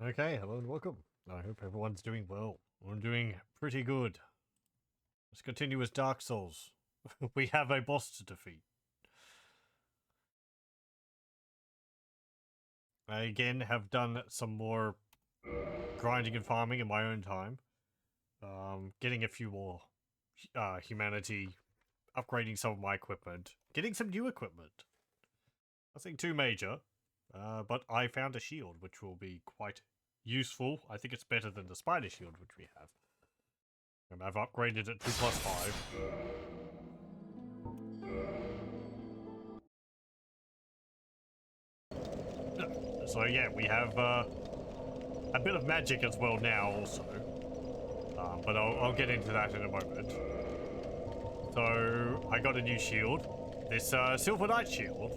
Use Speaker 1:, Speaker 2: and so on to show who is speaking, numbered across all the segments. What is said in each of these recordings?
Speaker 1: Okay, hello and welcome. I hope everyone's doing well. I'm doing pretty good. Let's continue with Dark Souls. We have a boss to defeat. I again have done some more grinding and farming in my own time. Getting a few more humanity, upgrading some of my equipment, getting some new equipment. Nothing too major, but I found a shield which will be quite useful. I think it's better than the spider shield which we have. And I've upgraded it to +5. So yeah, we have a bit of magic as well now also. But I'll get into that in a moment. So I got a new shield. This Silver Knight shield.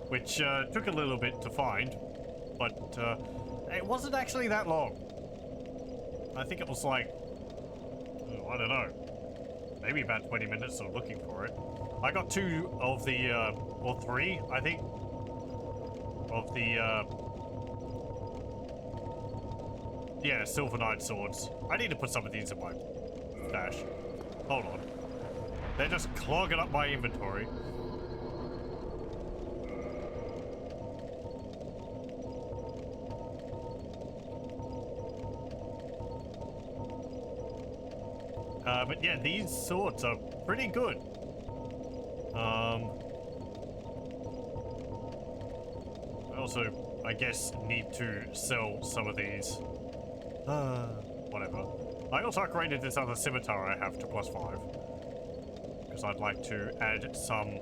Speaker 1: Which took a little bit to find. But it wasn't actually that long. I think it was like, I don't know, maybe about 20 minutes of looking for it. I got 2 of the, or 3, I think, of the, yeah, Silver Knight swords. I need to put some of these in my stash. Hold on. They're just clogging up my inventory. But yeah, these swords are pretty good. I also, I guess, need to sell some of these. Whatever. I also upgraded this other scimitar I have to +5. Because I'd like to add some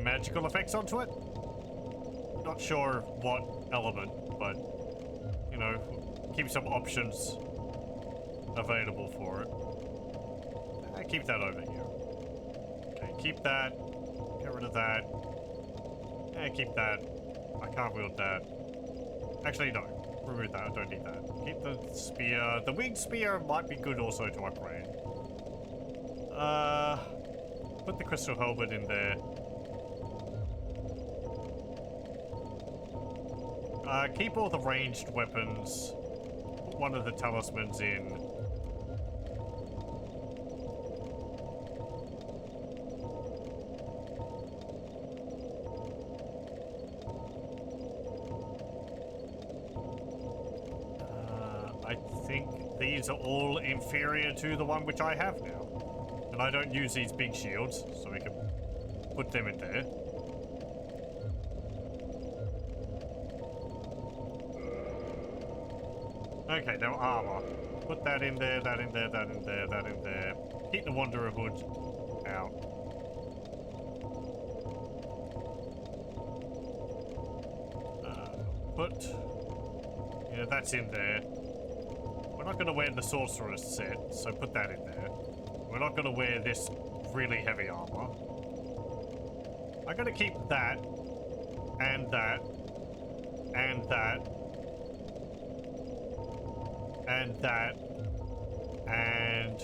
Speaker 1: magical effects onto it. Not sure what element, but, you know, keep some options available for it. Keep that over here. Okay, keep that. Get rid of that. Keep that. I can't wield that. Actually, no. Remove that. I don't need that. Keep the spear. The winged spear might be good also to upgrade. Put the crystal helmet in there. Keep all the ranged weapons. Put one of the talismans in. I think these are all inferior to the one which I have now. And I don't use these big shields, so we can put them in there. Okay, now armor. Put that in there, that in there, that in there, that in there. Keep the Wanderer hood out. Yeah, that's in there. We're not going to wear the Sorcerer's set, so put that in there. We're not going to wear this really heavy armor. I'm going to keep that, and that, and that, and that, and...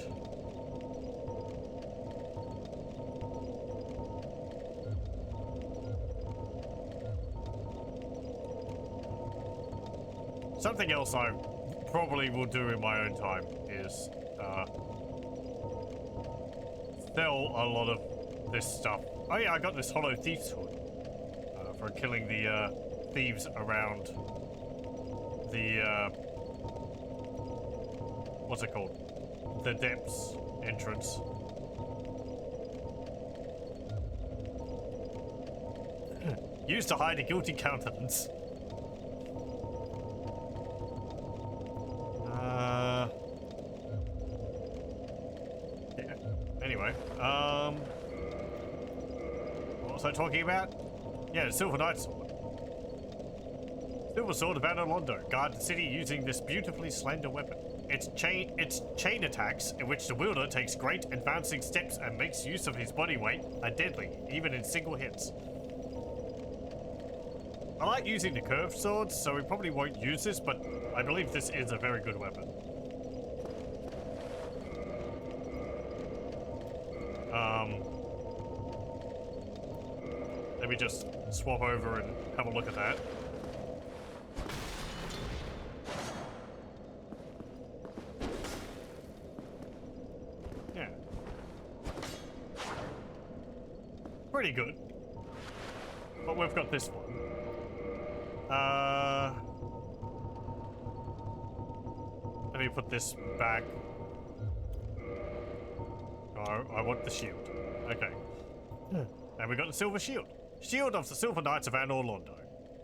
Speaker 1: Something else I probably will do in my own time is sell a lot of this stuff. Oh yeah, I got this Hollow Thief's hood for killing the thieves around the what's it called? The depths entrance. Used to hide a guilty countenance. Yeah. Anyway, what was I talking about? Yeah, the Silver Knight Sword. Silver Sword of Anolondo. Guard the city using this beautifully slender weapon. Its chain attacks, in which the wielder takes great advancing steps and makes use of his body weight, are deadly, even in single hits. I like using the curved swords, so we probably won't use this, but I believe this is a very good weapon. There me just swap over and have a look at that. Yeah. Pretty good. But we've got this one. Let me put this back. Oh, I want the shield. Okay. And we got the silver shield. Shield of the Silver Knights of Anor Londo.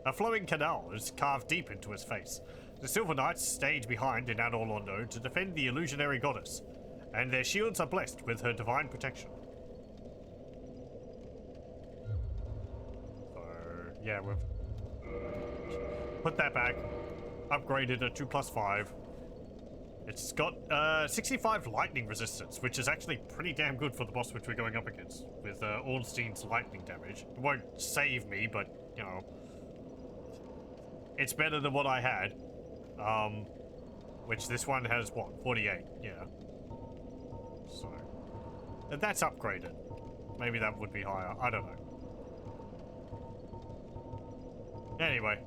Speaker 1: A flowing canal is carved deep into his face. The Silver Knights stayed behind in Anor Londo to defend the illusionary goddess, and their shields are blessed with her divine protection. So, yeah, we've put that back, upgraded it to +5. It's got 65 lightning resistance, which is actually pretty damn good for the boss which we're going up against, with Ornstein's lightning damage. It won't save me, but, you know, it's better than what I had. Which this one has, what, 48? Yeah. So, that's upgraded. Maybe that would be higher. I don't know. Anyway,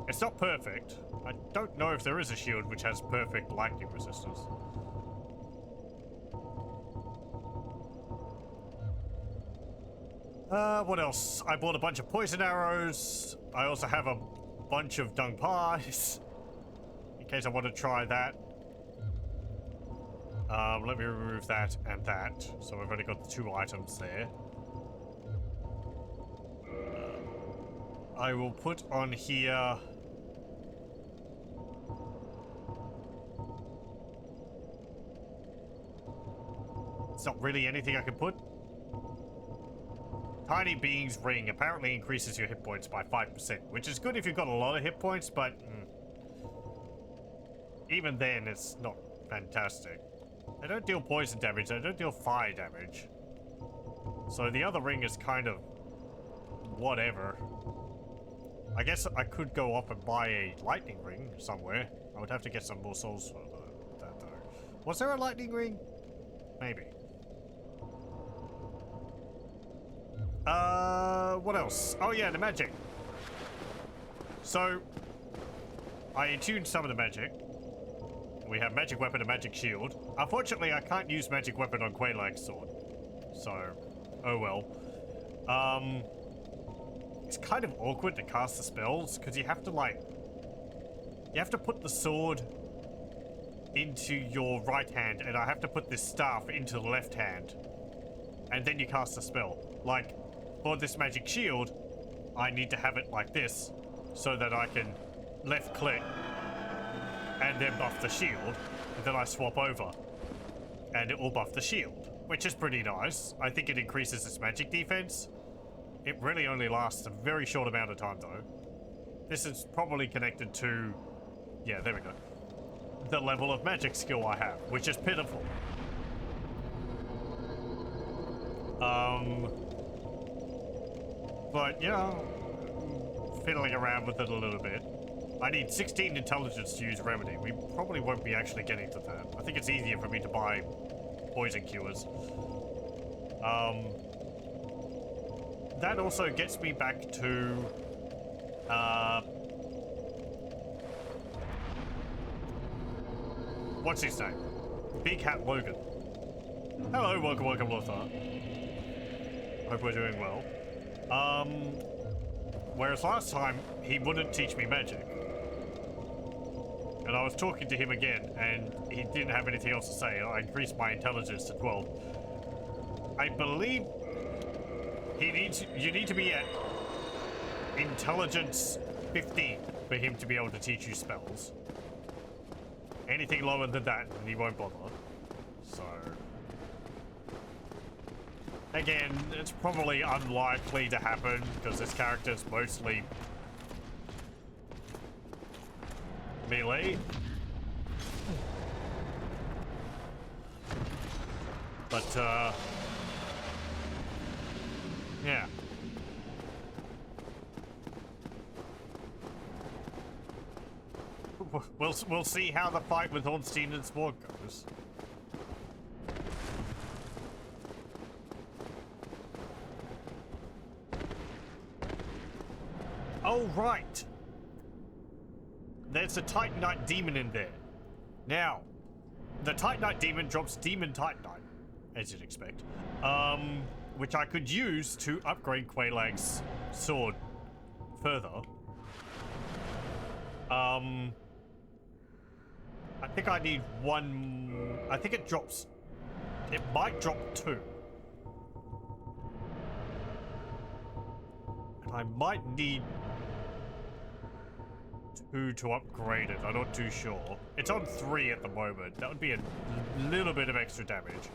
Speaker 1: it's not perfect. I don't know if there is a shield which has perfect lightning resistance. What else? I bought a bunch of poison arrows. I also have a bunch of dung pies, in case I want to try that. Let me remove that and that. So I've only got the 2 items there. I will put on here... It's not really anything I can put. Tiny Being's Ring apparently increases your hit points by 5%, which is good if you've got a lot of hit points, but even then, it's not fantastic. They don't deal poison damage, they don't deal fire damage. So the other ring is kind of whatever. I guess I could go up and buy a lightning ring somewhere. I would have to get some more souls for that, though. Was there a lightning ring? Maybe. What else? Oh yeah, the magic. So, I attuned some of the magic. We have magic weapon and magic shield. Unfortunately, I can't use magic weapon on Quaylag's sword. So, oh well. It's kind of awkward to cast the spells, because you have to, like... You have to put the sword into your right hand, and I have to put this staff into the left hand. And then you cast the spell. Like, for this magic shield, I need to have it like this, so that I can left click and then buff the shield, and then I swap over and it will buff the shield, which is pretty nice. I think it increases its magic defense. It really only lasts a very short amount of time though. This is probably connected to, yeah, there we go, the level of magic skill I have, which is pitiful. But, you know, fiddling around with it a little bit. I need 16 intelligence to use Remedy. We probably won't be actually getting to that. I think it's easier for me to buy poison cures. That also gets me back to, what's his name? Big Hat Logan. Hello, welcome, Lothar. Hope we're doing well. Whereas last time, he wouldn't teach me magic. And I was talking to him again, and he didn't have anything else to say. I increased my intelligence to 12. I believe you need to be at intelligence 15 for him to be able to teach you spells. Anything lower than that, he won't bother. So... Again, it's probably unlikely to happen, because this character's mostly melee. But, yeah. We'll see how the fight with Ornstein and Spork goes. Oh, right. There's a Titanite demon in there. Now, the Titanite demon drops Demon Titanite, as you'd expect. Which I could use to upgrade Quaylag's sword further. I think I need one. I think it drops. It might drop 2. And I might need 2 to upgrade it. I'm not too sure. It's on 3 at the moment. That would be a little bit of extra damage.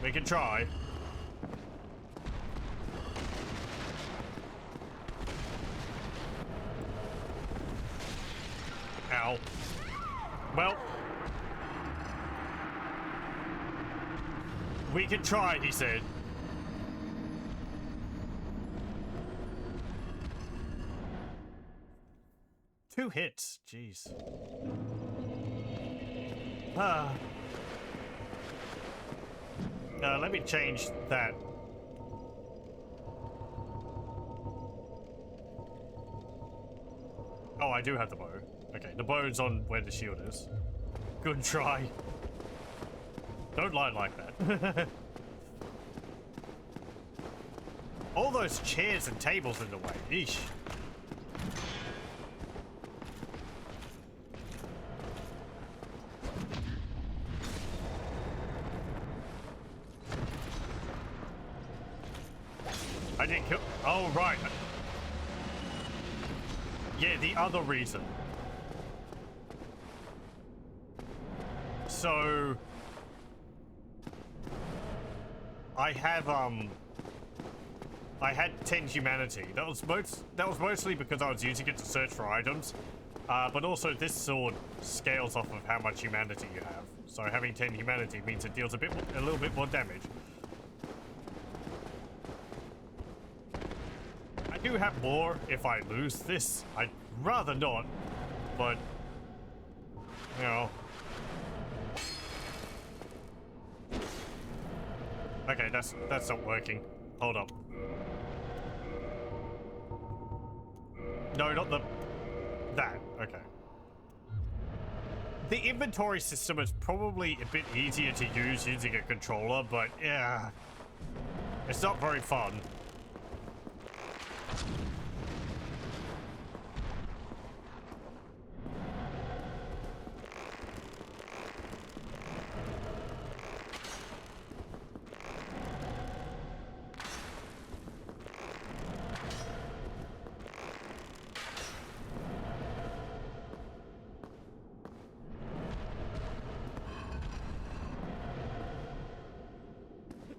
Speaker 1: We can try. Ow. Well. We can try, he said. Two hits. Jeez. Let me change that. Oh, I do have the bow. Okay, the bow's on where the shield is. Good try. Don't lie like that. All those chairs and tables in the way. Eesh. I didn't kill. Oh, right. Yeah, the other reason. So I had 10 humanity. That was mostly because I was using it to search for items. But also this sword scales off of how much humanity you have. So having 10 humanity means it deals a little bit more damage. I do have more if I lose this. I'd rather not, but you know. Okay, that's not working. Hold up. No, not that. Okay. The inventory system is probably a bit easier to use using a controller, but yeah, it's not very fun.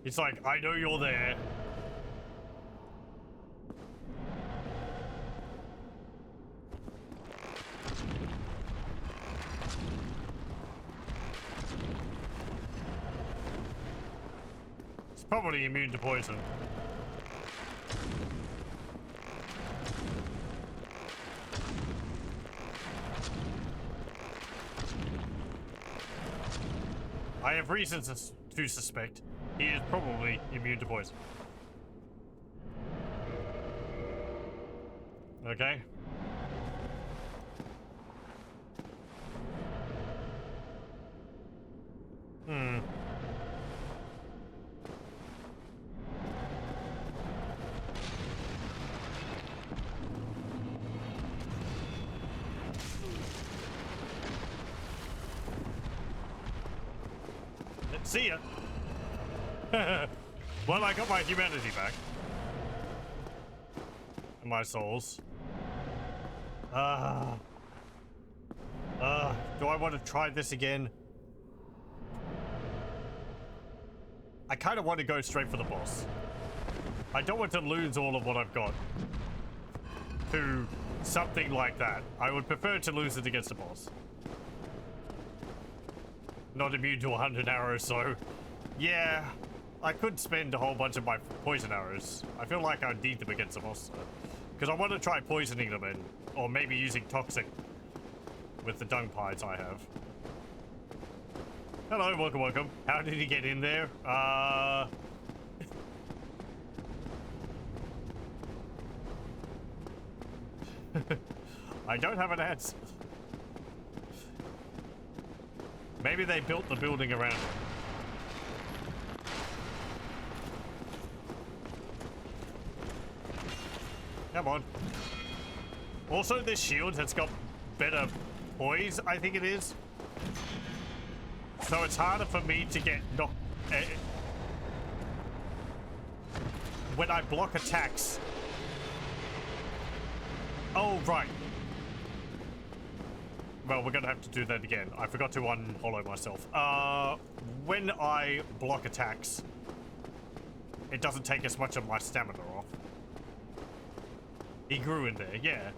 Speaker 1: It's like, I know you're there. It's probably immune to poison. I have reasons to suspect he is probably immune to poison. Okay. See ya. Well, I got my humanity back. And my souls. Do I want to try this again? I kind of want to go straight for the boss. I don't want to lose all of what I've got to something like that. I would prefer to lose it against the boss. Not immune to 100 arrows, so yeah, I could spend a whole bunch of my poison arrows. I feel like I'd need them against the boss, because I want to try poisoning them in, or maybe using toxic with the dung pies I have. Hello, welcome. How did he get in there? I don't have an answer. Maybe they built the building around it. Come on. Also, this shield has got better poise, I think it is. So it's harder for me to get knocked. When I block attacks. Oh, right. Well, we're gonna have to do that again. I forgot to unhollow myself. When I block attacks, it doesn't take as much of my stamina off. He grew in there, yeah.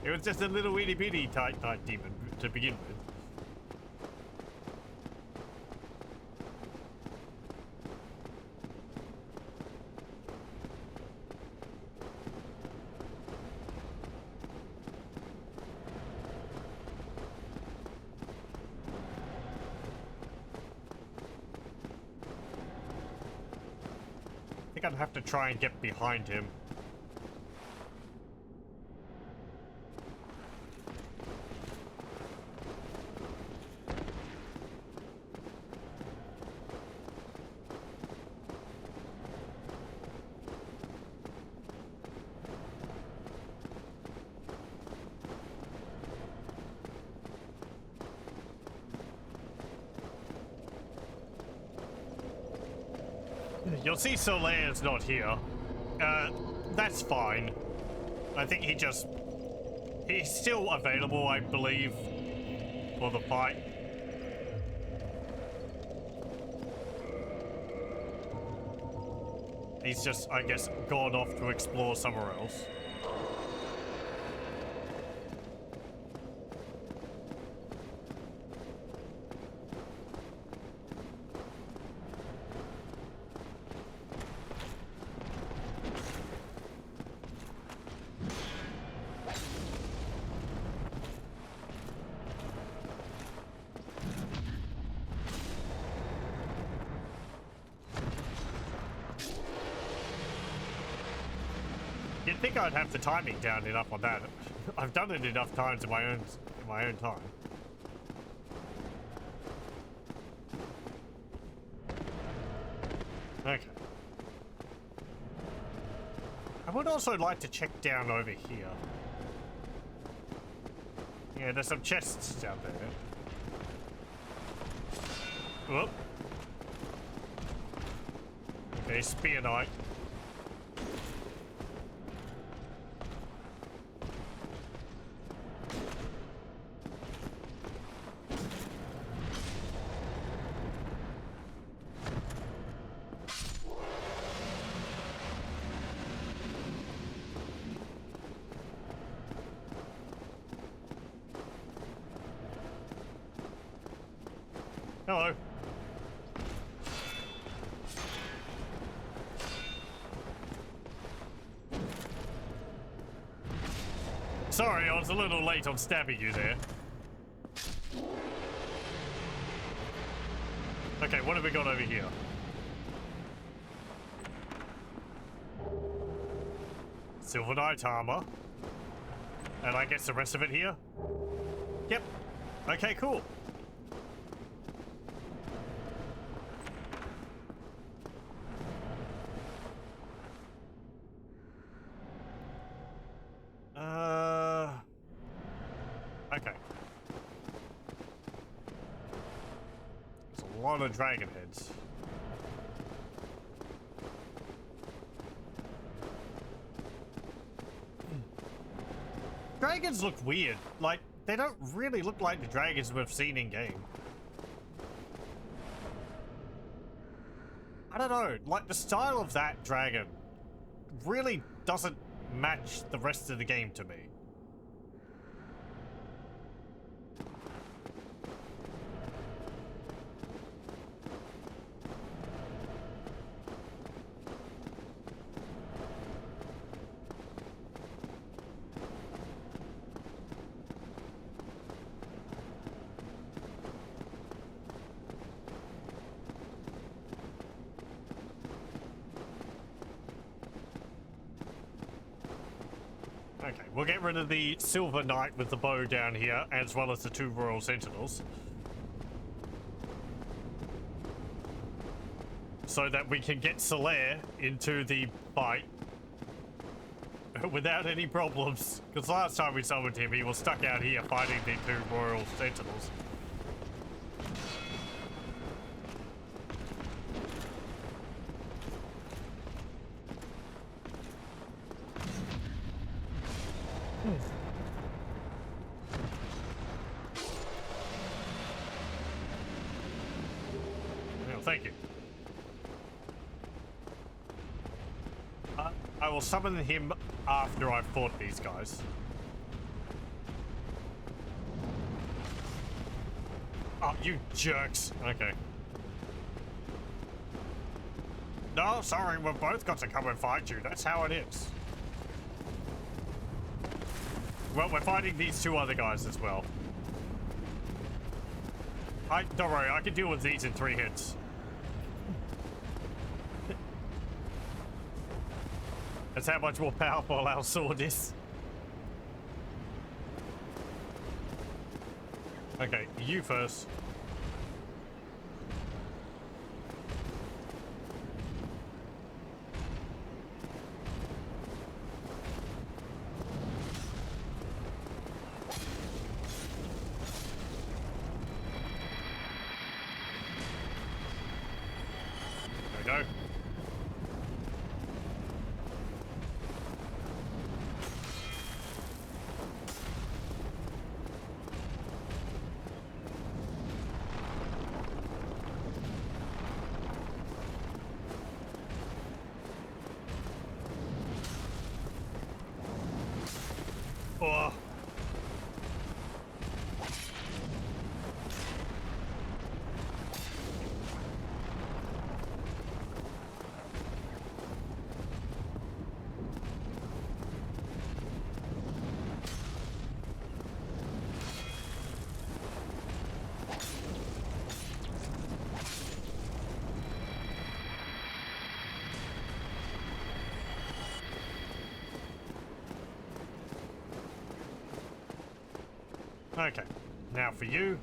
Speaker 1: It was just a little itty bitty tight demon to begin with. I think I'd have to try and get behind him. You'll see Solaire's not here. That's fine. I think he's still available, I believe, for the fight. He's just, I guess, gone off to explore somewhere else. You'd think I'd have the timing down enough on that. I've done it enough times in my own time. Okay. I would also like to check down over here. Yeah, there's some chests down there. Whoop. Okay, Spear Knight. Hello. Sorry, I was a little late on stabbing you there. Okay, what have we got over here? Silver Knight armor. And I guess the rest of it here? Yep. Okay, cool. Okay. There's a lot of dragon heads. Dragons look weird. Like, they don't really look like the dragons we've seen in game. I don't know. Like, the style of that dragon really doesn't match the rest of the game to me. Okay, we'll get rid of the Silver Knight with the bow down here, as well as the 2 Royal Sentinels. So that we can get Solaire into the fight without any problems. Because last time we summoned him, he was stuck out here fighting the 2 Royal Sentinels. Well, thank you. I will summon him after I've fought these guys. Oh, you jerks. Okay. No, sorry, we've both got to come and fight you. That's how it is. Well, we're fighting these 2 other guys as well. Don't worry, I can deal with these in 3 hits. That's how much more powerful our sword is. Okay, you first. There we go. Oh. Okay, now for you.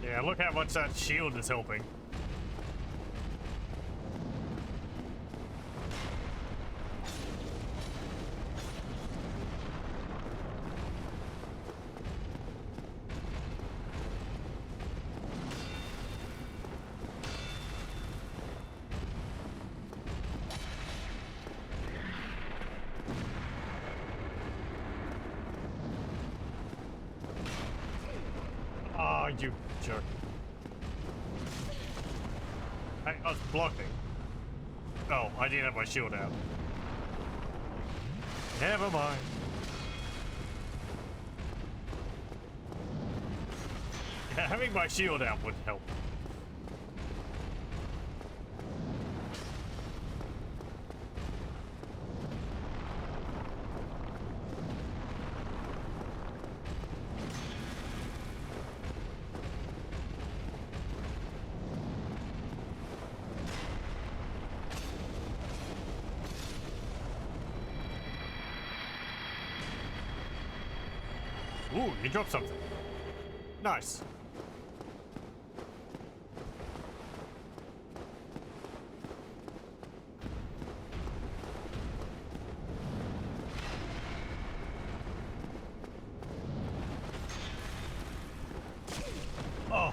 Speaker 1: Yeah, look how much that shield is helping. Oh, you jerk. Hey, I was blocking. Oh, I didn't have my shield out. Never mind. Yeah, having my shield out would help. Ooh, you dropped something. Nice. Oh.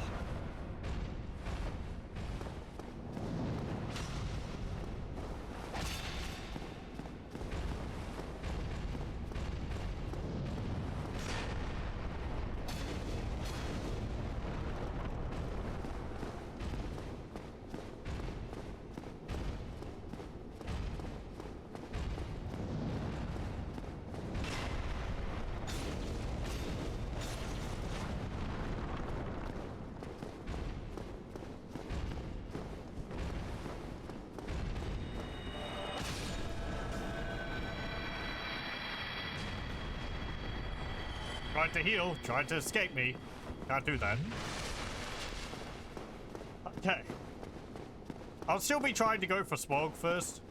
Speaker 1: Tried to heal, tried to escape me. Can't do that. Okay. I'll still be trying to go for Smog first.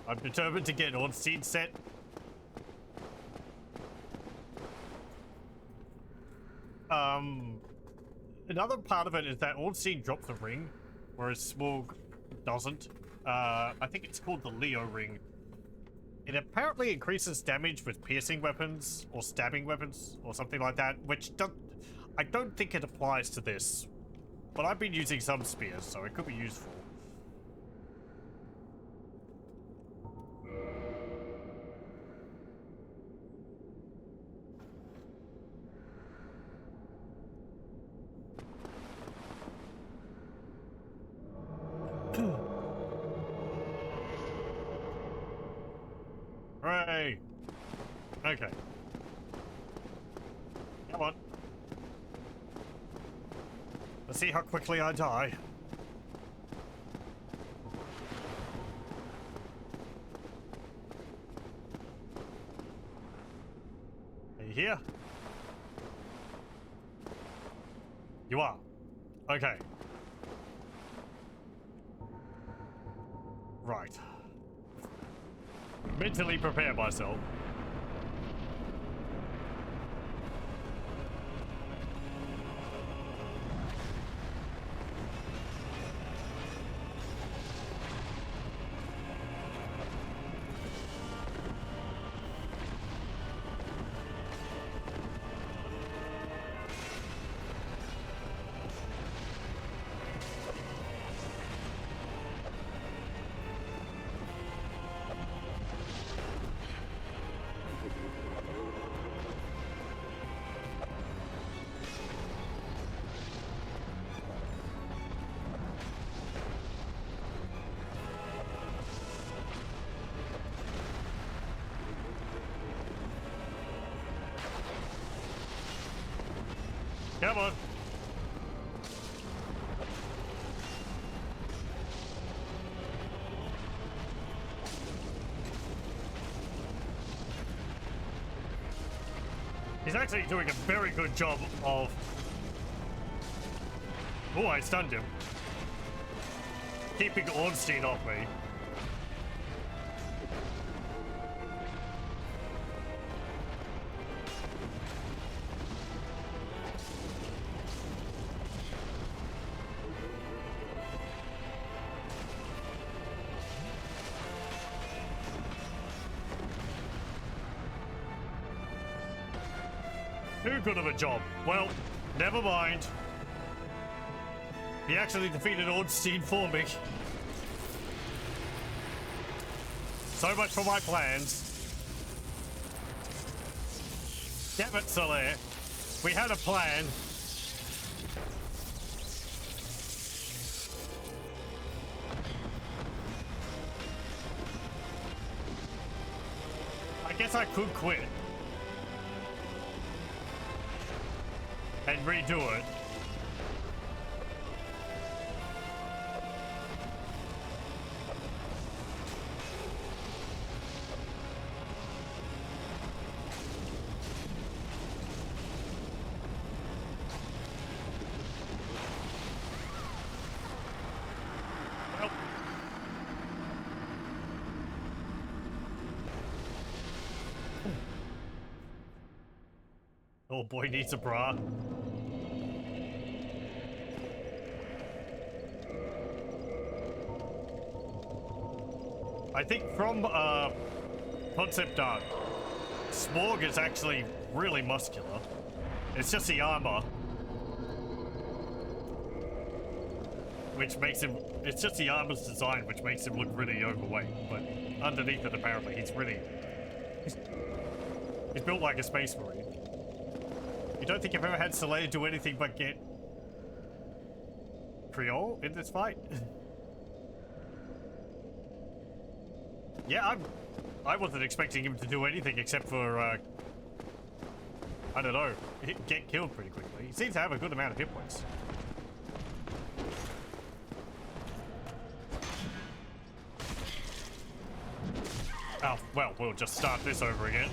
Speaker 1: I'm determined to get Ornstein set. Another part of it is that Ornstein drops a ring, whereas Smog doesn't. I think it's called the Leo ring. It apparently increases damage with piercing weapons or stabbing weapons or something like that, which I don't think it applies to this. But I've been using some spears, so it could be useful. Hooray! Okay. Come on. Let's see how quickly I die. Are you here? You are. Okay. Right. Mentally prepare myself. Come on. He's actually doing a very good job of... Oh, I stunned him. Keeping Ornstein off me. Too good of a job. Well, never mind. He actually defeated Ornstein for me. So much for my plans. Damn it, Soler. We had a plan. I guess I could quit. And redo it. Well. Oh boy needs a bra. I think from concept art, Smorg is actually really muscular. It's just the armor, which makes him. It's just the armor's design, which makes him look really overweight. But underneath it, apparently, he's really. He's built like a space marine. You don't think I've ever had Soleil do anything but get Creole in this fight? Yeah, I wasn't expecting him to do anything except for, I don't know, get killed pretty quickly. He seems to have a good amount of hit points. Oh, well, we'll just start this over again.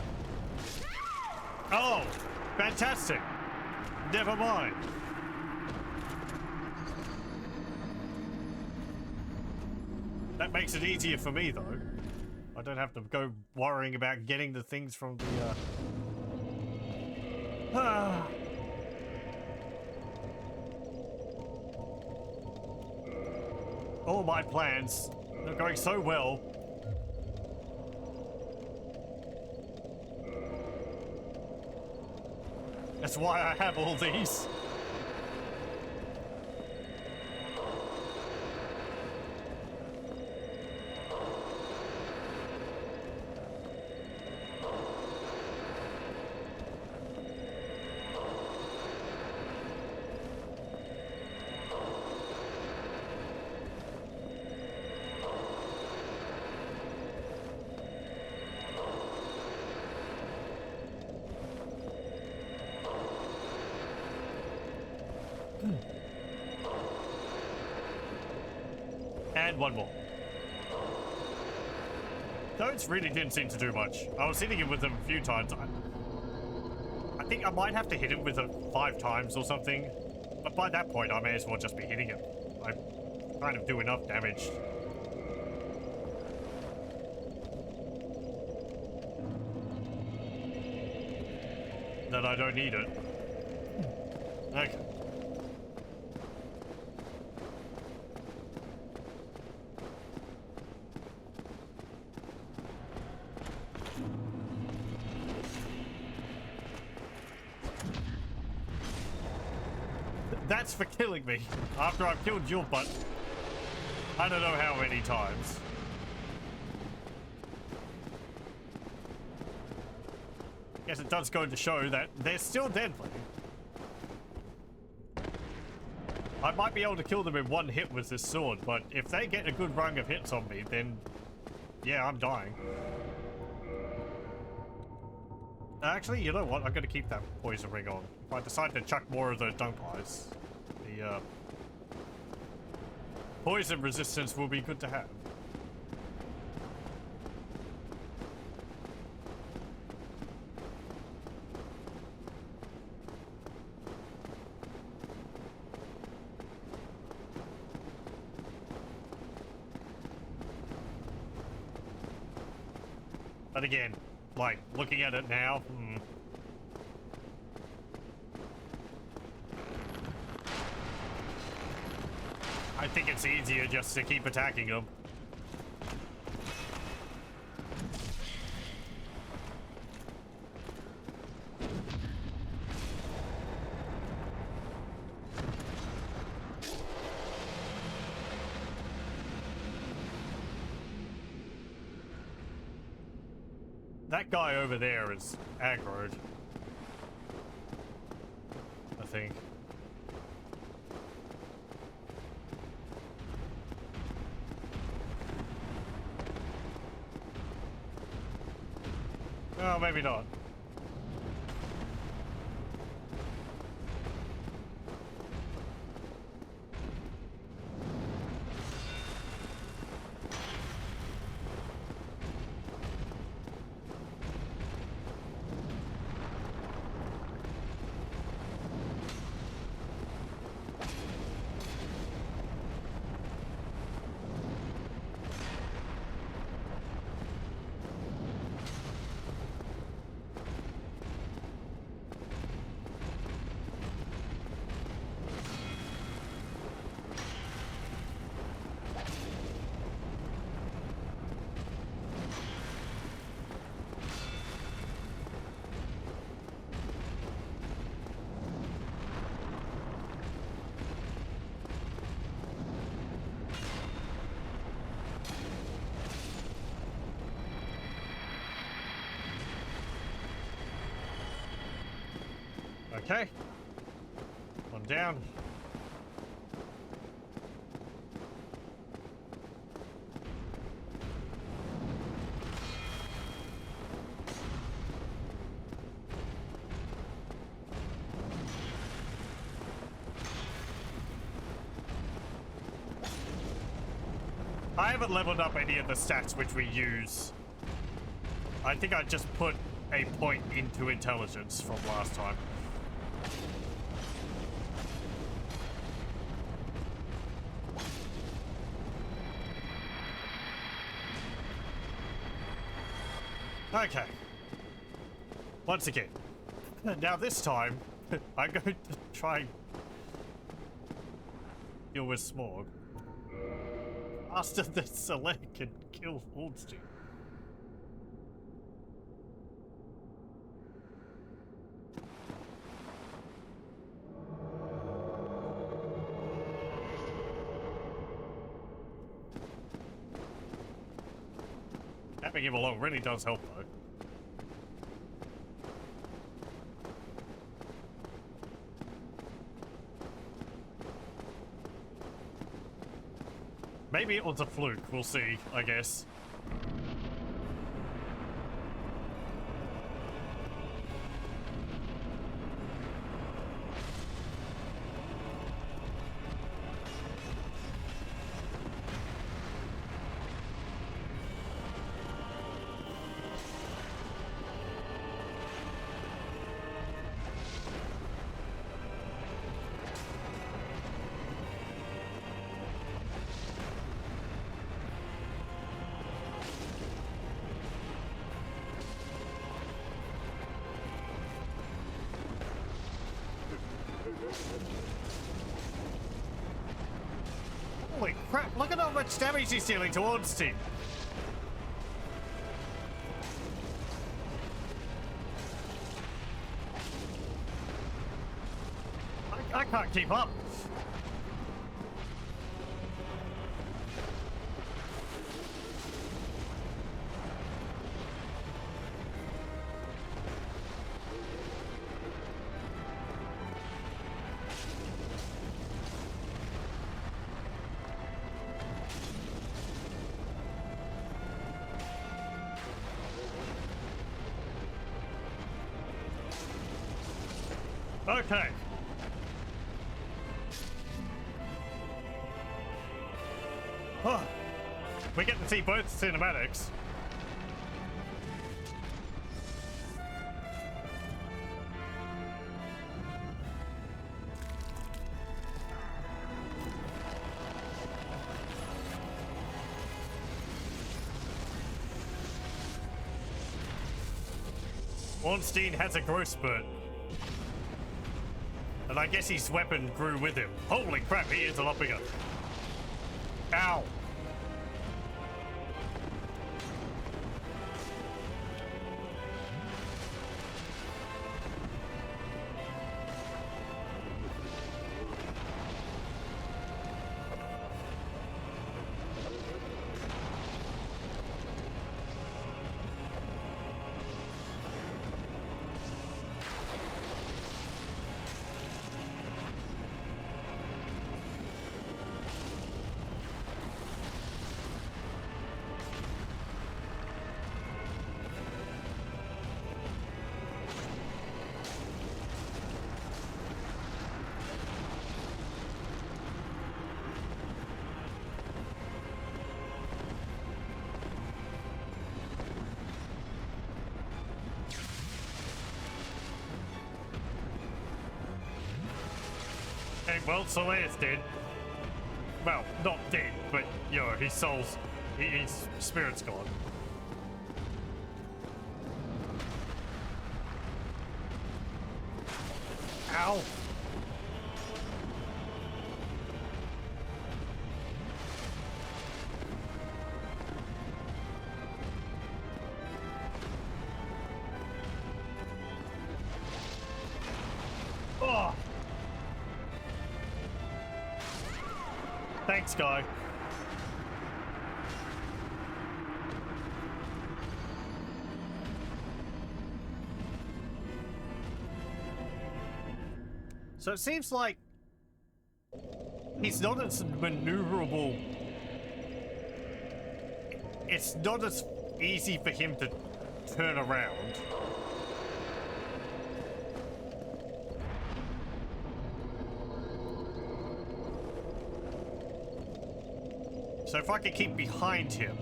Speaker 1: Oh, fantastic. Never mind. That makes it easier for me, though. I don't have to go worrying about getting the things from the, All my plans are going so well. That's why I have all these. And one more. Those really didn't seem to do much. I was hitting him with them a few times. I think I might have to hit him with it 5 times or something. But by that point, I may as well just be hitting him. I kind of do enough damage. That I don't need it. Okay. That's for killing me after I've killed your butt. I don't know how many times. Guess it does go to show that they're still deadly. I might be able to kill them in one hit with this sword, but if they get a good run of hits on me, then yeah, I'm dying. Actually, you know what? I'm gonna keep that poison ring on. If I decide to chuck more of the dung pies, the poison resistance will be good to have. But again, like, looking at it now, I think it's easier just to keep attacking them. That guy over there is aggroed, I think. Oh, maybe not. Okay. One down. I haven't leveled up any of the stats which we use. I think I just put a point into intelligence from last time. Okay. Once again. Now this time, I'm going to try and deal with Smog faster than Select can kill Ornstein. Having him along really does help, though. Maybe it was a fluke, we'll see, I guess. Holy crap, look at how much damage he's dealing to Ornstein. I can't keep up. Okay. Oh, we get to see both cinematics. Ornstein has a growth spurt. And I guess his weapon grew with him. Holy crap, he is a lot bigger. Ow. Okay, well, Soleil's dead. Well, not dead, but, you know, his soul's... his spirit's gone. Ow! Oh! Thanks, guy. So it seems like he's not as maneuverable. It's not as easy for him to turn around. So if I could keep behind him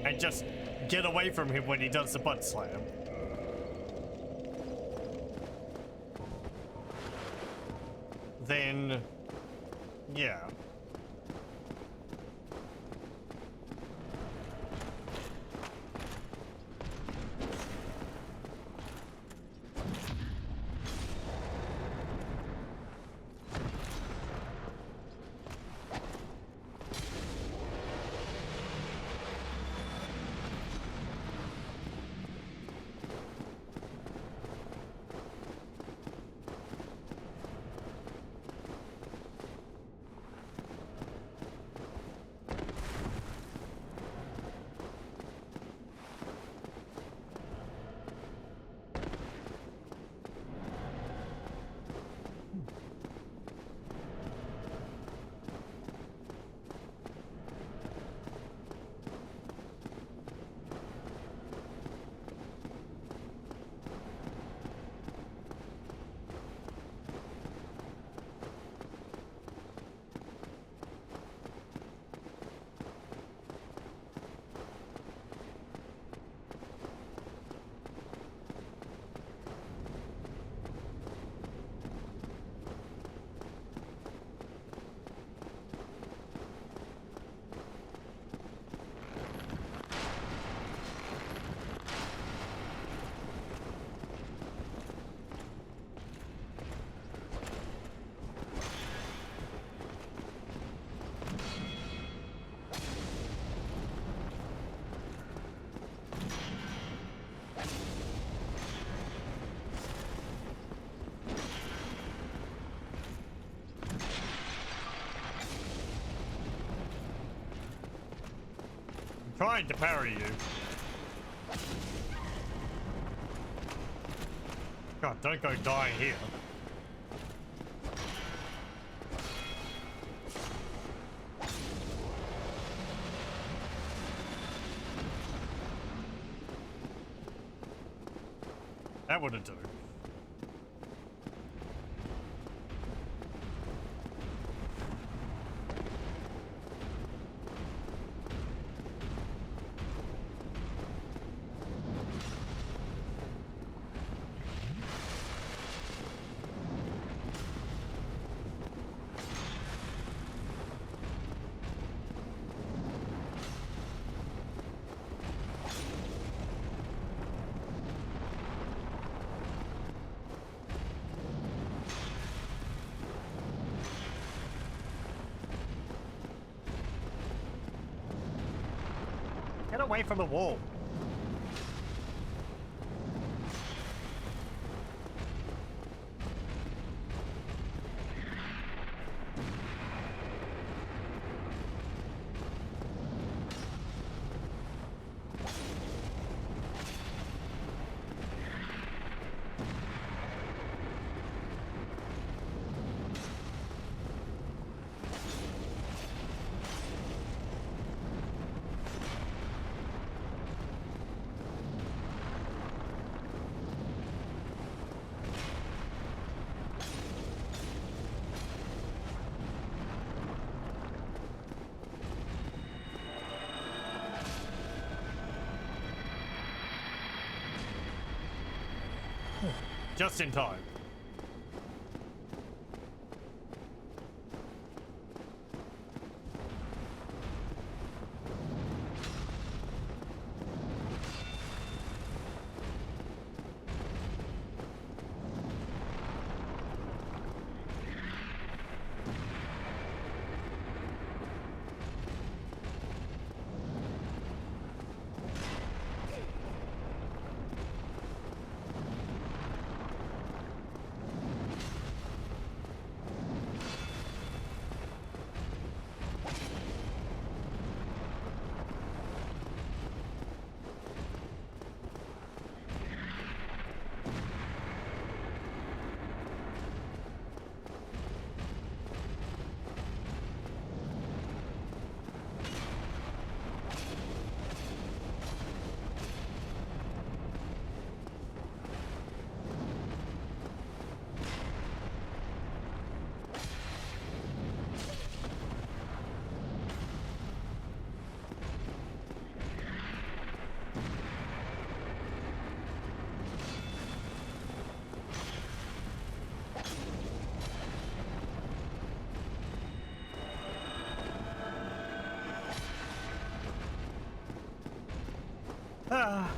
Speaker 1: and just get away from him when he does the butt slam. then yeah. Trying to parry you. God, don't go dying here. That wouldn't do. Get away from the wall. Just in time. Ah.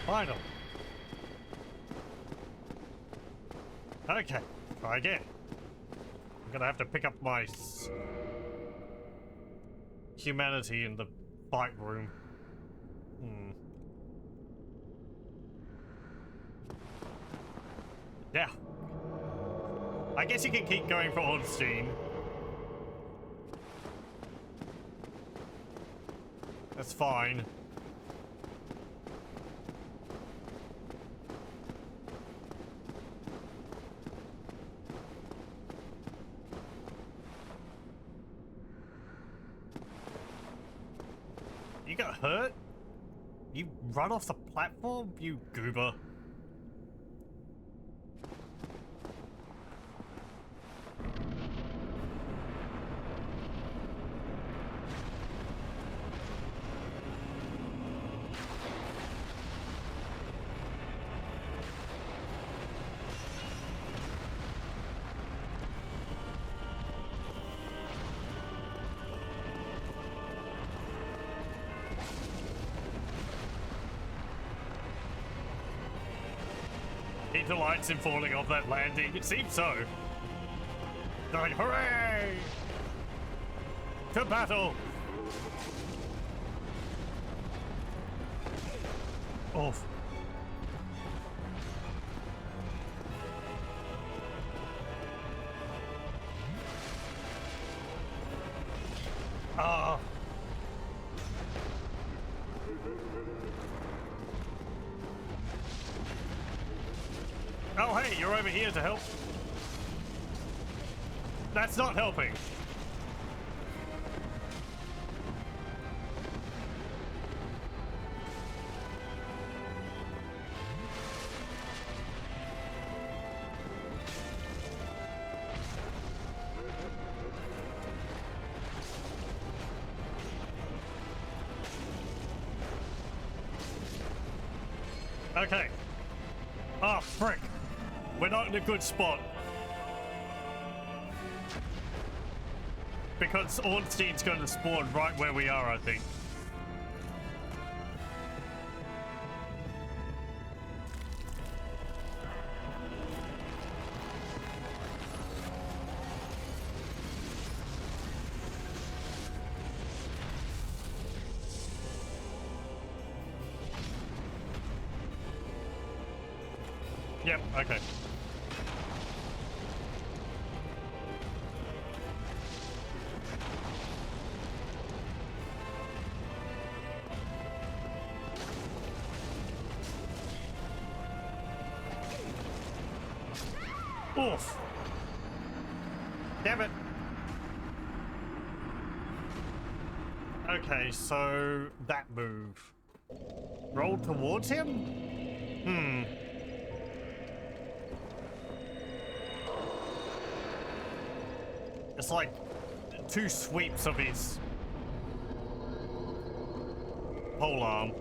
Speaker 1: Final. Okay, try again. I'm gonna have to pick up my humanity in the fight room. Yeah. I guess you can keep going for Ornstein. That's fine. You got hurt? You run off the platform, you goober. He delights in falling off that landing. It seems so. They're like, hooray! To battle! Off. Ah. Oh, hey, you're over here to help. That's not helping. Okay. Ah, frick. We're not in a good spot. Because Ornstein's going to spawn right where we are, I think. Yep, okay. Oof. Damn it. Okay, so that move. Roll towards him? It's like 2 sweeps of his pole arm.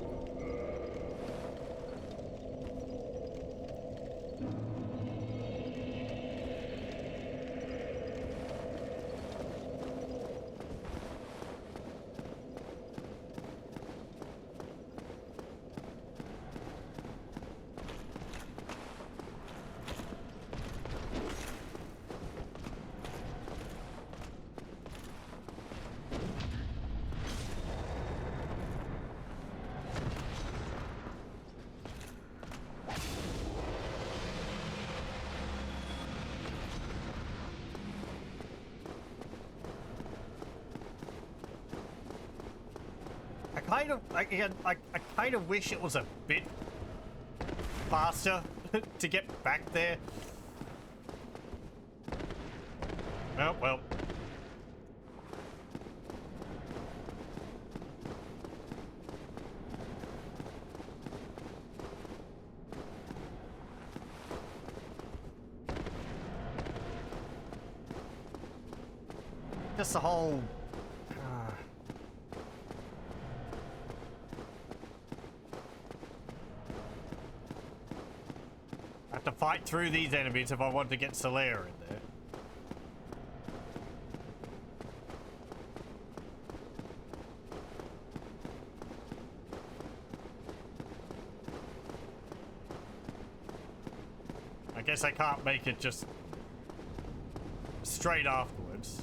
Speaker 1: I kind of wish it was a bit faster to get back there. Oh, well. Just the whole... I have to fight through these enemies if I want to get Solaire in there. I guess I can't make it just straight afterwards.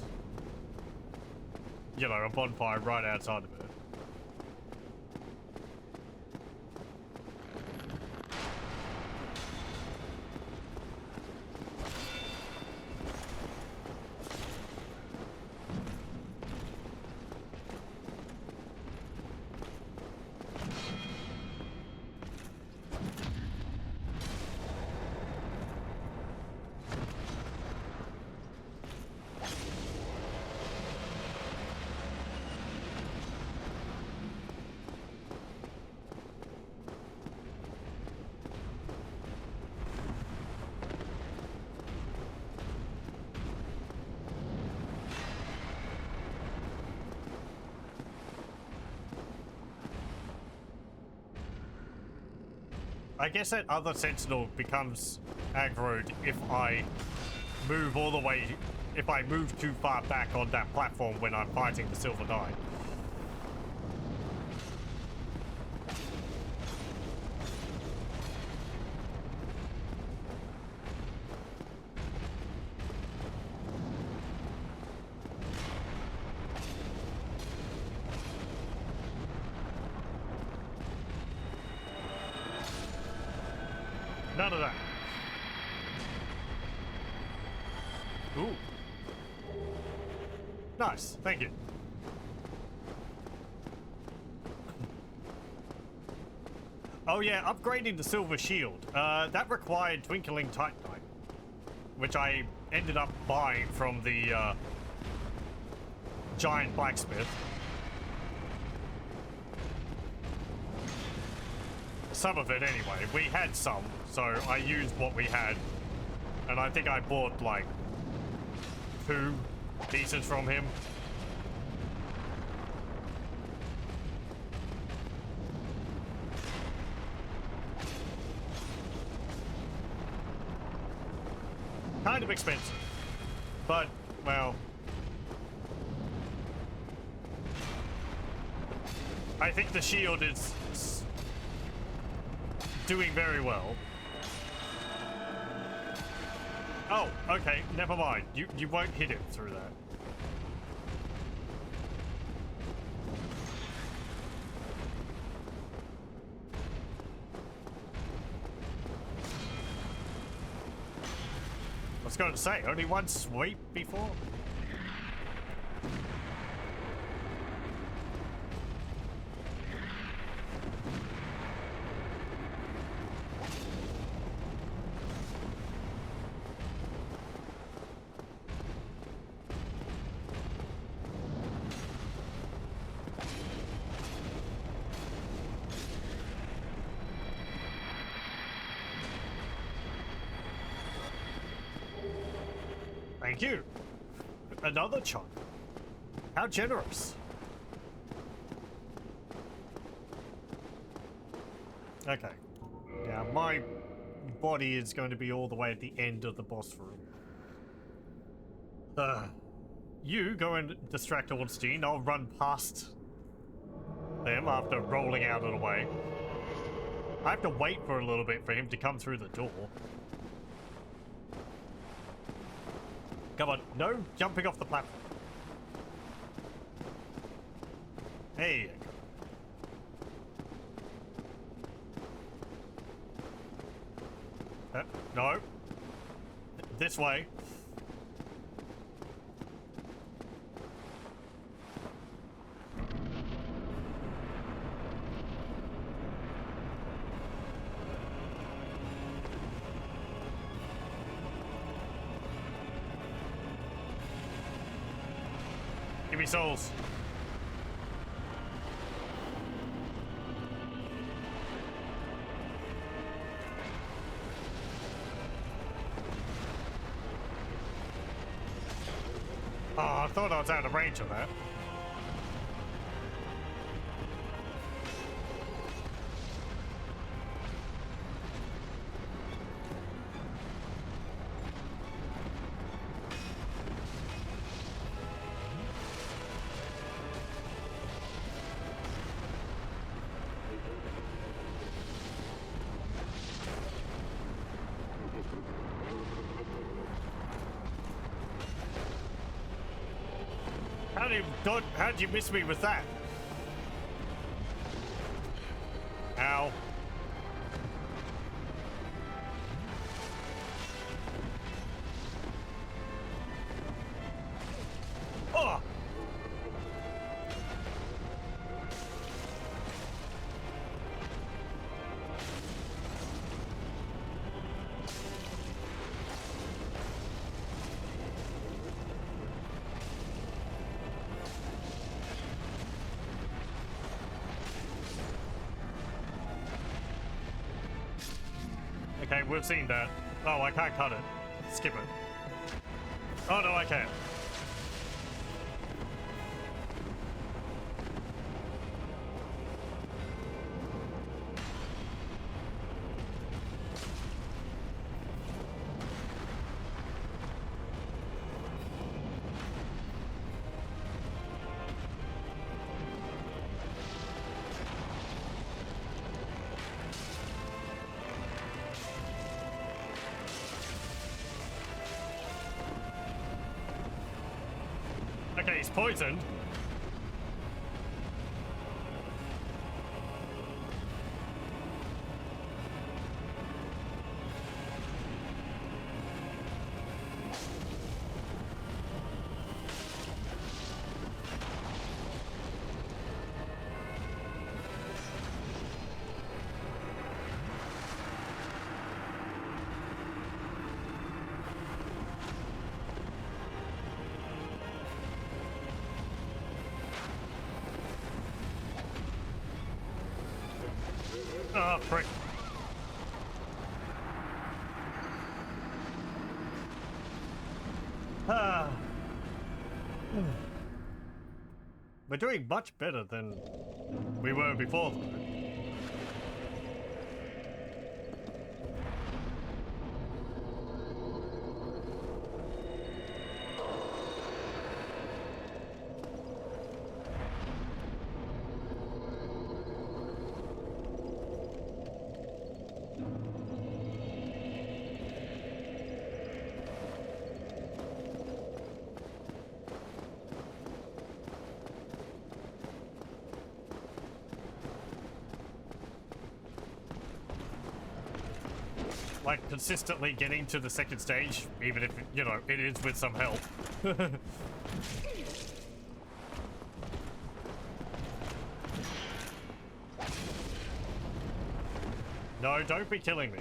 Speaker 1: You know, a bonfire right outside of it. I guess that other sentinel becomes aggroed if I move all the way, if I move too far back on that platform when I'm fighting the Silver Knight. None of that. Ooh. Nice, thank you. Oh yeah, upgrading the silver shield. That required Twinkling Titanite, which I ended up buying from the giant blacksmith. Some of it anyway. We had some, so I used what we had. And I think I bought like 2 pieces from him. Kind of expensive. But, well... I think the shield is doing very well. Oh, okay, never mind. You won't hit him through that. I was going to say, only one sweep before? Thank you. Another chunk. How generous. Okay. Yeah, my body is going to be all the way at the end of the boss room. You go and distract Ornstein. I'll run past them after rolling out of the way. I have to wait for a little bit for him to come through the door. Come on, no jumping off the platform. There you go. No. This way. souls. Oh, I thought I was out of range of that. How'd you miss me with that? Ow. Oh! Okay, we've seen that. Oh, I can't cut it. Skip it. Oh, no, I can't. Okay, he's poisoned. Oh, prick. Ah. We're doing much better than we were before, though. Like, consistently getting to the second stage, even if, you know, it is with some help. No, don't be killing me.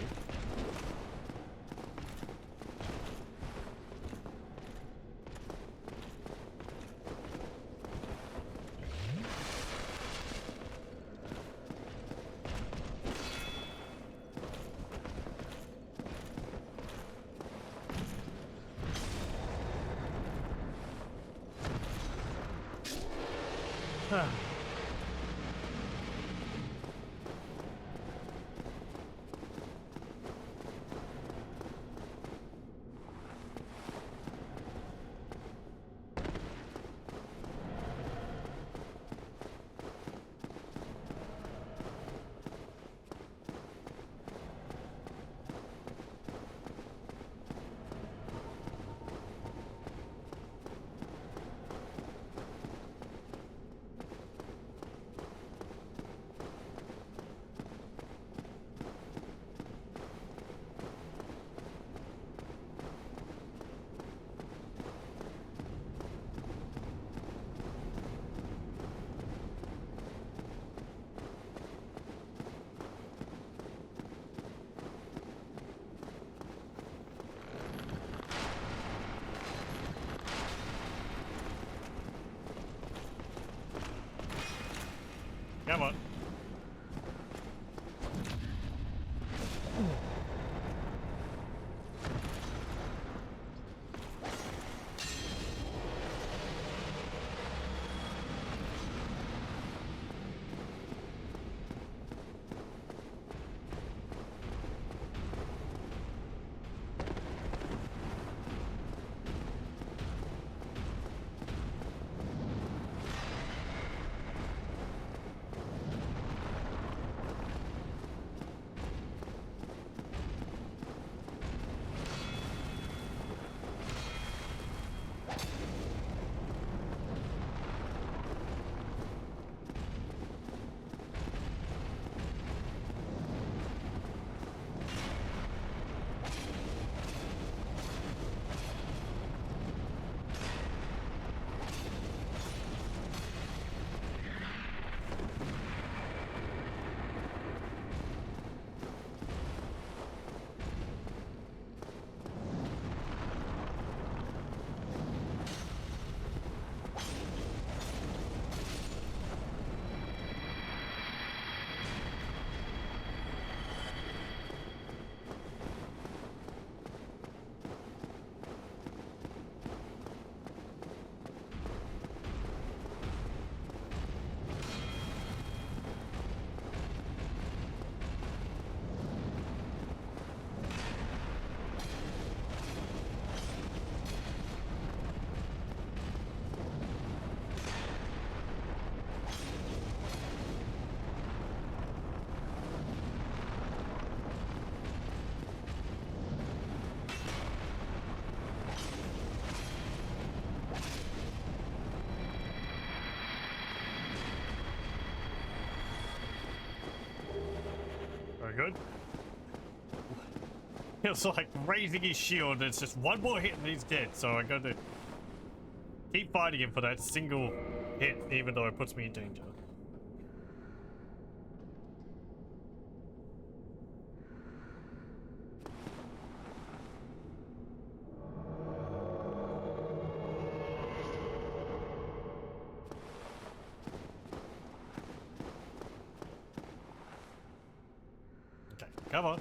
Speaker 1: Come on. Very good. It's like raising his shield. It's just one more hit and he's dead. So I got to keep fighting him for that single hit, even though it puts me in danger. Okay, come on.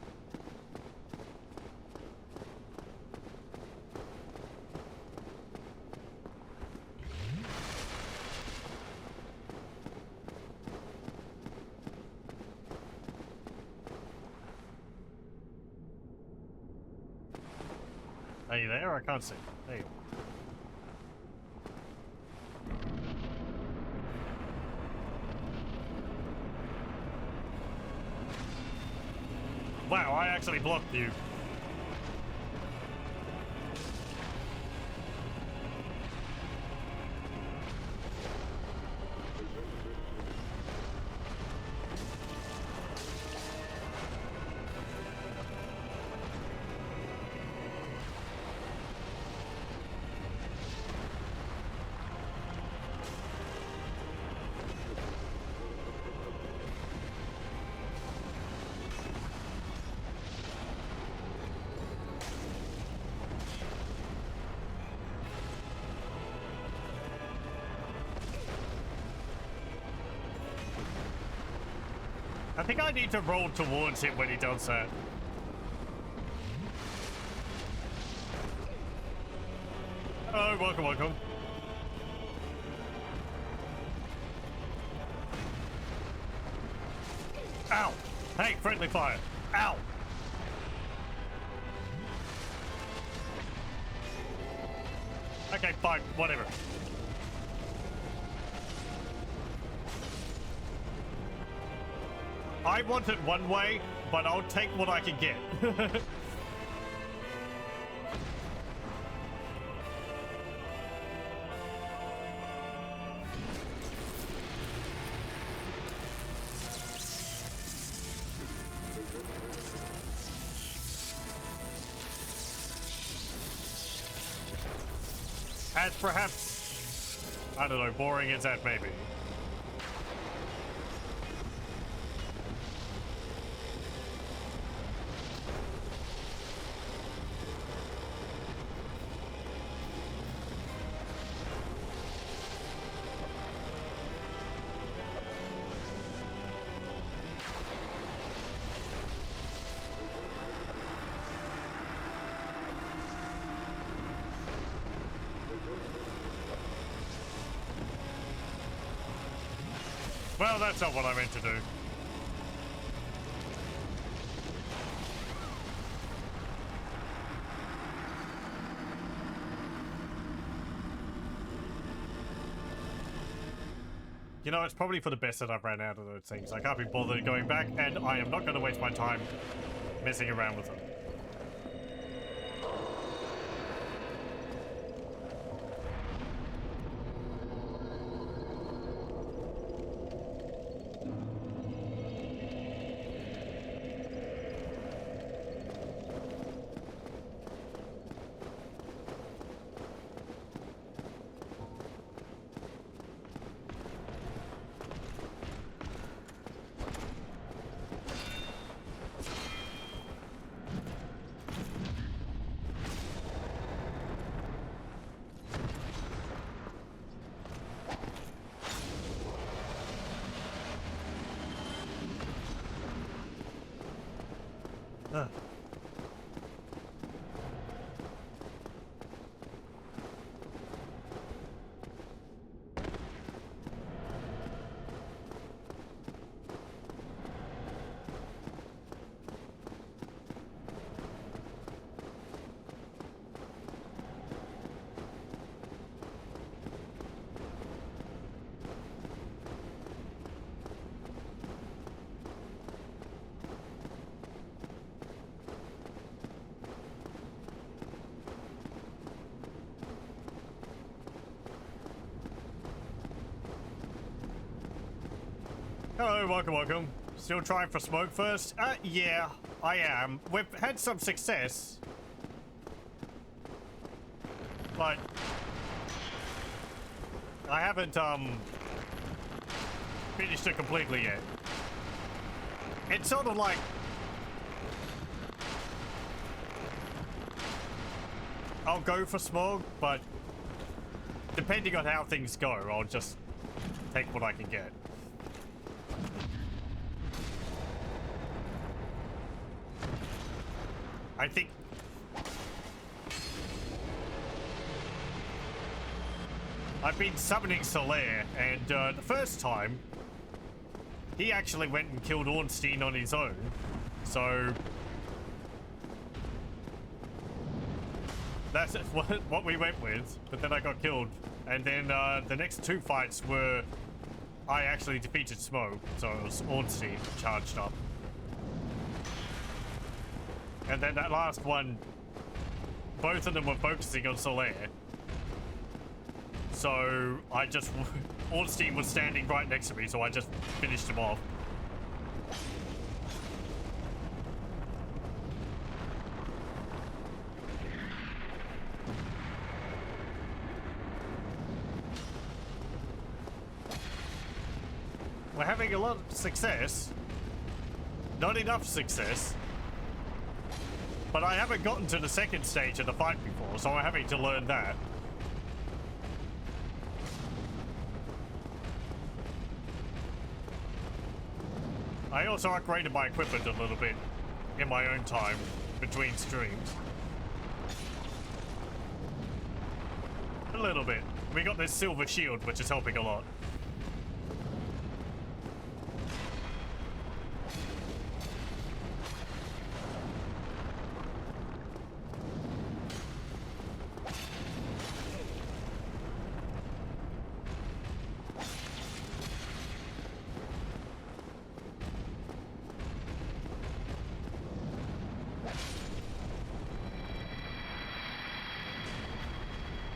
Speaker 1: Are you there? I can't see. There you are. Wow, I actually blocked you. I think I need to roll towards him when he does that. Oh, welcome, welcome. Ow! Hey, friendly fire. Ow! Okay, fine, whatever. I want it one way, but I'll take what I can get. As perhaps, I don't know, boring as that may be. Well, that's not what I meant to do. You know, it's probably for the best that I've ran out of those things. I can't be bothered going back, and I am not going to waste my time messing around with them. Hello, welcome. Still trying for smoke first? Yeah, I am. We've had some success. But I haven't, finished it completely yet. It's sort of like I'll go for smoke, but depending on how things go, I'll just take what I can get. I think I've been summoning Solaire, and the first time he actually went and killed Ornstein on his own, so that's what we went with. But then I got killed, and then the next two fights were I actually defeated Smoke, so it was Ornstein charged up. And then that last one, both of them were focusing on Solaire. So I just, Ornstein was standing right next to me, so I just finished him off. We're having a lot of success. Not enough success. But I haven't gotten to the second stage of the fight before, so I'm having to learn that. I also upgraded my equipment a little bit in my own time between streams. A little bit. We got this silver shield, which is helping a lot.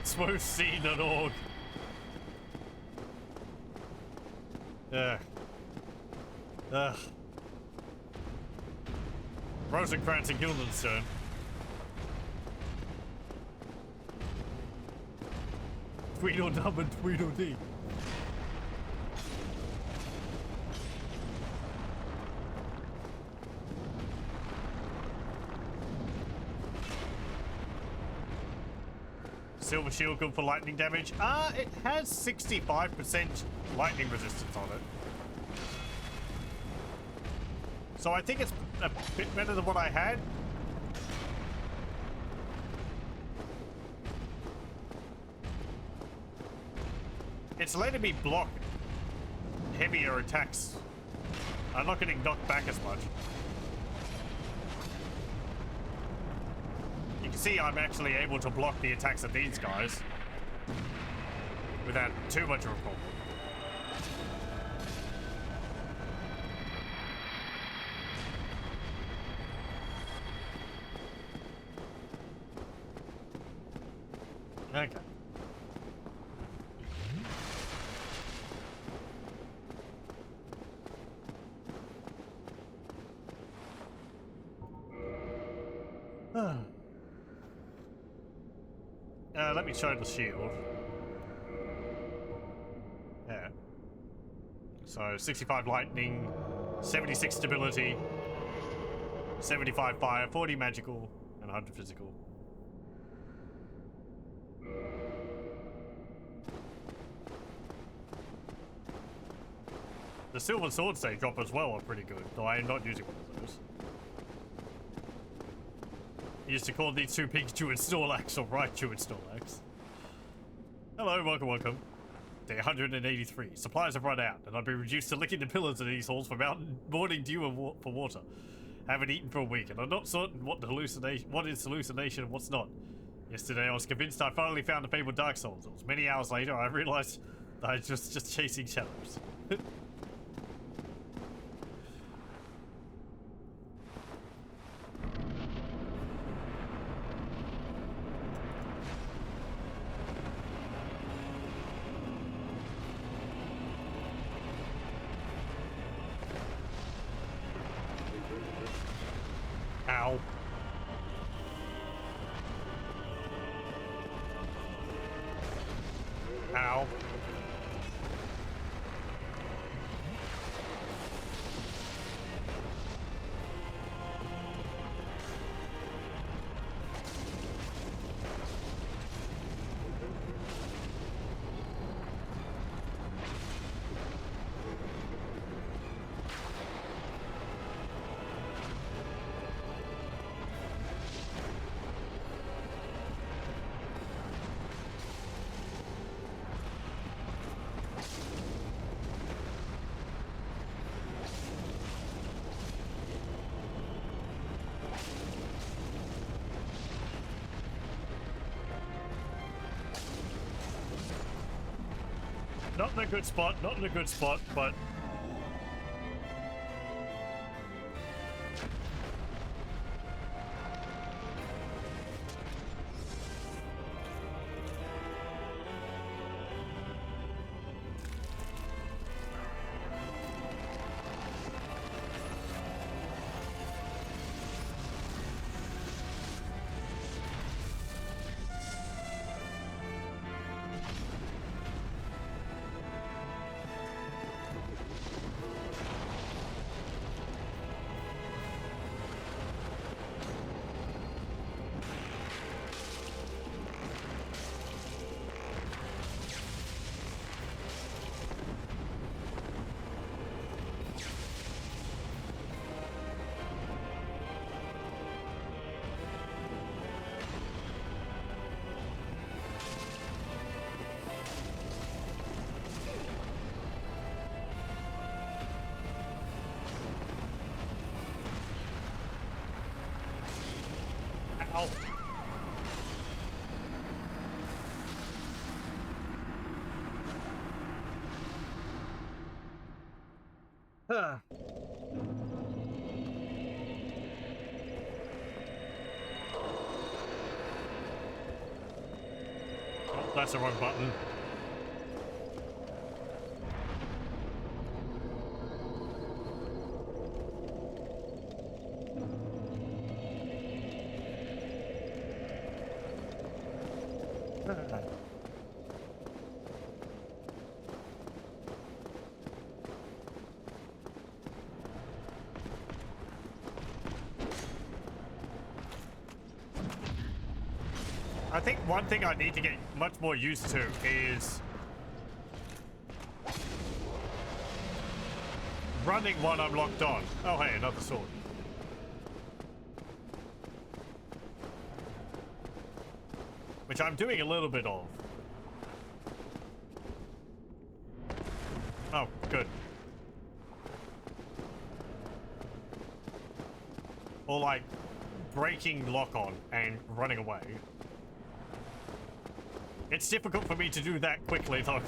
Speaker 1: Swosea.org. Rosencrantz and Guildenstern. Tweedledum and Tweedledee. Silver shield good for lightning damage. It has 65% lightning resistance on it. So I think it's a bit better than what I had. It's letting me block heavier attacks. I'm not getting knocked back as much. You can see I'm actually able to block the attacks of these guys without too much of a problem. Okay. Let me show the shield. Yeah. So 65 lightning, 76 stability, 75 fire, 40 magical, and 100 physical. The silver swords they drop as well are pretty good, though I am not using one of those. I used to call these two Pikachu and Snorlax, or Raichu and Snorlax. Hello, welcome. Day 183. Supplies have run out, and I've been reduced to licking the pillars of these halls for morning dew and for water. I haven't eaten for a week, and I'm not certain what is hallucination and what's not. Yesterday I was convinced I finally found the fabled Dark Souls. It was many hours later I realized that I was just chasing shadows. Ow. Ow. Not in a good spot, not in a good spot, but... Ow. Huh. Oh, that's the wrong button. I think one thing I need to get much more used to is running while I'm locked on. Oh hey, another sword. Which I'm doing a little bit of. Oh, good. or like breaking lock on and running away. It's difficult for me to do that quickly though.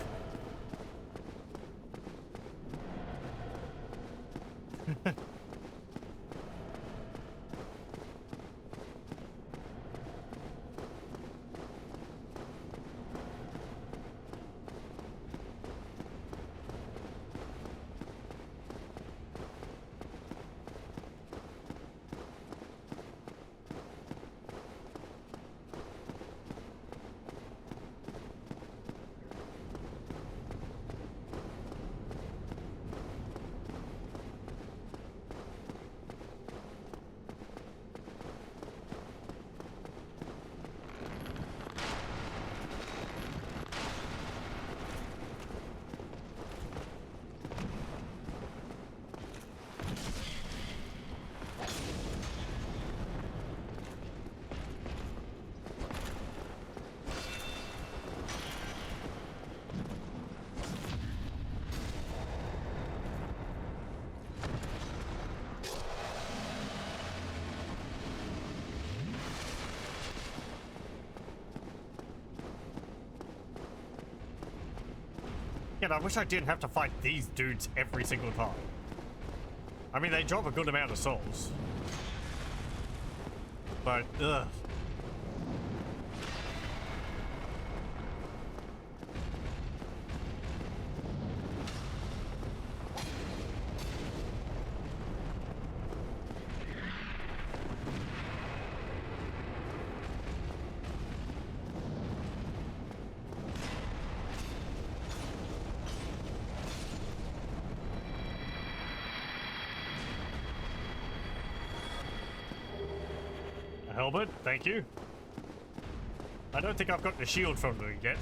Speaker 1: Yeah, I wish I didn't have to fight these dudes every single time. I mean, they drop a good amount of souls. But, ugh. A helmet, thank you. I don't think I've got the shield from them yet.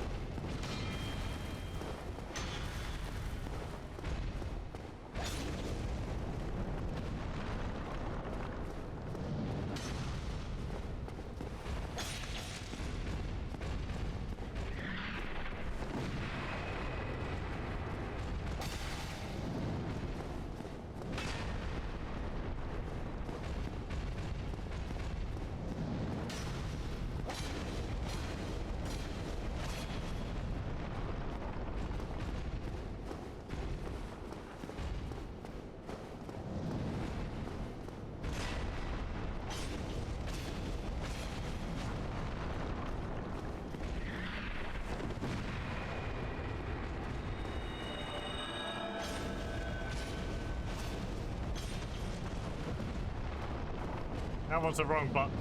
Speaker 1: That was the wrong button.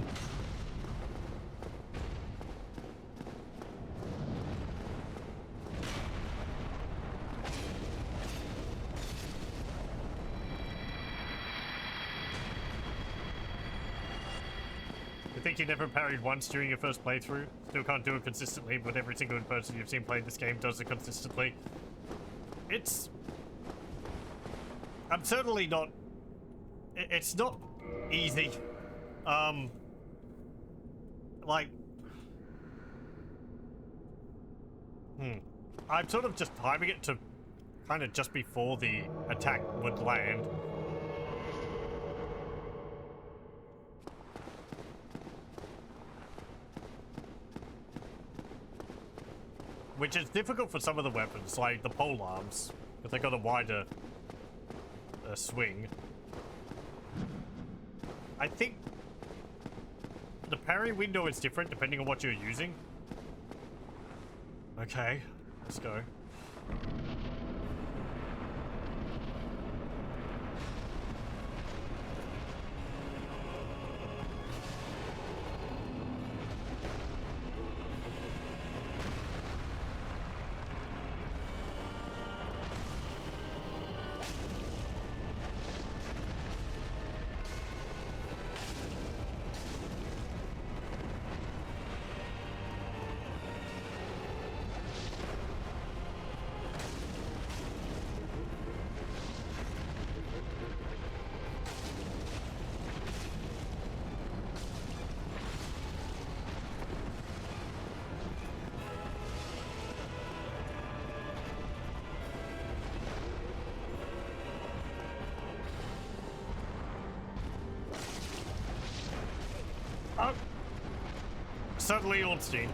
Speaker 1: You think you never parried once during your first playthrough? Still can't do it consistently, but every single person you've seen play this game does it consistently. It's... I'm certainly not... It's not easy. Like... I'm sort of just timing it to kind of just before the attack would land. Which is difficult for some of the weapons, like the pole arms, because they got a wider swing. I think the parry window is different depending on what you're using. Okay, let's go. Oh! Suddenly Ornstein.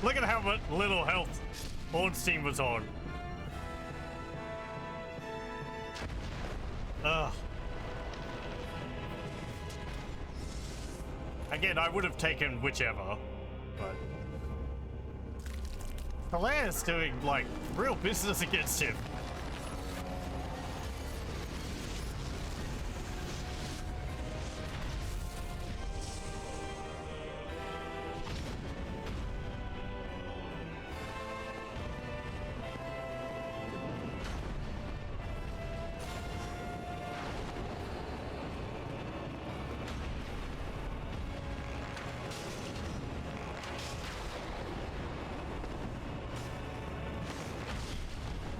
Speaker 1: Look at how much little health Ornstein was on. Ugh. Again, I would have taken whichever, but the Laird's doing, like, real business against him.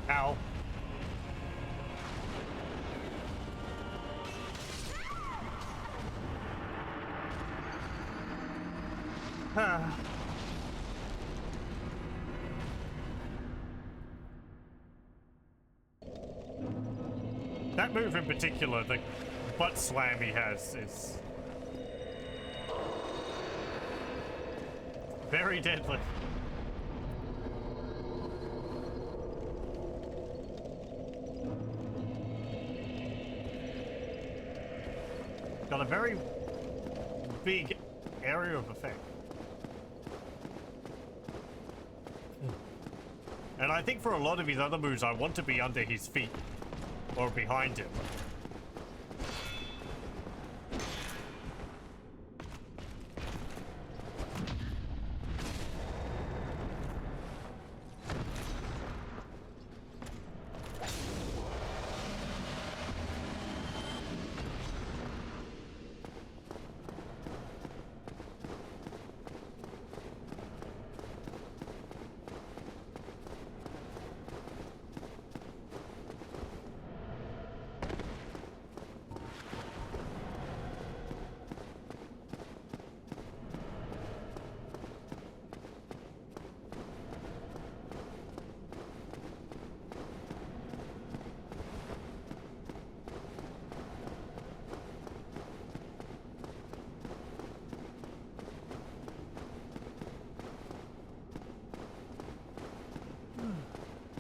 Speaker 1: Ow. That move in particular, the butt slam he has, is very deadly. Got a very big area of effect. And I think for a lot of his other moves, I want to be under his feet or behind him.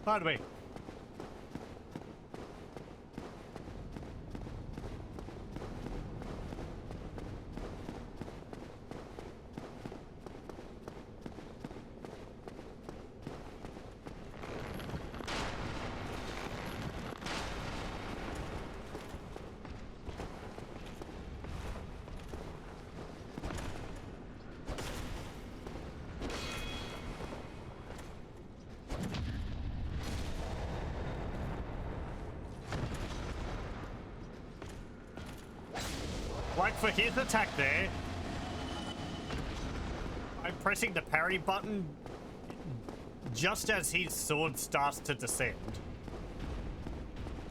Speaker 1: Pardon me. Like for his attack there, I'm pressing the parry button just as his sword starts to descend.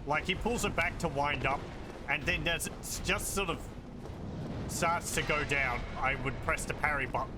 Speaker 1: Like he pulls it back to wind up, and then as it just sort of starts to go down, I would press the parry button.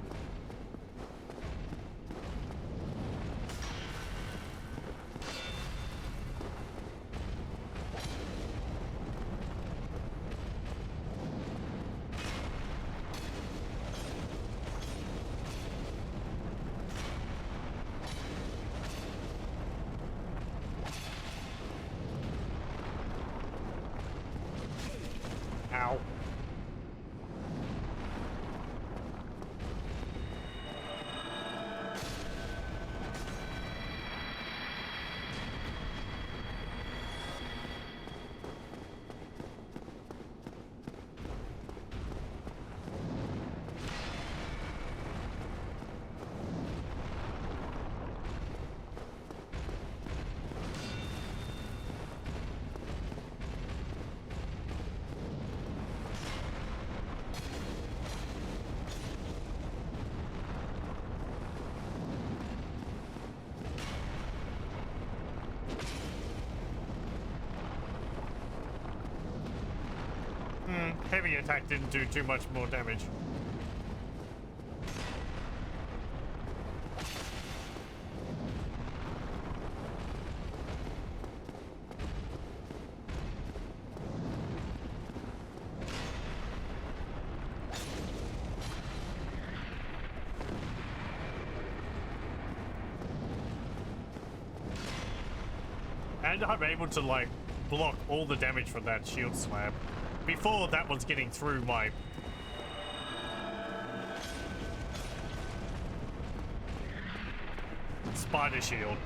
Speaker 1: Ow. heavy attack didn't do too much more damage. And I'm able to, like, block all the damage from that shield slab. Before, that was getting through my... spider shield.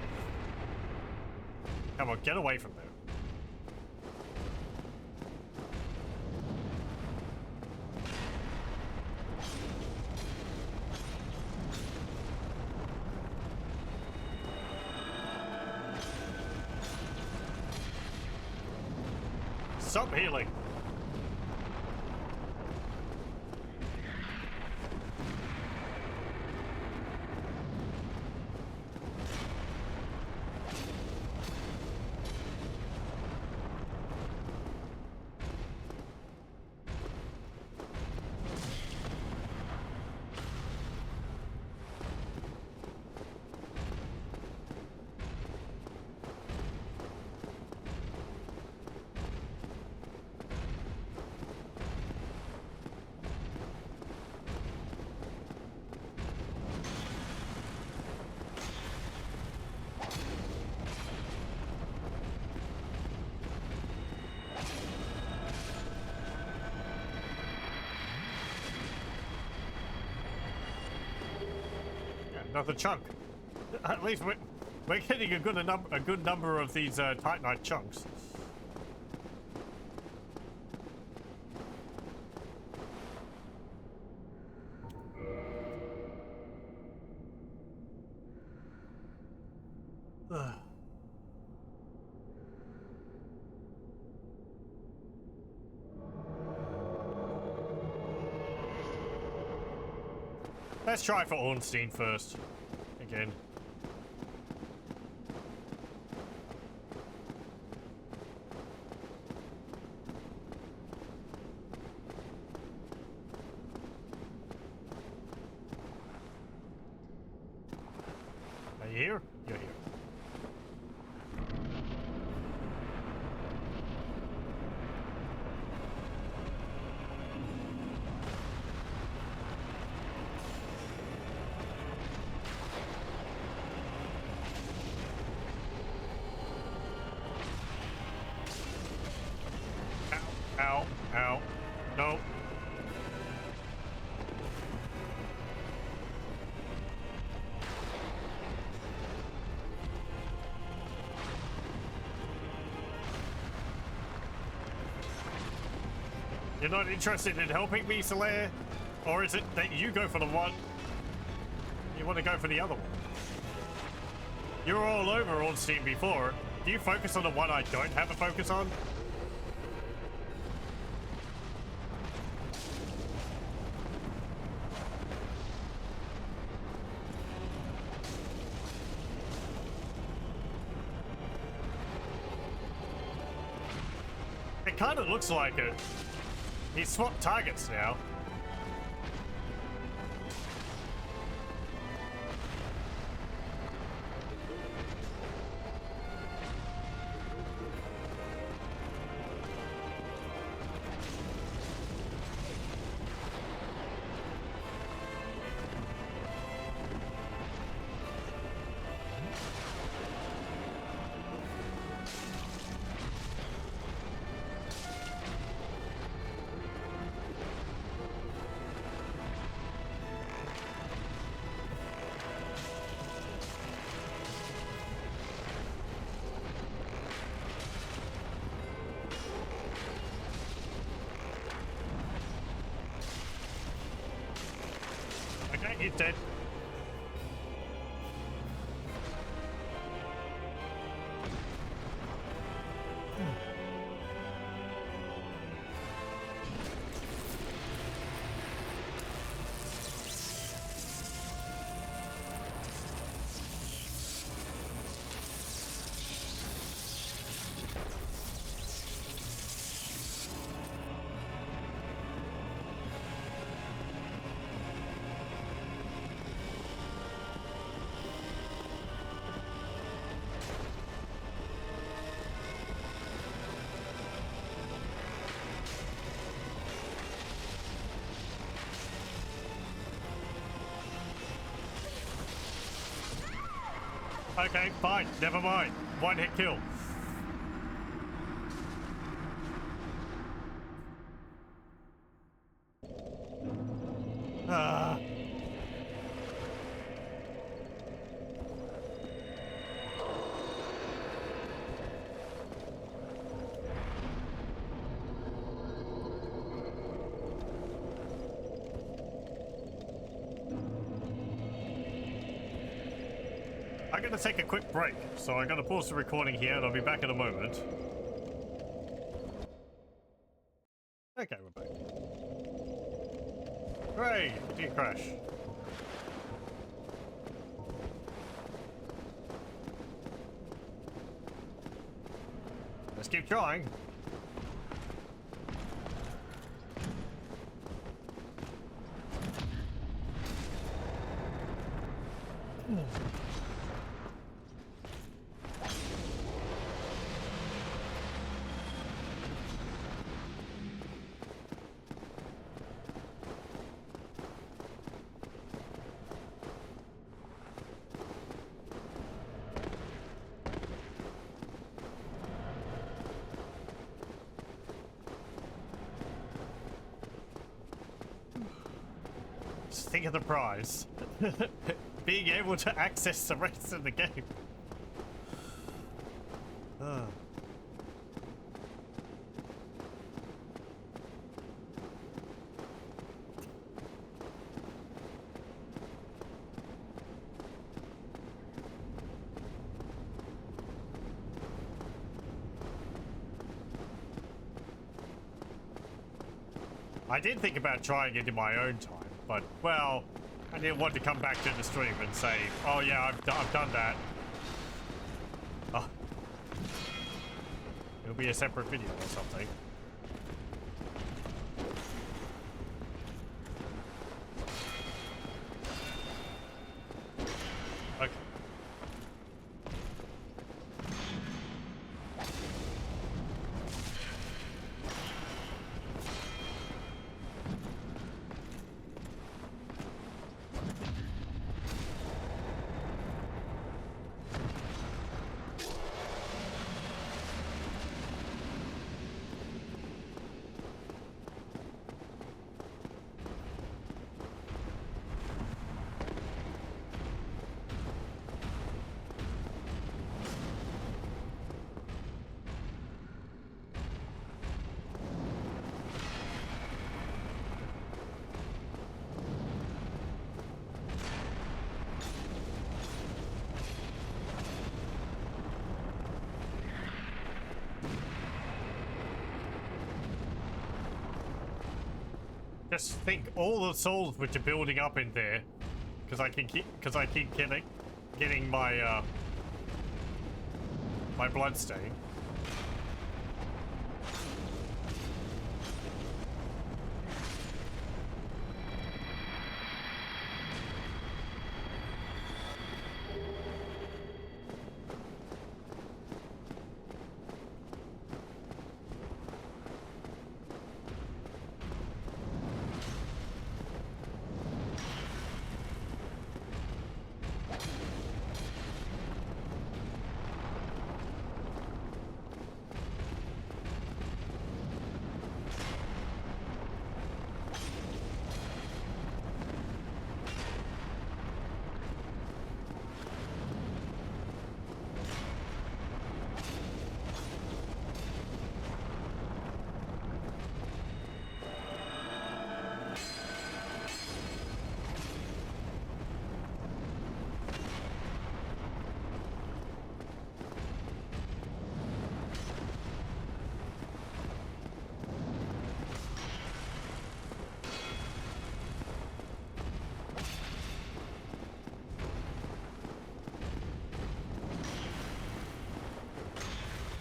Speaker 1: Come on, get away from there. Stop healing. Another chunk. At least we're getting a good number of these Titanite chunks. Let's try for Ornstein first. Again. Are you here? You're here. Ow, ow, no. You're not interested in helping me, Solaire? Or is it that you go for the one? You want to go for the other one? You were all over Ornstein before. Do you focus on the one I don't have a focus on? It kind of looks like it. He swapped targets now. Okay, he's dead. Okay, fine. Never mind. One hit kill. Ah. I'm gonna take a quick break, so I'm gonna pause the recording here and I'll be back in a moment. Okay, we're back. Hooray! It didn't crash. Let's keep trying. Just think of the prize. Being able to access the rest of the game. I did think about trying it in my own time, but, well, I didn't want to come back to the stream and say, oh yeah, I've done that. Oh. It'll be a separate video or something. Okay. Just think all the souls which are building up in there, because I keep getting my my blood stain.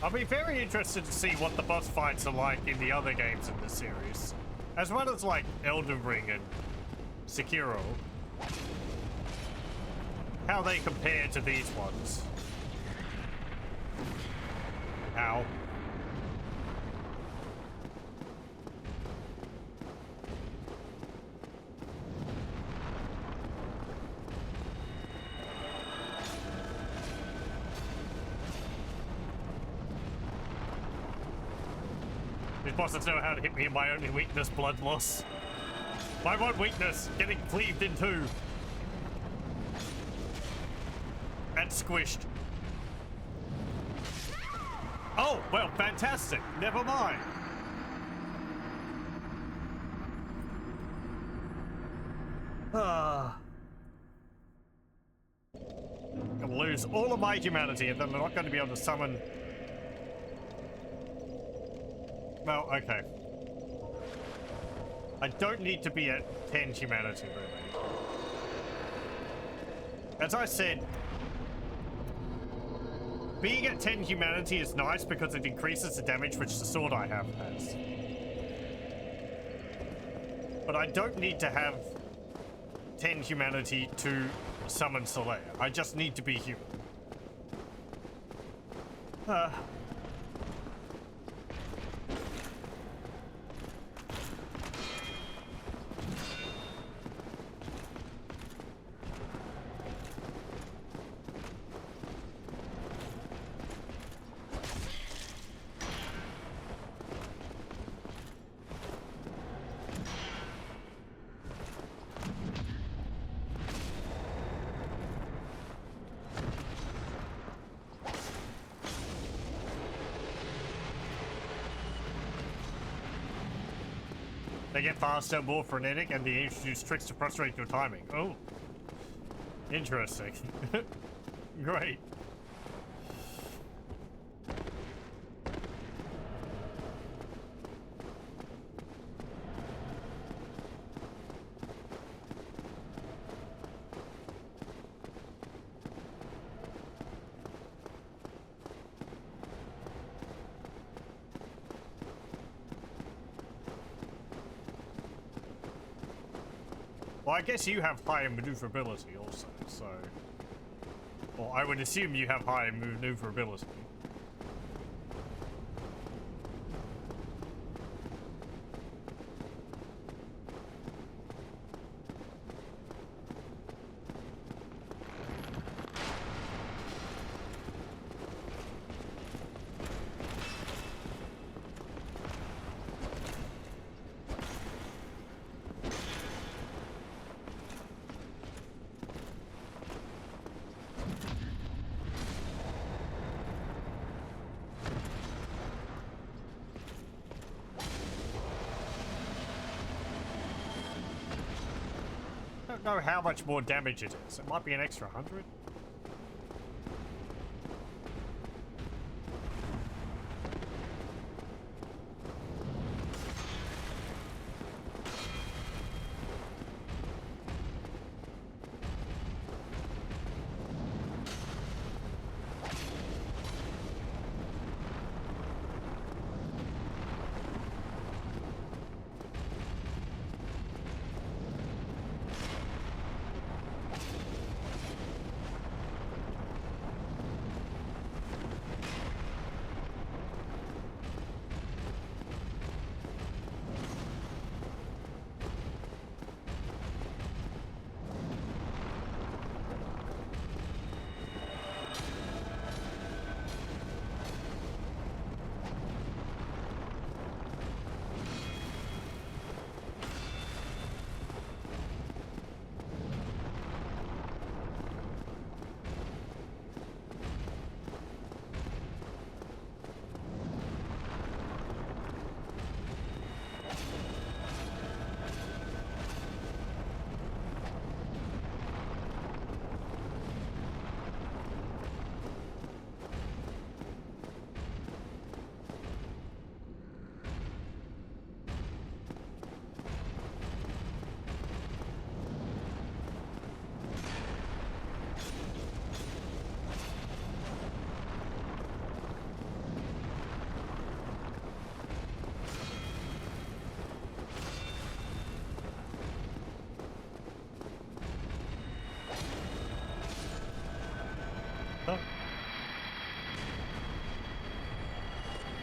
Speaker 1: I'll be very interested to see what the boss fights are like in the other games in this series, as well as like Elden Ring and Sekiro. How they compare to these ones. Ow. These bosses know how to hit me in my only weakness, blood loss. My one weakness, getting cleaved in two. And squished. Oh, well, fantastic. Never mind. Gonna lose all of my humanity and then I'm not going to be able to summon. Well, okay. I don't need to be at 10 humanity, really. As I said, being at 10 humanity is nice because it increases the damage which the sword I have has. But I don't need to have 10 humanity to summon Soleil. I just need to be human. They get faster, more frenetic, and they introduce tricks to frustrate your timing. Oh. Interesting. Great. Well, I guess you have higher maneuverability also, so... Well, I would assume you have higher maneuverability. I don't know how much more damage it is. It might be an extra 100.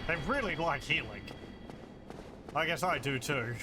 Speaker 1: They really like healing. I guess I do too.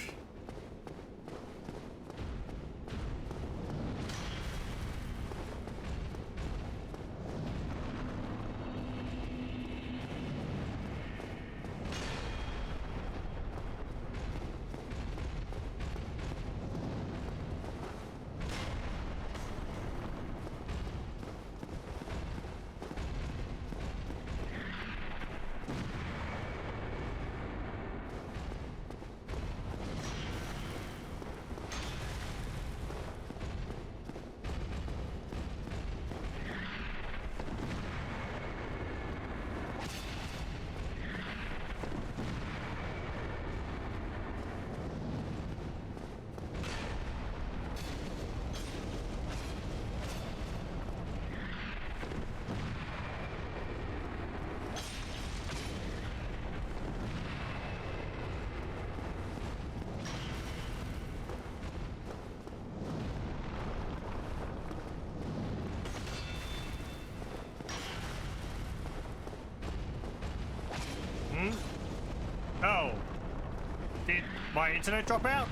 Speaker 1: Did my internet drop out?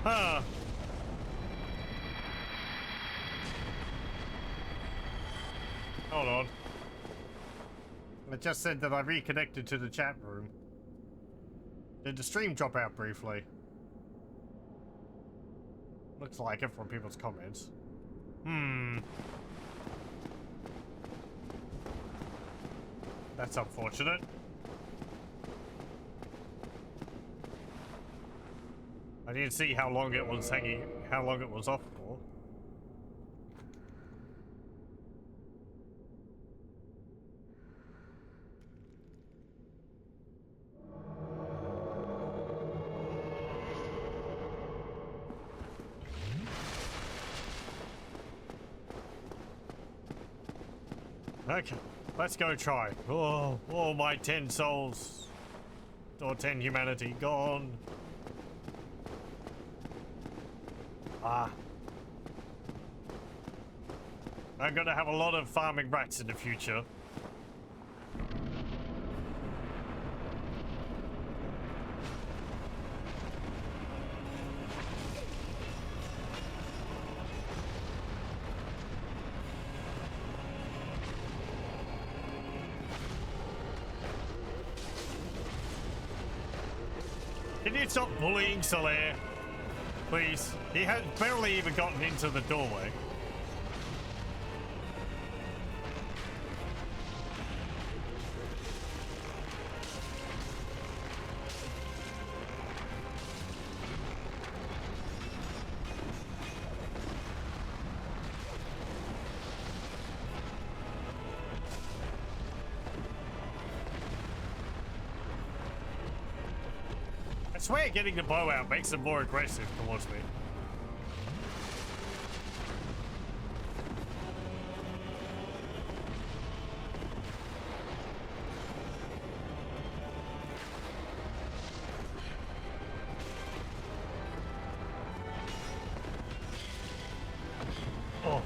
Speaker 1: Huh. Hold on. It just said that I reconnected to the chat room. Did the stream drop out briefly? Looks like it from people's comments. That's unfortunate. I didn't see how long it was hanging, how long it was off for. Okay, let's go try. Oh, my 10 souls. Or 10 humanity gone. Ah. I'm gonna have a lot of farming rats in the future. Can you stop bullying Solaire? Please. He has barely even gotten into the doorway. I swear getting the bow out makes them more aggressive towards me. Oh.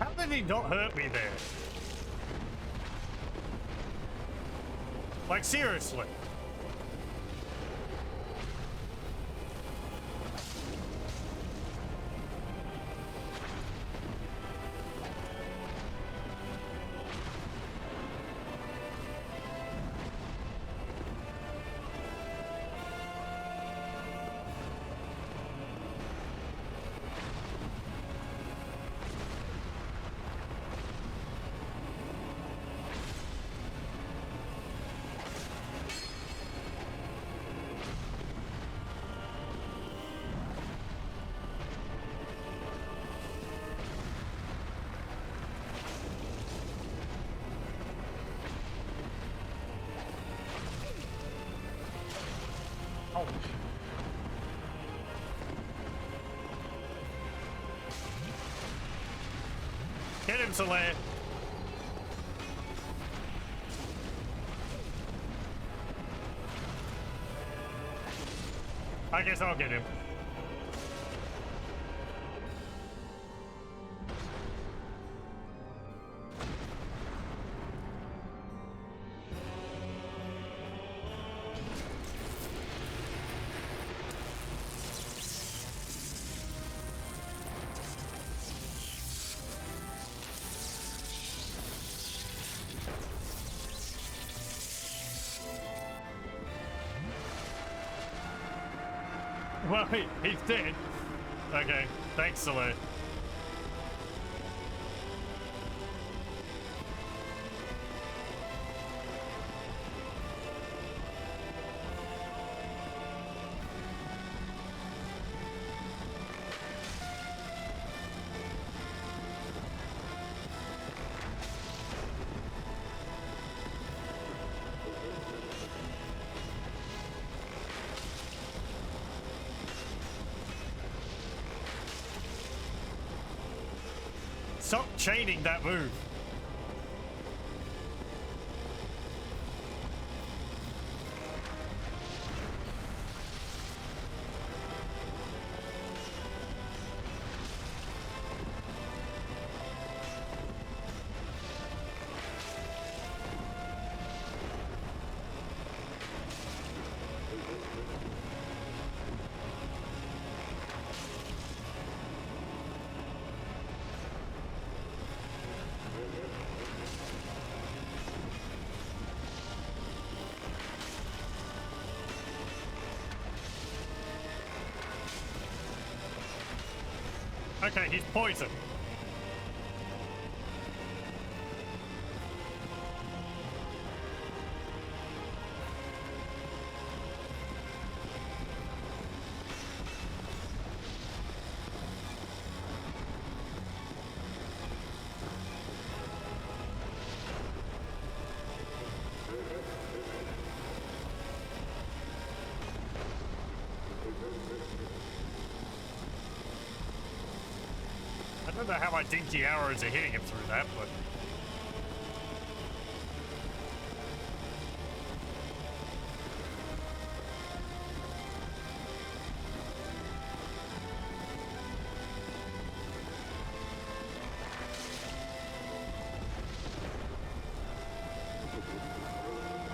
Speaker 1: How did he not hurt me there? Like, seriously. Oh. Get him, Solaire. I guess I'll get him. Well, he's dead. Okay, thanks, Solaire. Stop chaining that move. Okay, he's poisoned. I don't know how my dinky arrows are hitting him through that, but...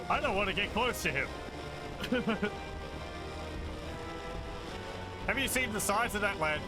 Speaker 1: I don't want to get close to him. Have you seen the size of that land?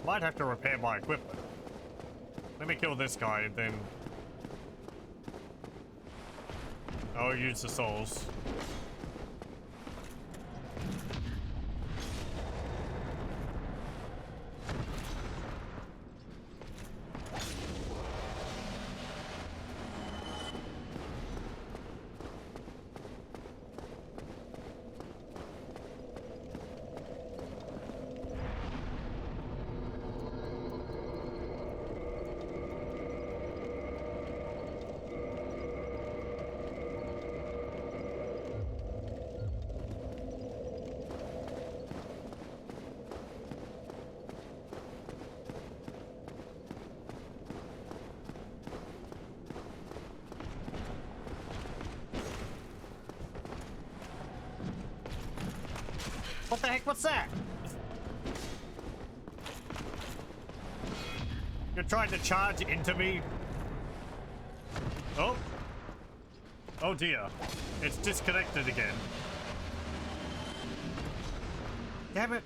Speaker 1: Might have to repair my equipment. Let me kill this guy and then I'll use the souls. What the heck? What's that? You're trying to charge into me? Oh. Oh dear. It's disconnected again. Damn it.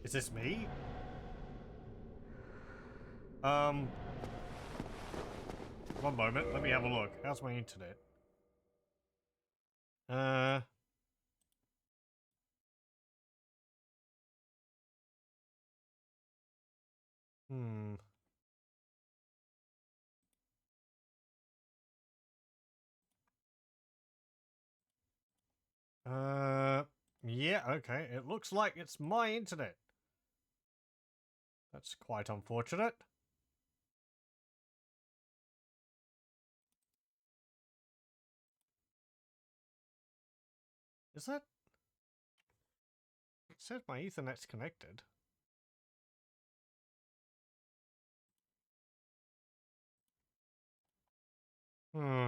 Speaker 1: Is this me? One moment. Let me have a look. How's my internet? Hmm. Yeah, okay. It looks like it's my internet. That's quite unfortunate. Is that... It says my Ethernet's connected. Hmm.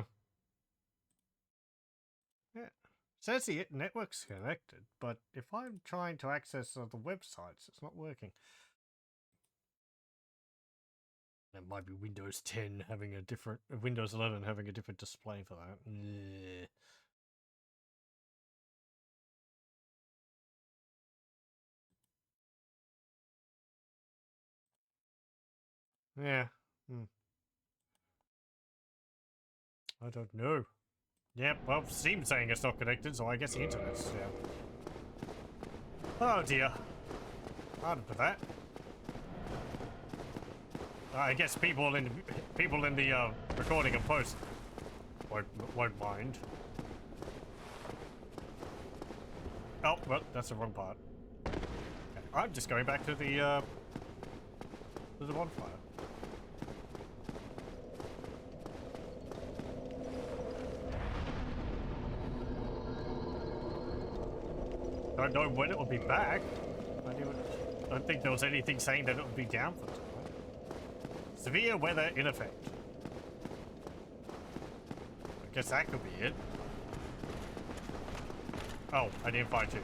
Speaker 1: Yeah. It says the network's connected, but if I'm trying to access the websites, it's not working. It might be Windows 10 having a different... Windows 11 having a different display for that. Bleh. Yeah. I don't know. Yep, well, Steam's saying it's not connected, so I guess the internet's down. Oh dear. Pardon for that. I guess people in the recording and post won't mind. Oh, well, that's the wrong part. Okay, I'm just going back to the bonfire. Don't know when it will be back. I don't think there was anything saying that it would be down for tonight. Severe weather in effect. I guess that could be it. Oh, I didn't find you.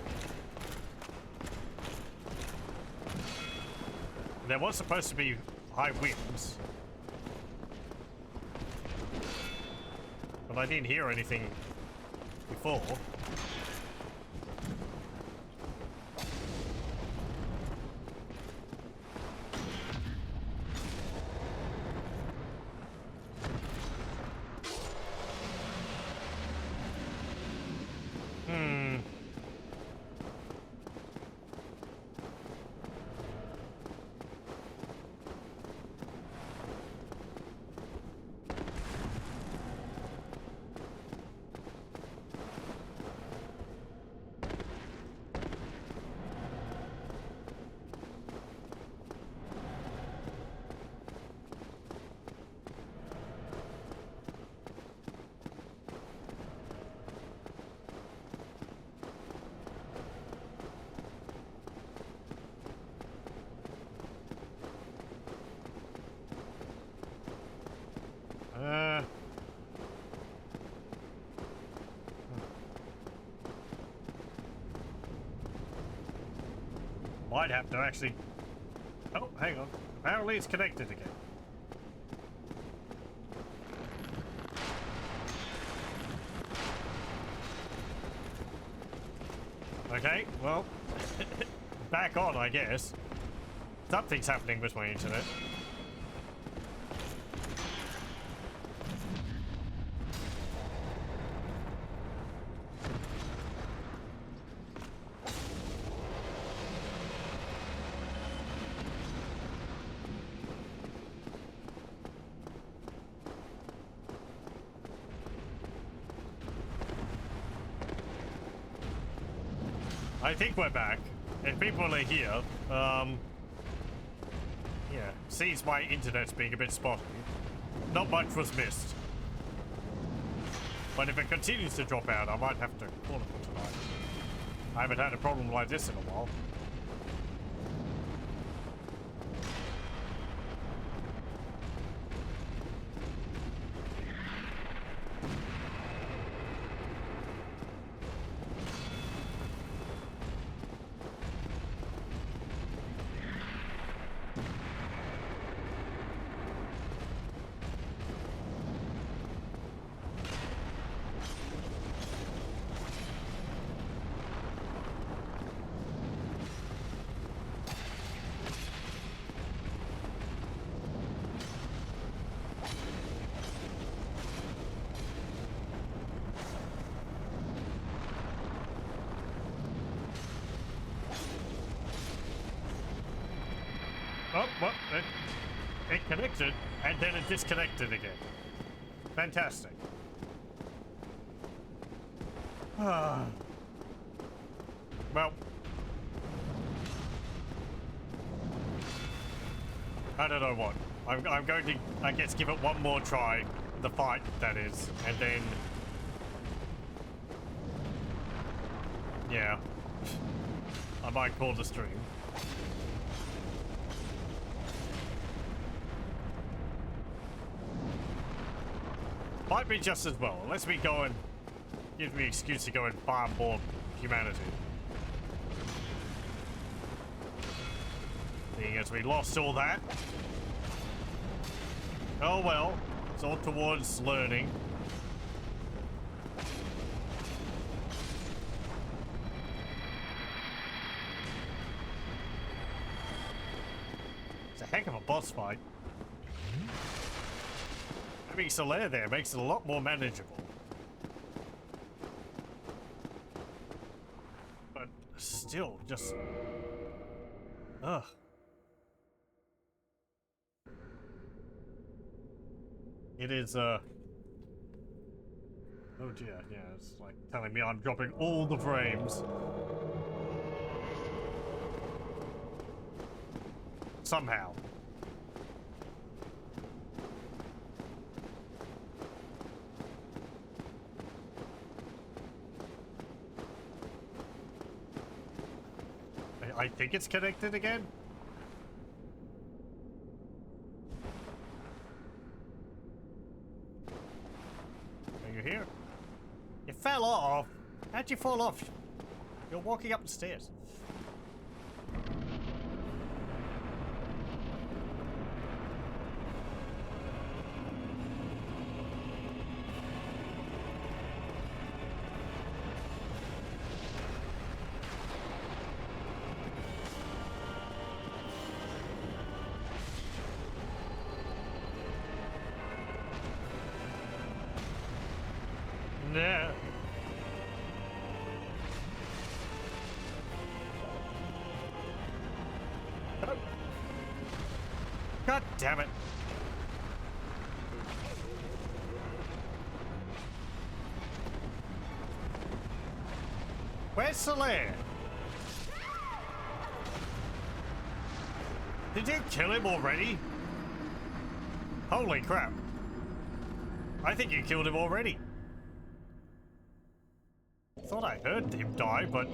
Speaker 1: There was supposed to be high winds. But I didn't hear anything before. Might have to actually... Oh, hang on. Apparently it's connected again. Okay, well... back on, I guess. Something's happening with my internet. I think we're back. If people are here, yeah, sees my internet's being a bit spotty. Not much was missed. But if it continues to drop out, I might have to call it for tonight. I haven't had a problem like this in a while. Oh, well, it connected, and then it disconnected again. Fantastic. Well, I don't know what. I'm going to, I guess, give it one more try. The fight, that is, and then... yeah. I might call the stream. Might be just as well. Let me go and give me an excuse to go and farm more humanity. Seeing as we lost all that. Oh well, it's all towards learning. It's a heck of a boss fight. Having Solaire there makes it a lot more manageable. But still, just... ugh. It is, oh dear, yeah, it's like telling me I'm dropping all the frames. Somehow. I think it's connected again. Are you here? You fell off. How'd you fall off? You're walking up the stairs. Yeah. God damn it. Where's Solaire? Did you kill him already? Holy crap. I think you killed him already. Thought I heard him die, but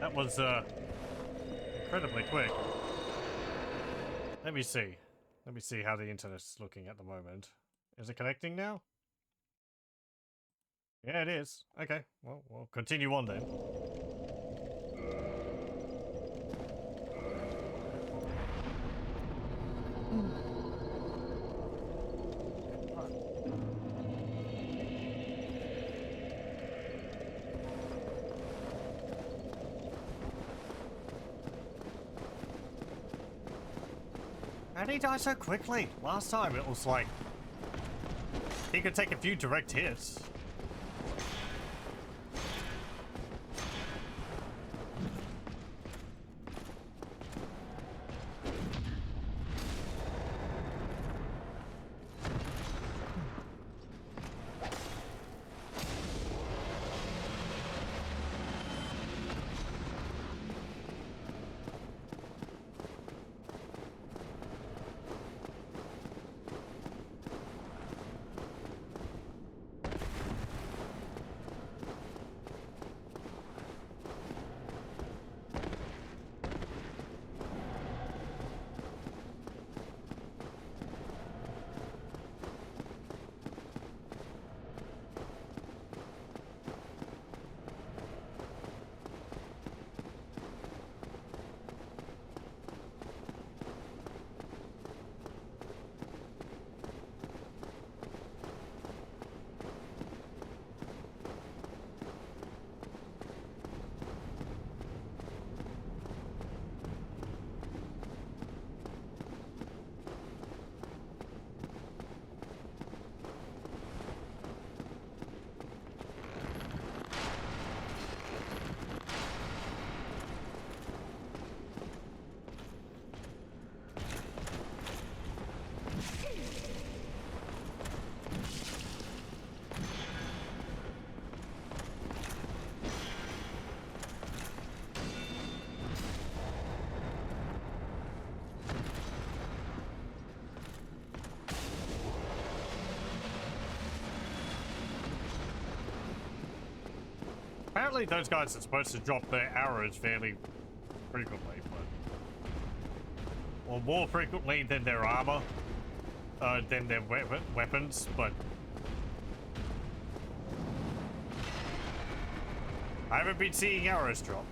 Speaker 1: that was incredibly quick. Let me see. Let me see how the internet's looking at the moment. Is it connecting now? Yeah, it is. Okay, well, we'll continue on then. How did he die so quickly? Last time it was like he could take a few direct hits. Apparently those guys are supposed to drop their arrows fairly frequently, but... or more frequently than their armor, than their weapons, but... I haven't been seeing arrows drop.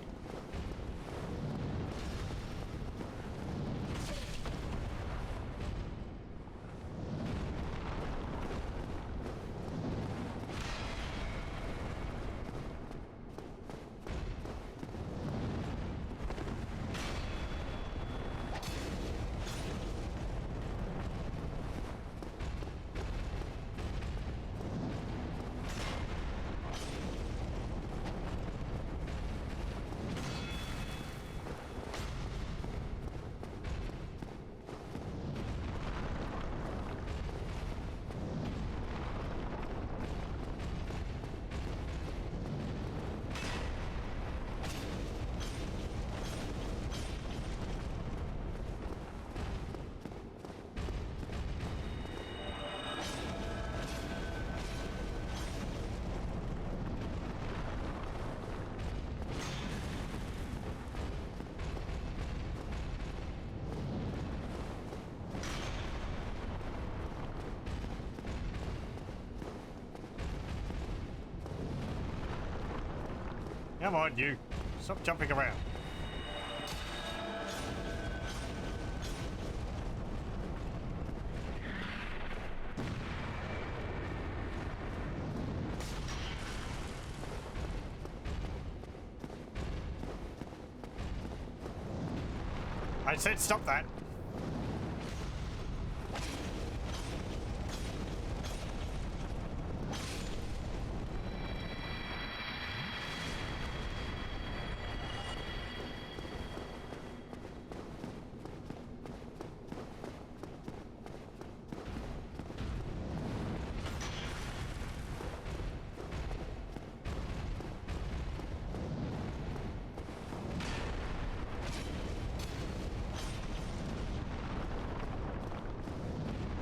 Speaker 1: Come on, you. Stop jumping around. I said stop that.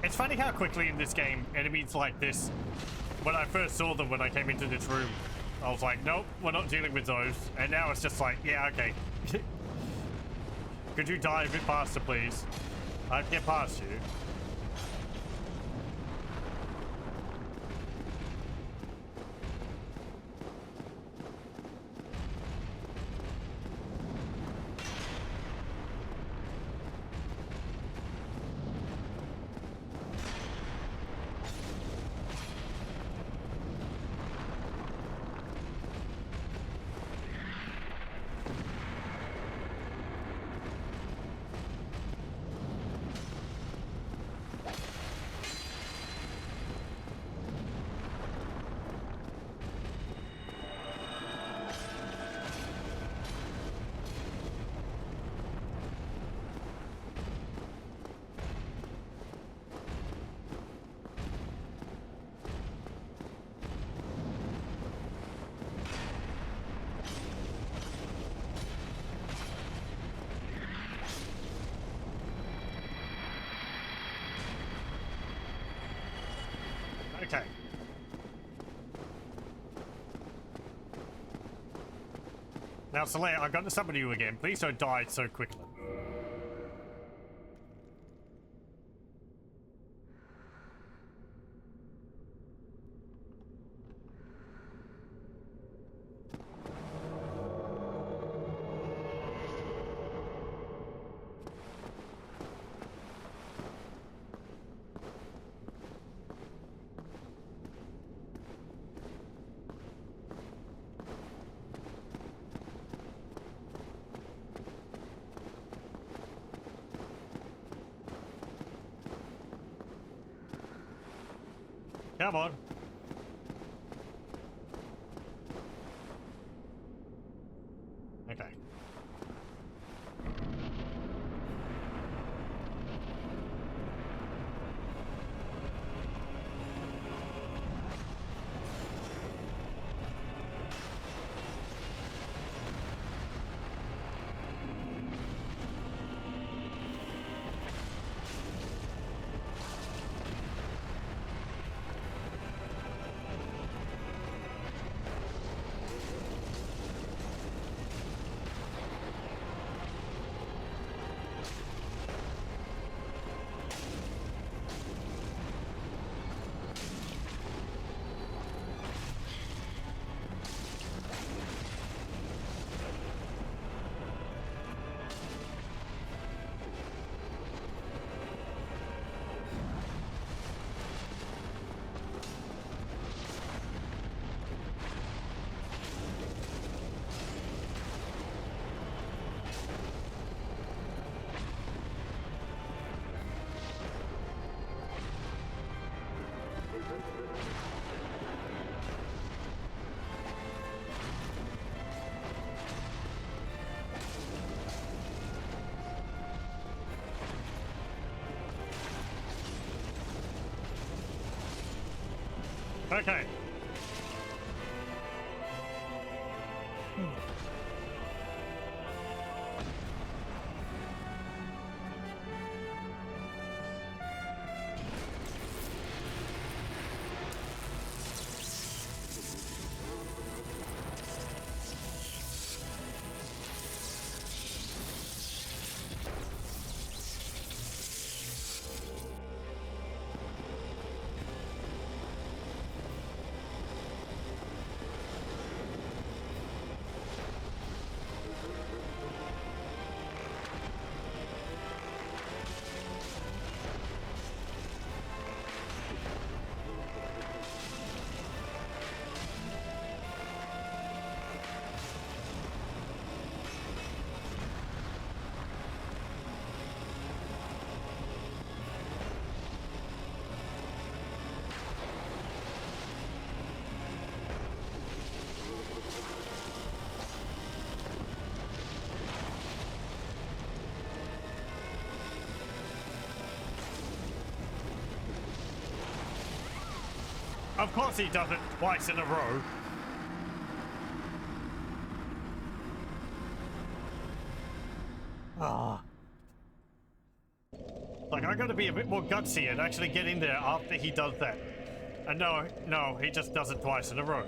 Speaker 1: It's funny how quickly in this game enemies like this, when I first saw them when I came into this room, I was like, nope, we're not dealing with those. And now it's just like, yeah, okay. Could you die a bit faster, please? I'd get past you. Okay. Now, Soleil, I've got to summon you again. Please don't die so quickly. Come on. Okay. Okay. of course he does it twice in a row. Ah. Like, I gotta be a bit more gutsy and actually get in there after he does that. And no, he just does it twice in a row.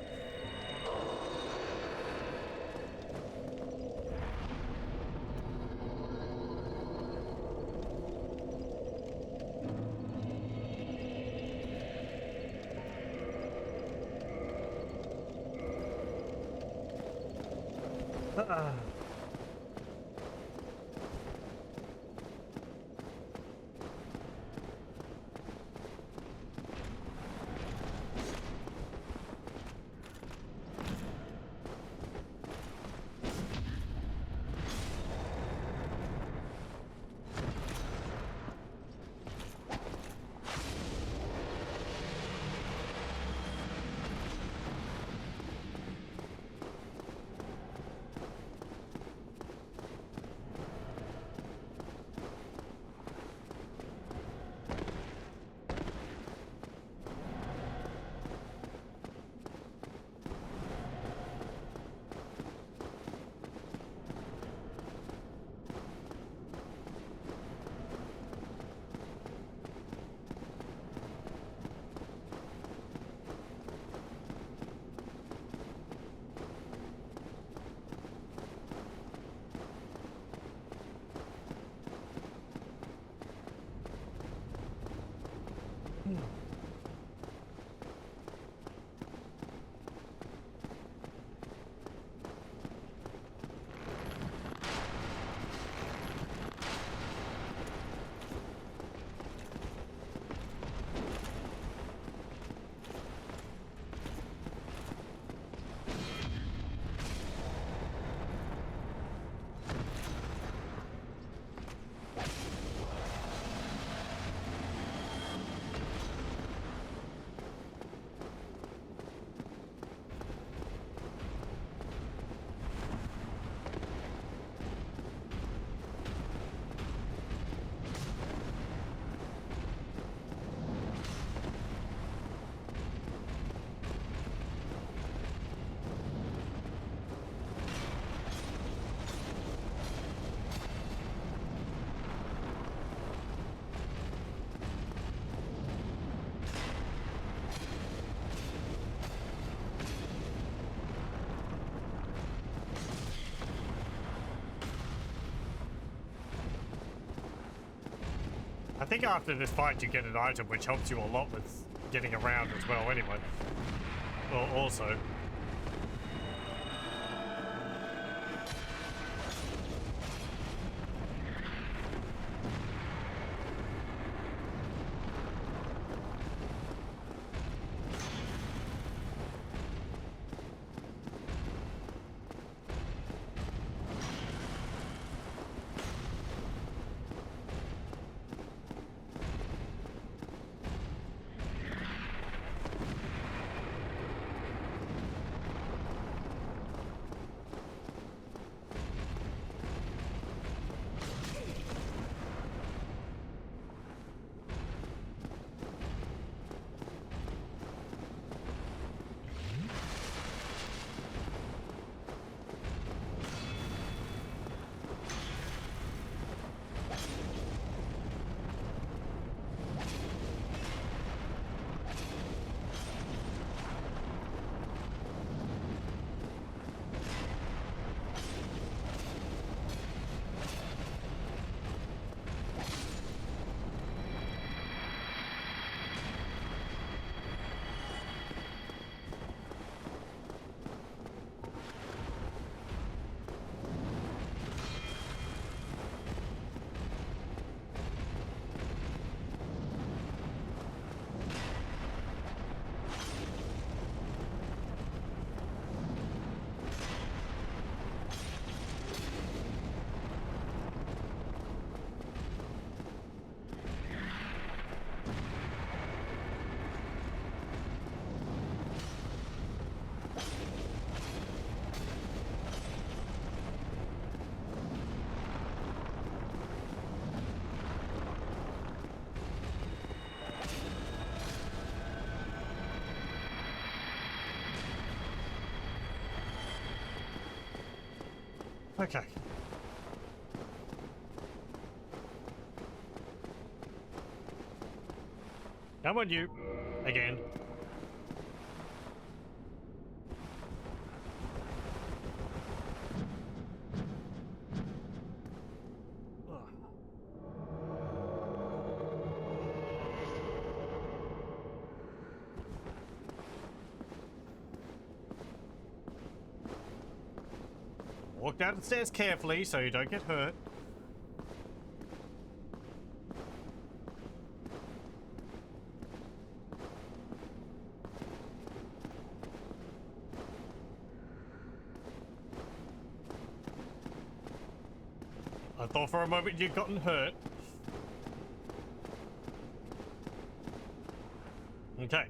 Speaker 1: I think after this fight you get an item which helps you a lot with getting around as well anyway. Well, also. Okay. Come on, you. Again. Walk down the stairs carefully so you don't get hurt. I thought for a moment you'd gotten hurt. Okay.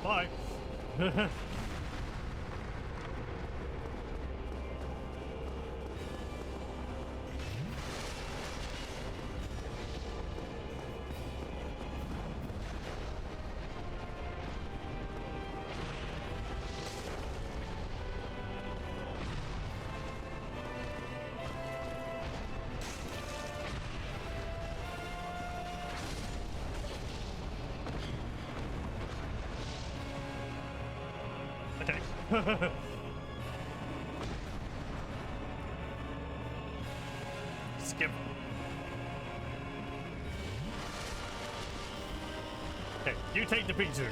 Speaker 1: Bye. Okay. Skip. Okay, you take the B2.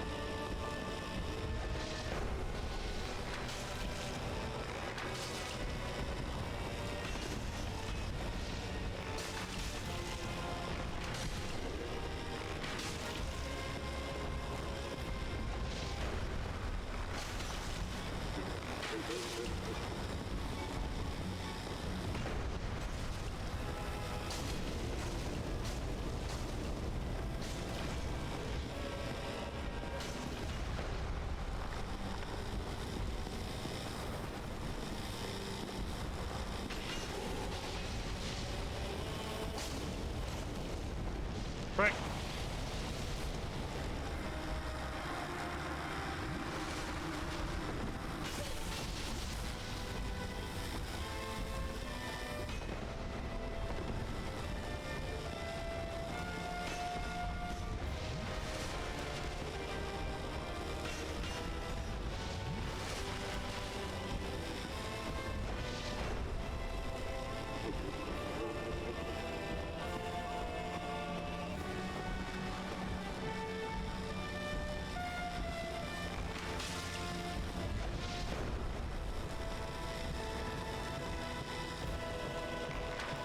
Speaker 1: Right.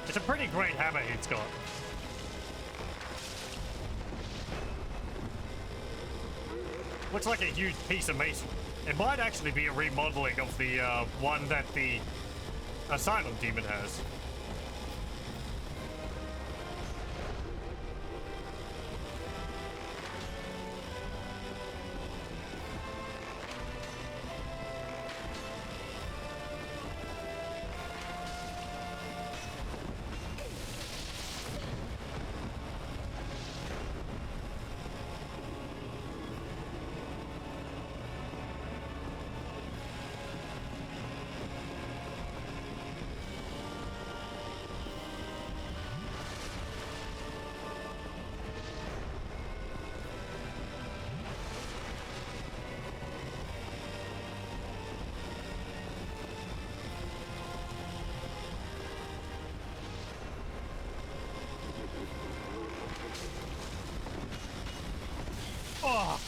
Speaker 1: It's a pretty great hammer it's got. Looks like a huge piece of meat. It might actually be a remodeling of the one that the asylum demon has. Oh!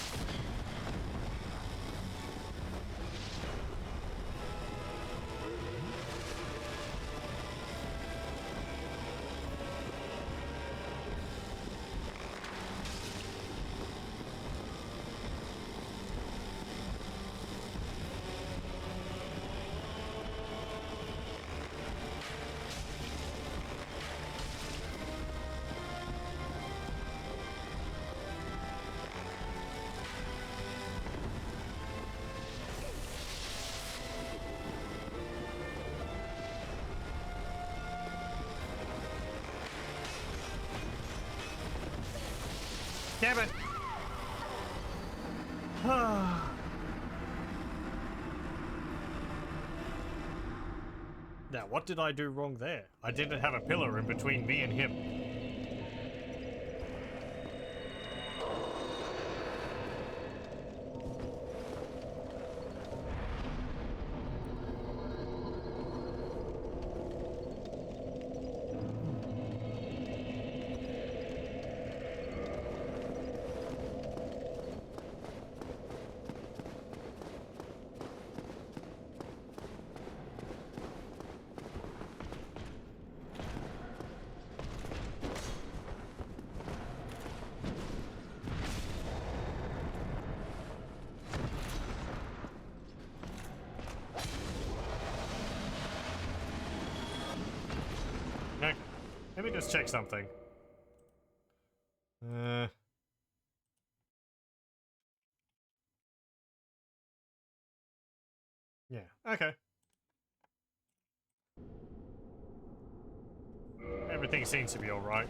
Speaker 1: Damn it! Now, what did I do wrong there? I didn't have a pillar in between me and him. Okay. Let me just check something. Yeah, okay. Everything seems to be alright.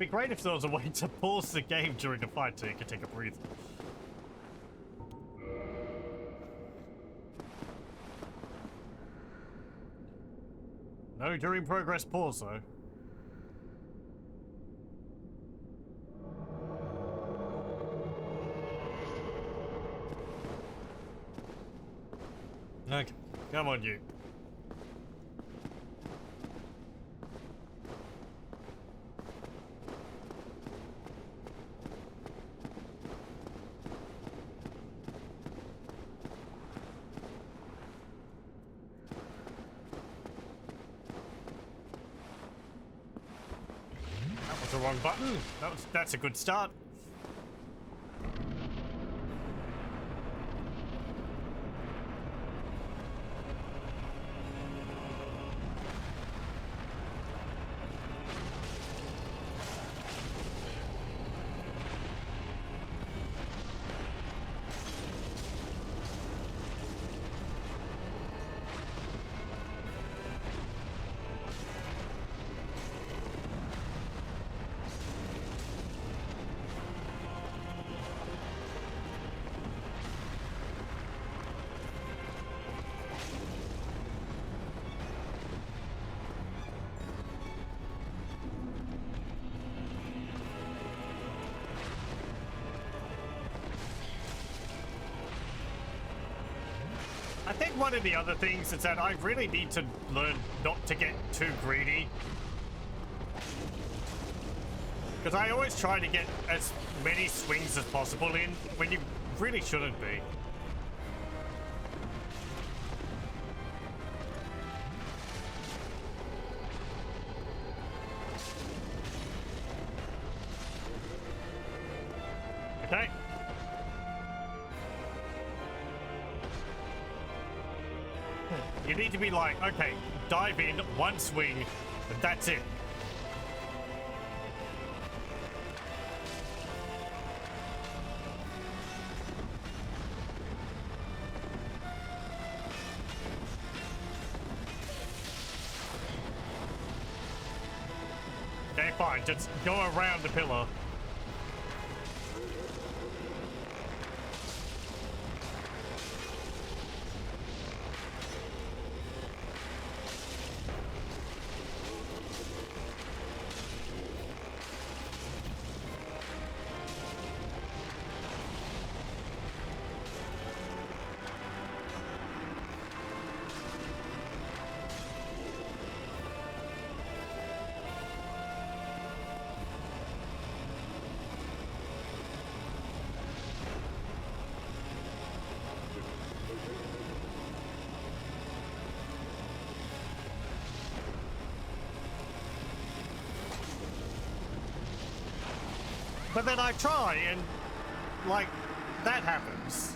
Speaker 1: Be great if there was a way to pause the game during a fight so you could take a breather. No during progress pause though. Okay, come on you. That was the wrong button. That's a good start. I think one of the other things is that I really need to learn not to get too greedy. Because I always try to get as many swings as possible in when you really shouldn't be. Okay. You need to be like, okay, dive in, one swing, and that's it. Okay, fine, just go around the pillar. But then I try and, like, that happens.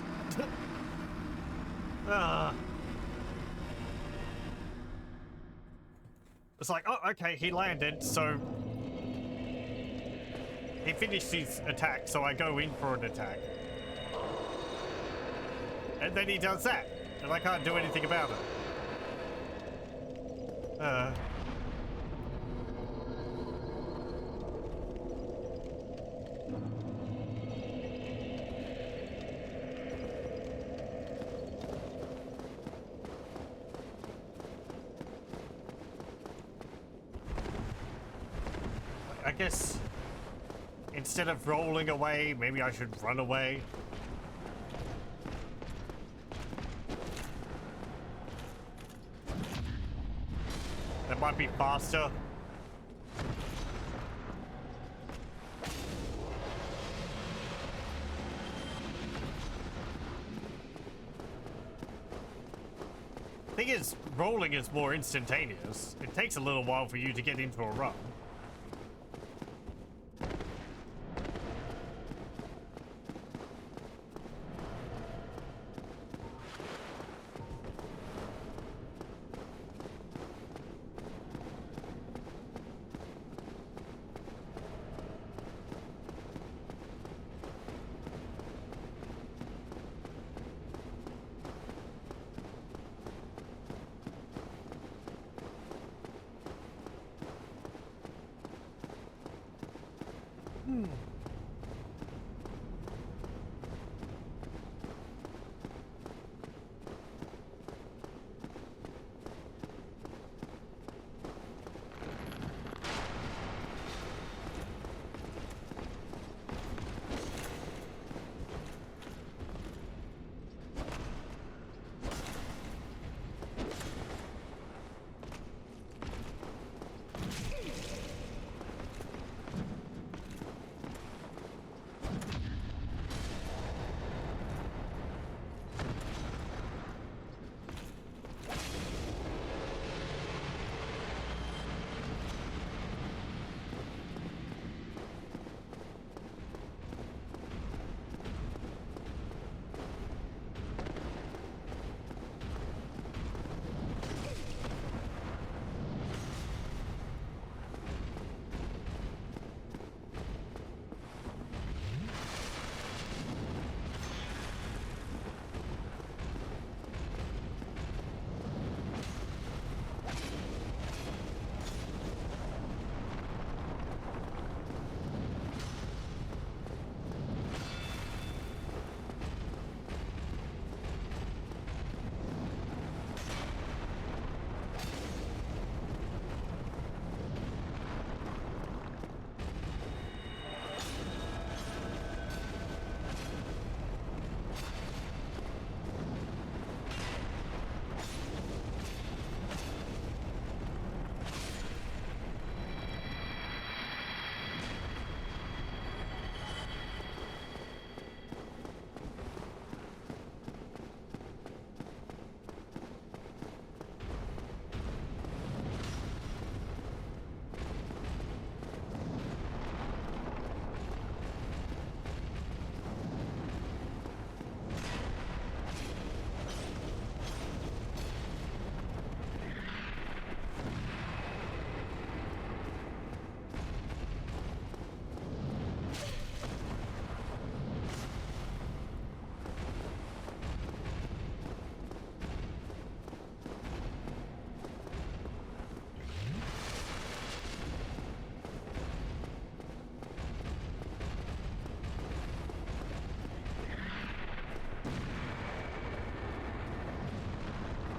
Speaker 1: It's like, oh, okay, he landed, so he finished his attack, so I go in for an attack. And then he does that, and I can't do anything about it. I guess instead of rolling away, maybe I should run away. That might be faster. Thing is, rolling is more instantaneous. It takes a little while for you to get into a run.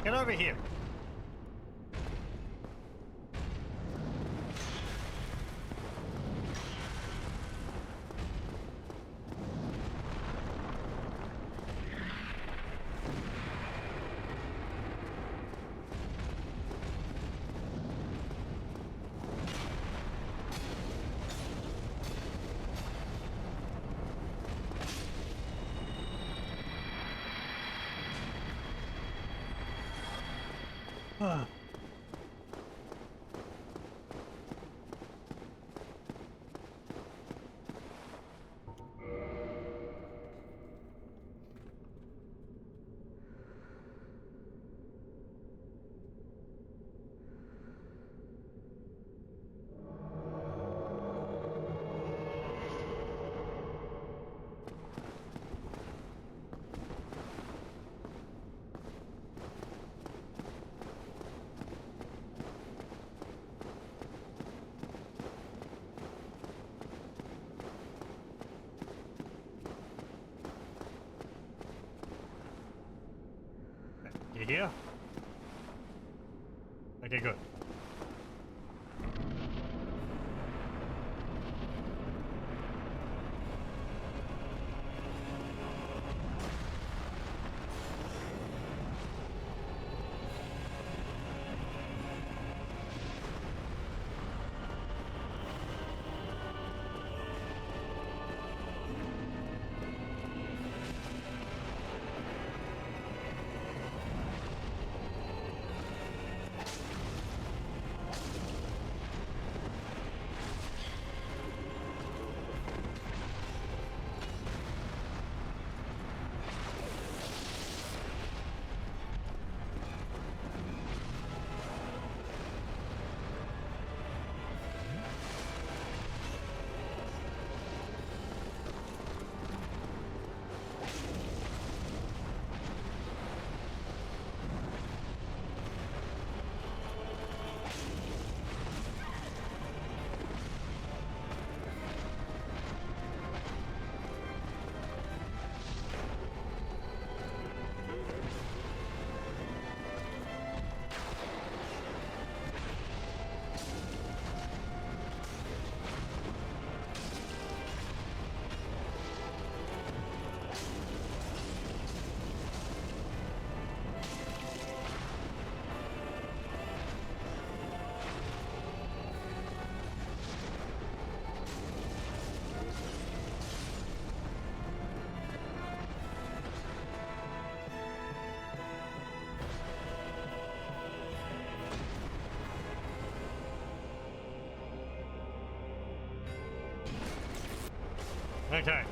Speaker 1: Get over here. You here? Okay, good. Okay.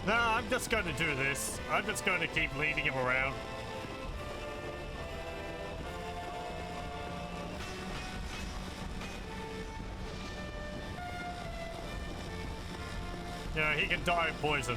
Speaker 1: No, I'm just going to do this. I'm just going to keep leading him around. Yeah, he can die of poison.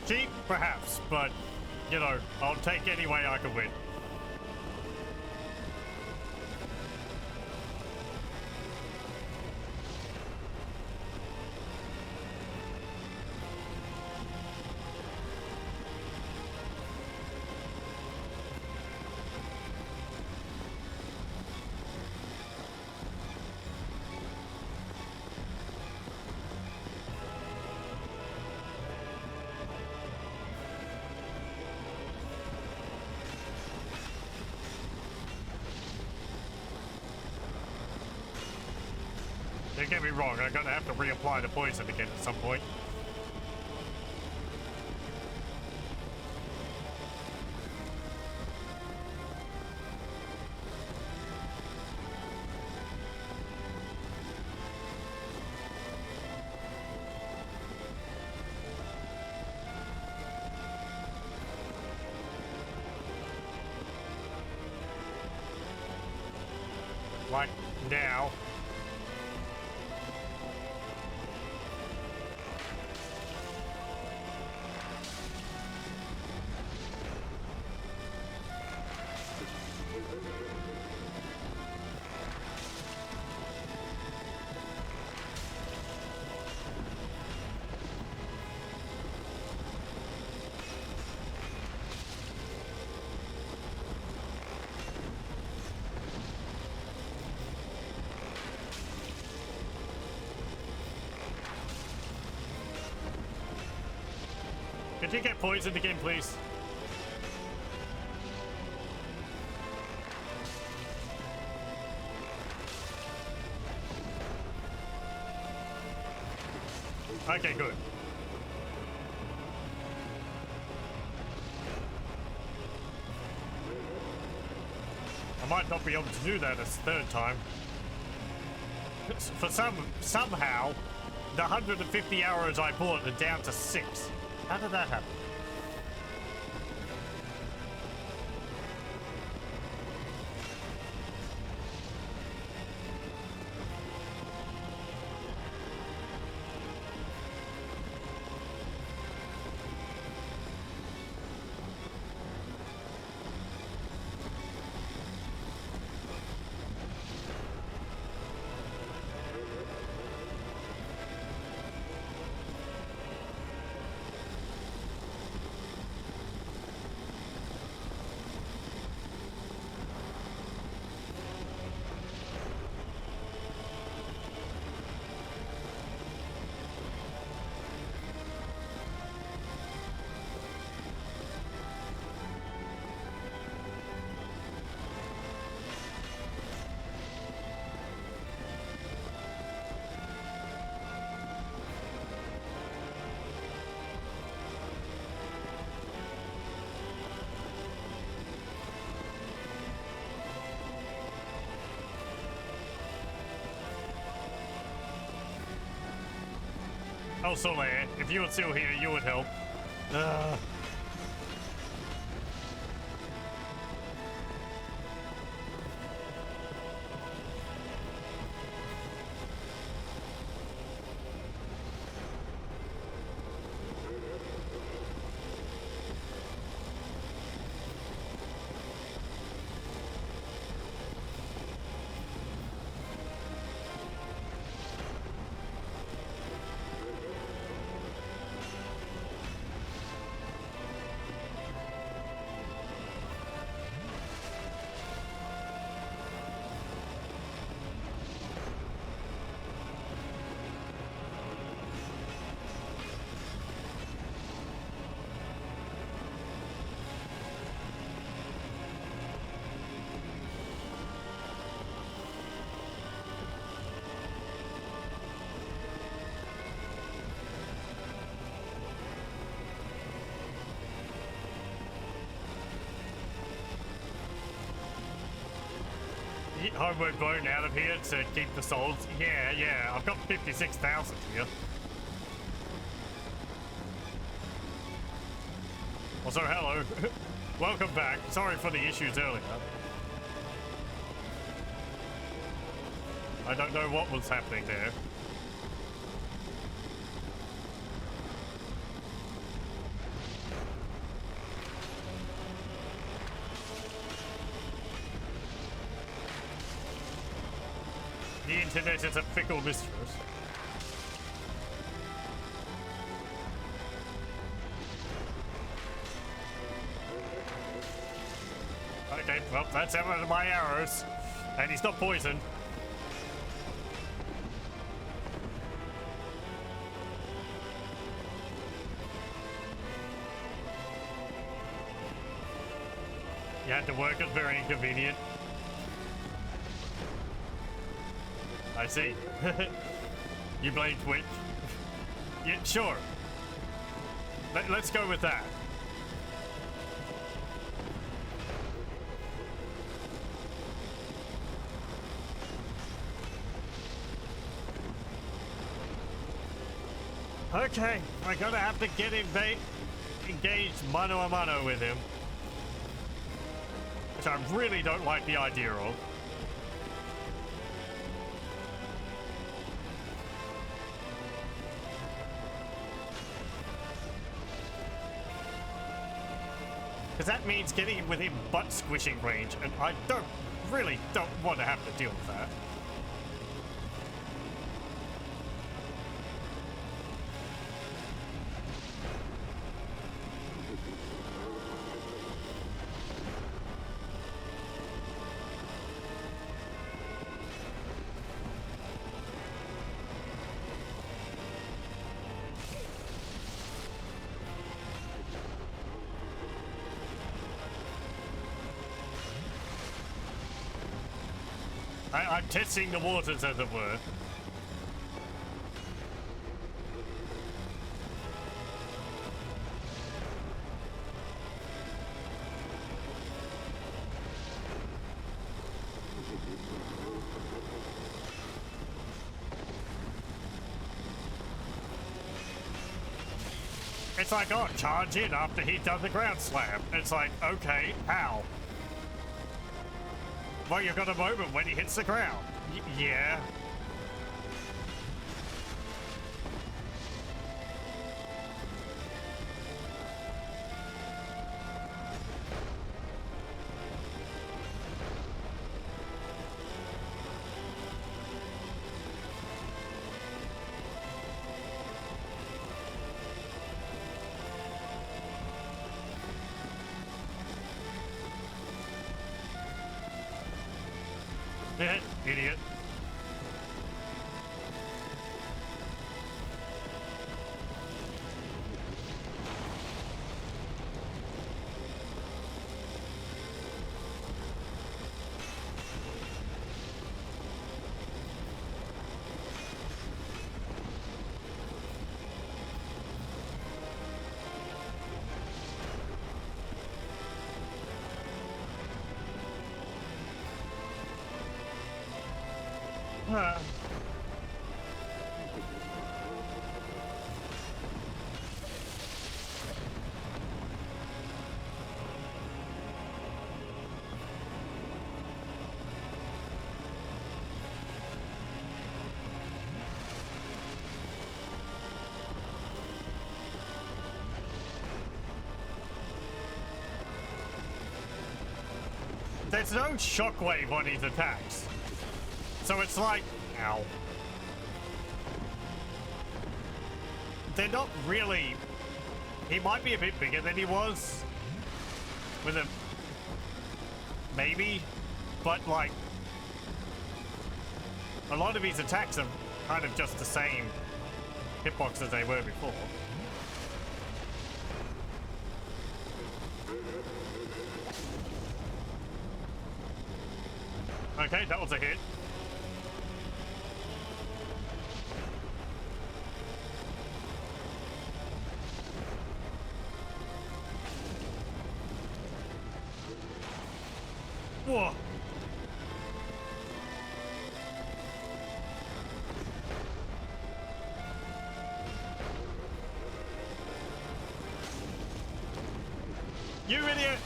Speaker 1: Cheap, perhaps, but, you know, I'll take any way I can win. Don't get me wrong, I'm gonna have to reapply the poison again at some point. Like now. Could you get poisoned again, please? Okay, good. I might not be able to do that a third time. For somehow, the 150 arrows I bought are down to 6. How did that happen? Oh, Soleil, if you were still here, you would help. Homeward bone out of here to keep the souls. Yeah, I've got 56,000 here. Also, hello. Welcome back. Sorry for the issues earlier. I don't know what was happening there. The internet is a fickle mistress. Okay, well, that's out of my arrows. And he's not poisoned. You had to work, it's very inconvenient. I see. You blame Twitch? Yeah, sure. Let's go with that. Okay, we're gonna have to get him engaged mano a mano with him. Which I really don't like the idea of. Because that means getting him within butt squishing range, and I really don't want to have to deal with that. I'm testing the waters, as it were. It's like, oh, charge in after he does the ground slam. It's like, okay, how? Well, you've got a moment when he hits the ground. Yeah. Idiot. There's no shockwave on his attacks. So it's like, ow. They're not really... He might be a bit bigger than he was. With a... Maybe. But like... A lot of his attacks are kind of just the same hitbox as they were before. Okay, that was a hit. Whoa. You idiot!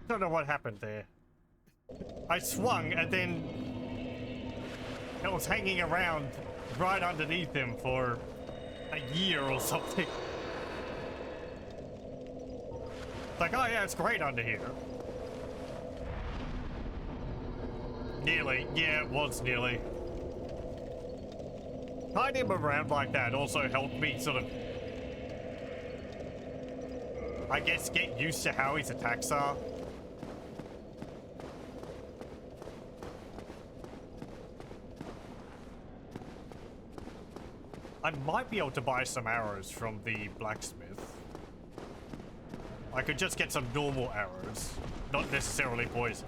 Speaker 1: Don't know what happened there. I swung and then it was hanging around right underneath him for a year or something. Like, oh yeah, it's great under here. Nearly. Yeah, it was nearly. Hiding him around like that also helped me sort of, I guess, get used to how his attacks are. I might be able to buy some arrows from the blacksmith. I could just get some normal arrows, not necessarily poison.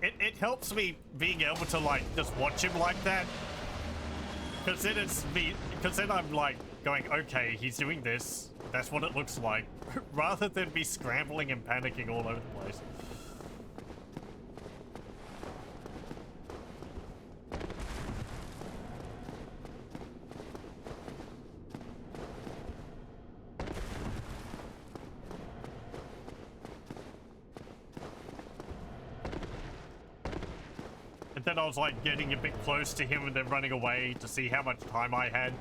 Speaker 1: It helps me being able to like just watch him like that. Because then it's me, because then I'm like going, okay, he's doing this, that's what it looks like, rather than be scrambling and panicking all over the place. And then I was like getting a bit close to him and then running away to see how much time I had.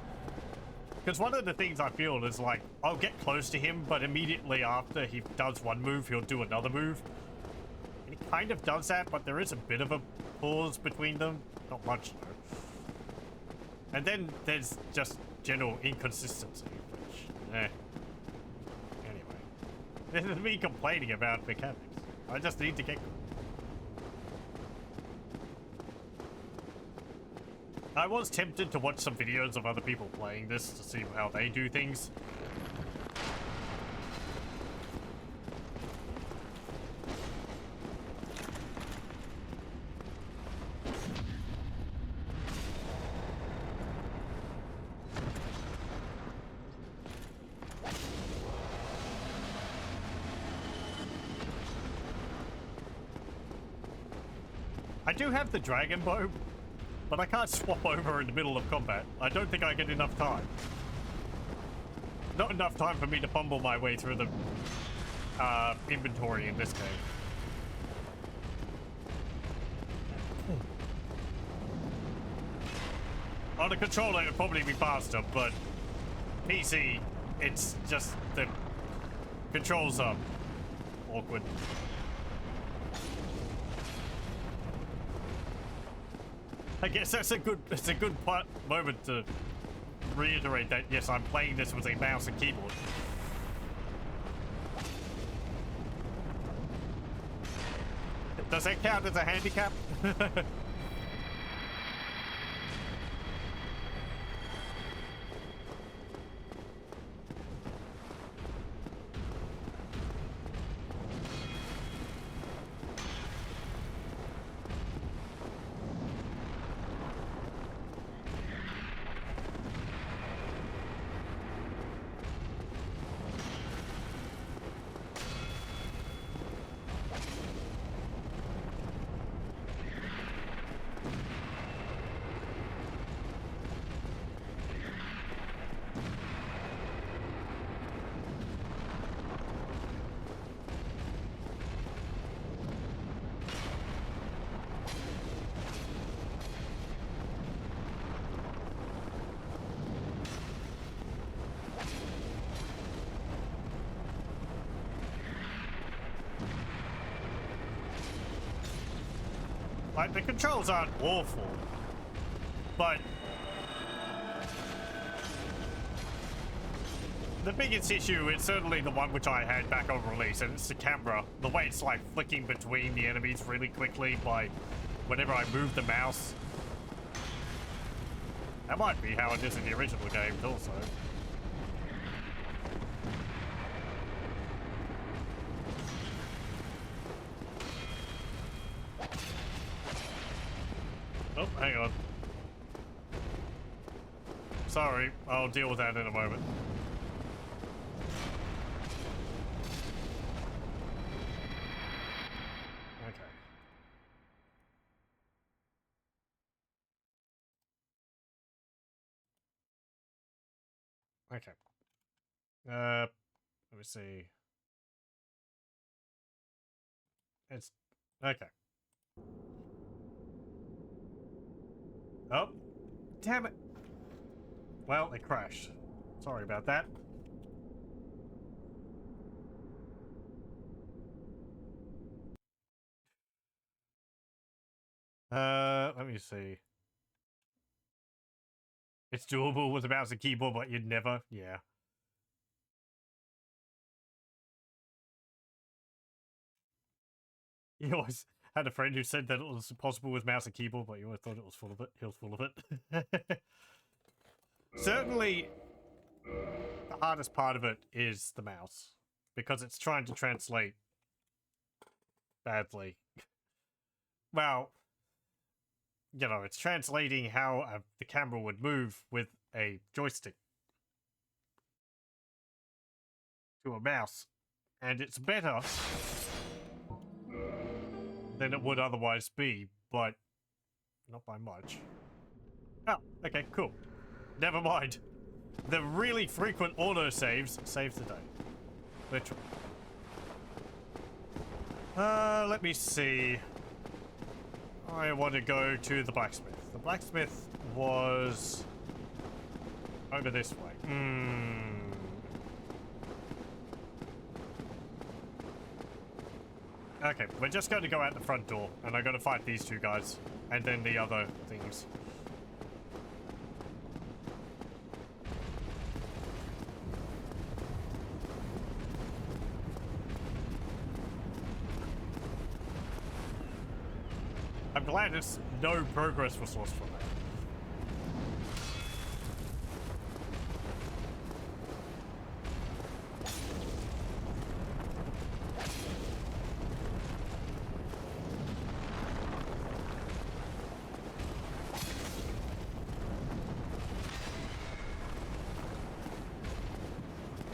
Speaker 1: Because one of the things I feel is like, I'll get close to him, but immediately after he does one move, he'll do another move. And he kind of does that, but there is a bit of a pause between them. Not much though. And then there's just general inconsistency, which, Anyway. This is me complaining about mechanics. I just need to get... I was tempted to watch some videos of other people playing this to see how they do things. I do have the dragon bow, but I can't swap over in the middle of combat. I don't think I get enough time. Not enough time for me to fumble my way through the inventory in this game. On the controller, it'd probably be faster, but PC, it's just the controls are awkward. I guess it's a good moment to reiterate that yes, I'm playing this with a mouse and keyboard. Does that count as a handicap? Like, the controls aren't awful, but the biggest issue is certainly the one which I had back on release, and it's the camera. The way it's like flicking between the enemies really quickly by whenever I move the mouse. That might be how it is in the original games also. Oh, hang on. Sorry, I'll deal with that in a moment. Okay. Okay. Let me see. It's okay. Oh, damn it. Well, it crashed. Sorry about that. Let me see. It's doable with a mouse and keyboard, but you'd never. Yeah. You always had a friend who said that it was possible with mouse and keyboard, but you always thought it was full of it. He was full of it. Certainly, the hardest part of it is the mouse, because it's trying to translate badly. Well, you know, it's translating how the camera would move with a joystick to a mouse, and it's better than it would otherwise be, but not by much. Oh, okay, cool. Never mind. The really frequent autosaves save the day. Literally. Let me see. I want to go to the blacksmith. The blacksmith was over this way. Okay, we're just going to go out the front door, and I'm going to fight these two guys, and then the other things. I'm glad it's no progress was lost from that.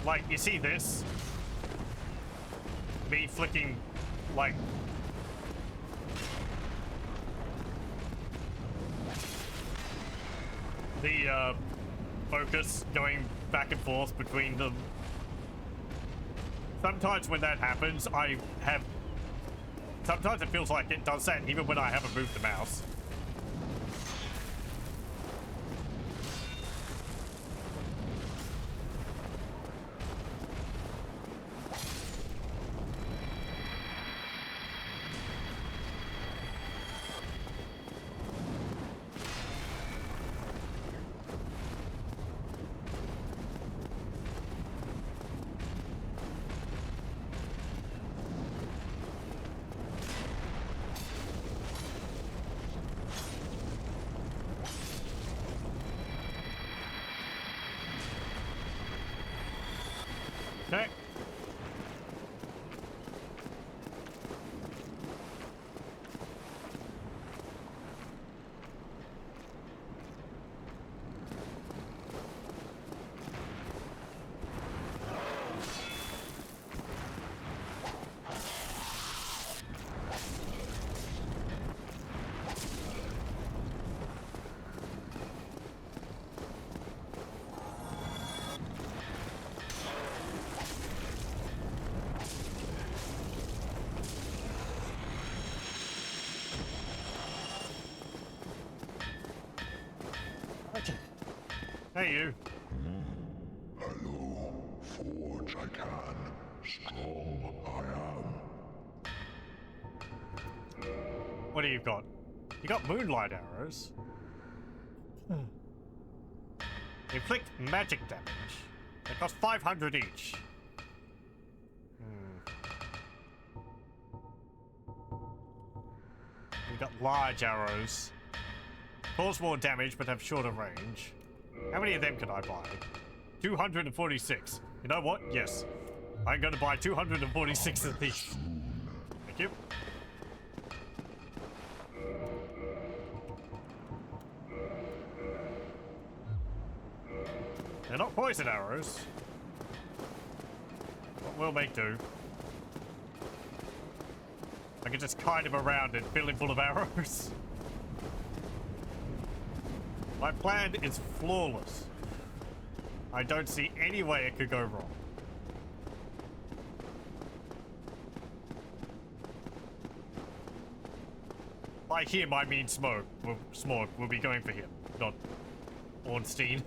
Speaker 1: Like, you see this? Me flicking, like, the focus going back and forth between them. Sometimes when that happens, sometimes it feels like it does that even when I haven't moved the mouse. Okay. Hey, you.
Speaker 2: Hello, forge I can, strong I am.
Speaker 1: What do you got? You got moonlight arrows. Inflict magic damage. They cost 500 each. We got large arrows. Cause more damage but have shorter range. How many of them can I buy? 246. You know what? Yes. I'm going to buy 246 of these. Thank you. They're not poison arrows. But we'll make do. I can just kite him around and fill him full of arrows. My plan is flawless. I don't see any way it could go wrong. By him, I mean Smoke. Well, Smog will be going for him, not Ornstein.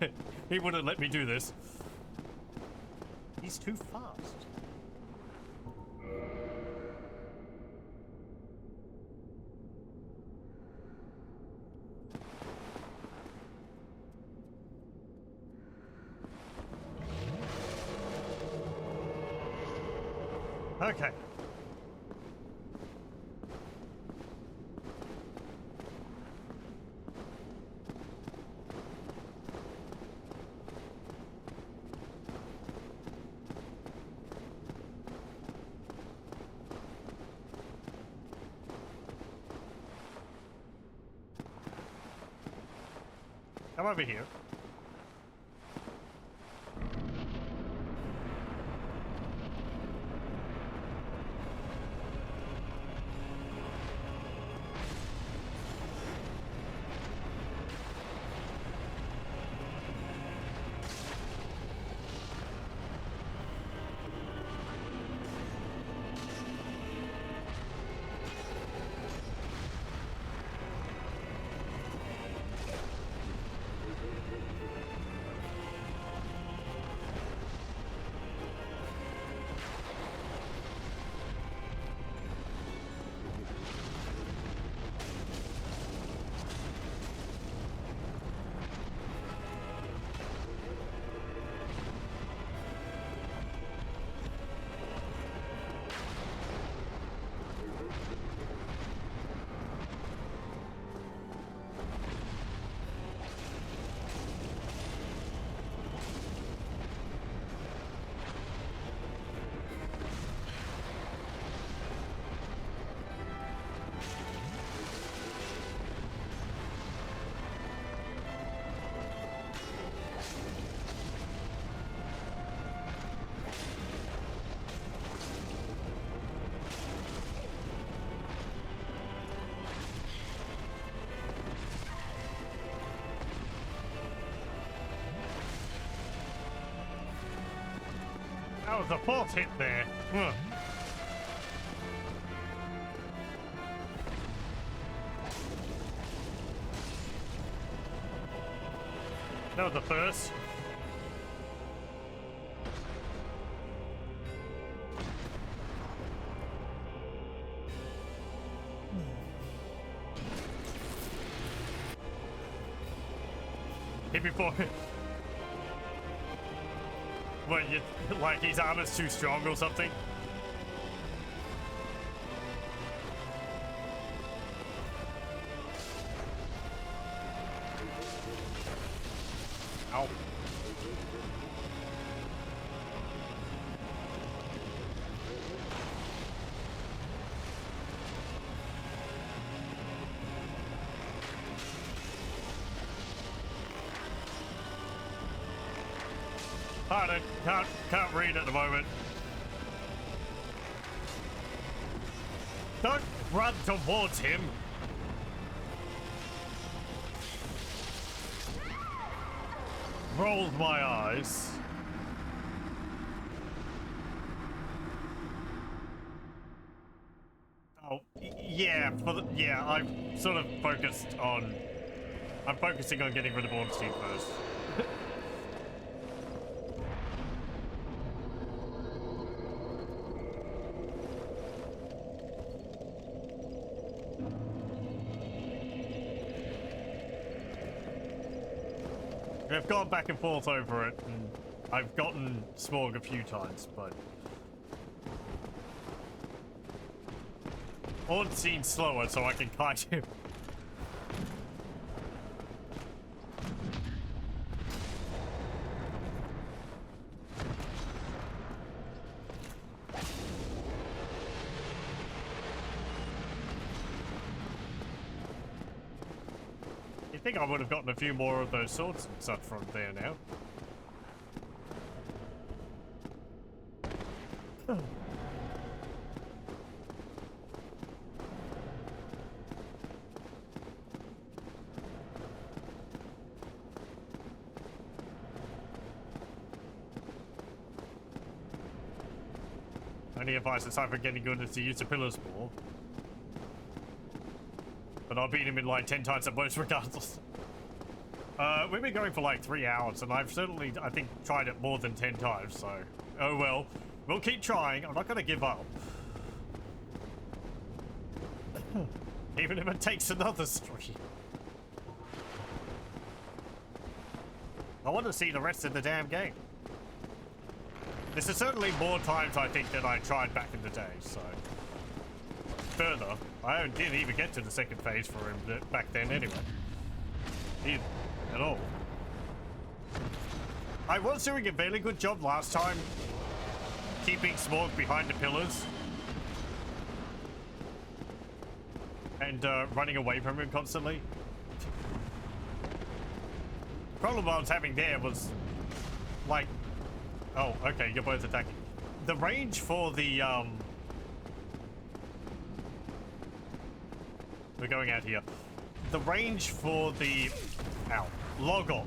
Speaker 1: He wouldn't let me do this. He's too fast. Okay. Come over here. That was a fourth hit there. Huh. That was the first. Hit before. What, you like his armor's too strong or something? Ow. Pardon, can't read at the moment. Don't run towards him. Rolled my eyes. Oh, yeah, yeah, I'm sort of focused on... I'm focusing on getting rid of Ornstein first. I've gone back and forth over it, and I've gotten Smorg a few times, but... Ornstein's slower, so I can kite him. I think I would have gotten a few more of those swords and stuff from there now. Only advice aside from getting good is to use the pillars more. But I'll beat him in like 10 times at most regardless. We've been going for like 3 hours, and I've certainly, I think, tried it more than 10 times, so... Oh well. We'll keep trying. I'm not gonna give up. Even if it takes another stream. I want to see the rest of the damn game. This is certainly more times, I think, than I tried back in the day, so... Further, I didn't even get to the second phase for him back then anyway. Either, at all. I was doing a fairly good job last time, keeping Smorg behind the pillars. And running away from him constantly. The problem I was having there was, like... Oh, okay, you're both attacking. The range for the, We're going out here. The range for the... Ow. Lock-on.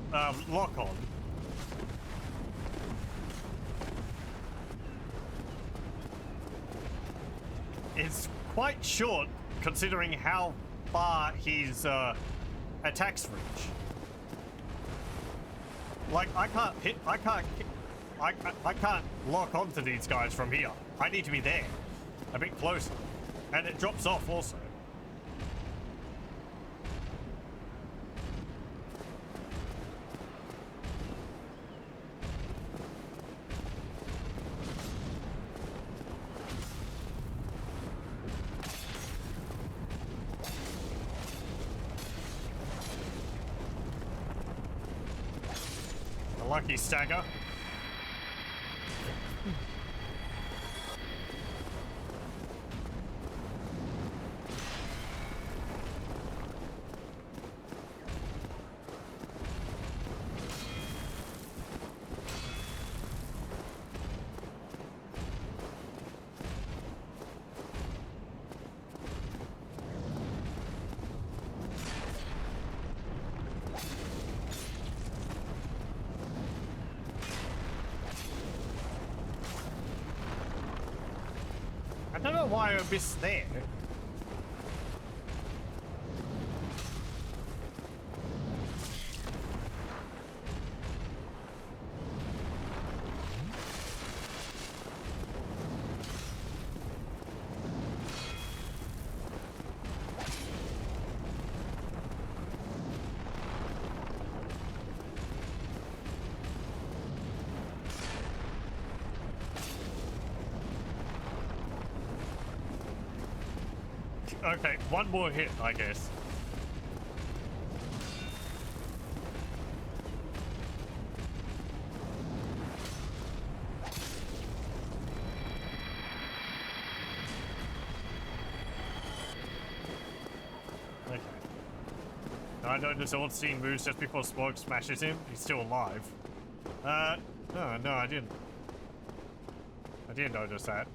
Speaker 1: Is quite short, considering how far his, attacks reach. Like, I can't lock onto these guys from here. I need to be there. A bit closer. And it drops off also. A lucky stagger. why I missed there. Okay, one more hit, I guess. Okay. I noticed all scene moves just before Smoke smashes him. He's still alive. No, I didn't. I didn't notice that.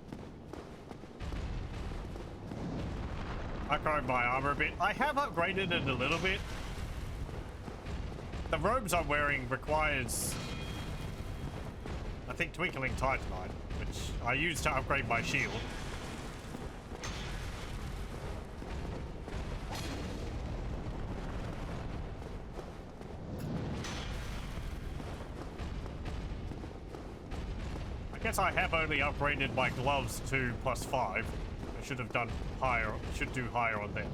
Speaker 1: I upgraded my armor a bit. I have upgraded it a little bit. The robes I'm wearing requires, I think, Twinkling Titanite, which I use to upgrade my shield. I guess I have only upgraded my gloves to +5. I should have done higher, should do higher on them.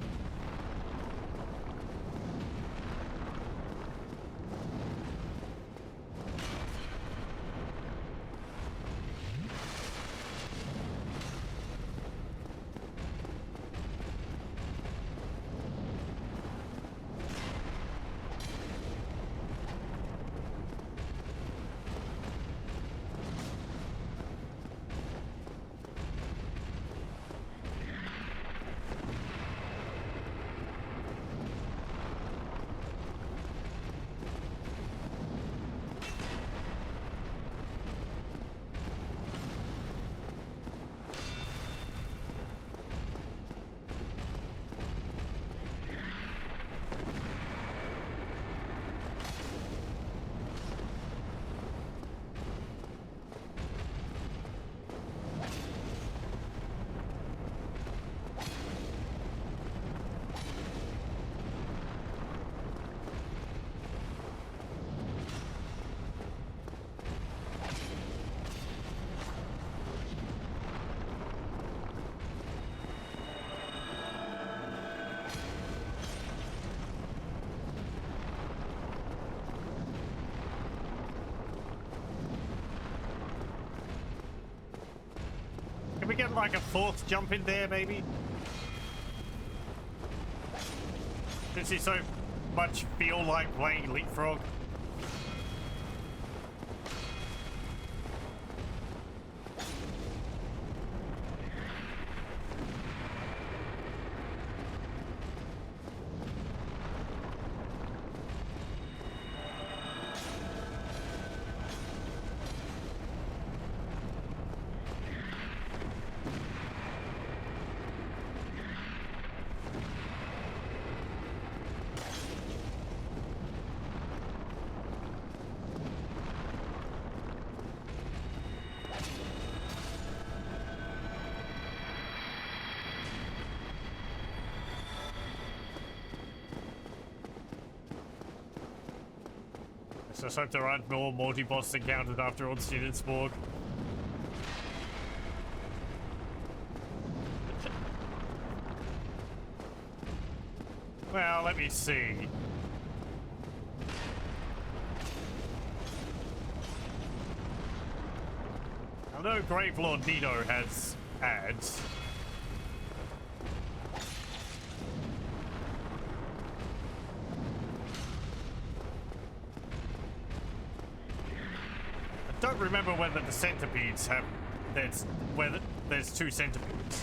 Speaker 1: Can we get like a fourth jump in there, maybe? Since you so much feel like playing Leapfrog. So I hope there aren't more multi-boss encountered after all students Morg. Well, let me see. I know Gravelord Nito has ads. I don't remember whether the centipedes have whether there's two centipedes.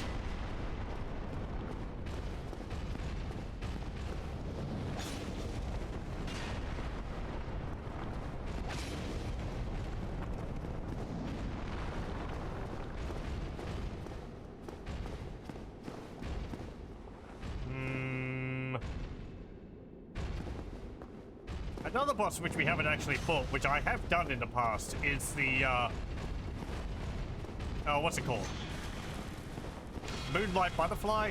Speaker 1: Another boss which we haven't actually fought, which I have done in the past, is the, oh, what's it called? Moonlight Butterfly?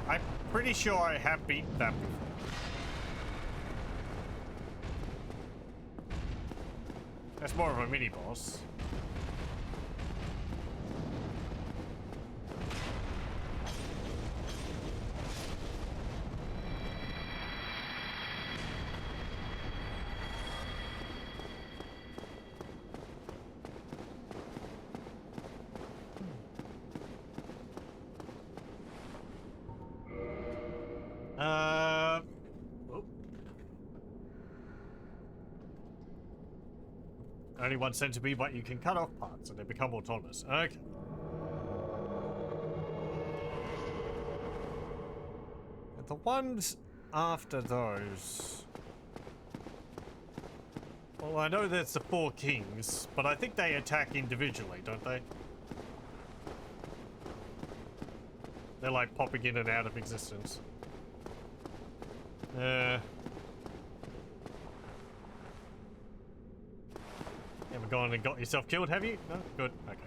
Speaker 1: I'm pretty sure I have beaten that before. That's more of a mini-boss. Oh. Only one centipede, but you can cut off parts and they become autonomous. Okay. And the ones after those... Well, I know there's the 4 kings, but I think they attack individually, don't they? They're like popping in and out of existence. You haven't gone and got yourself killed, have you? No? Good. Okay.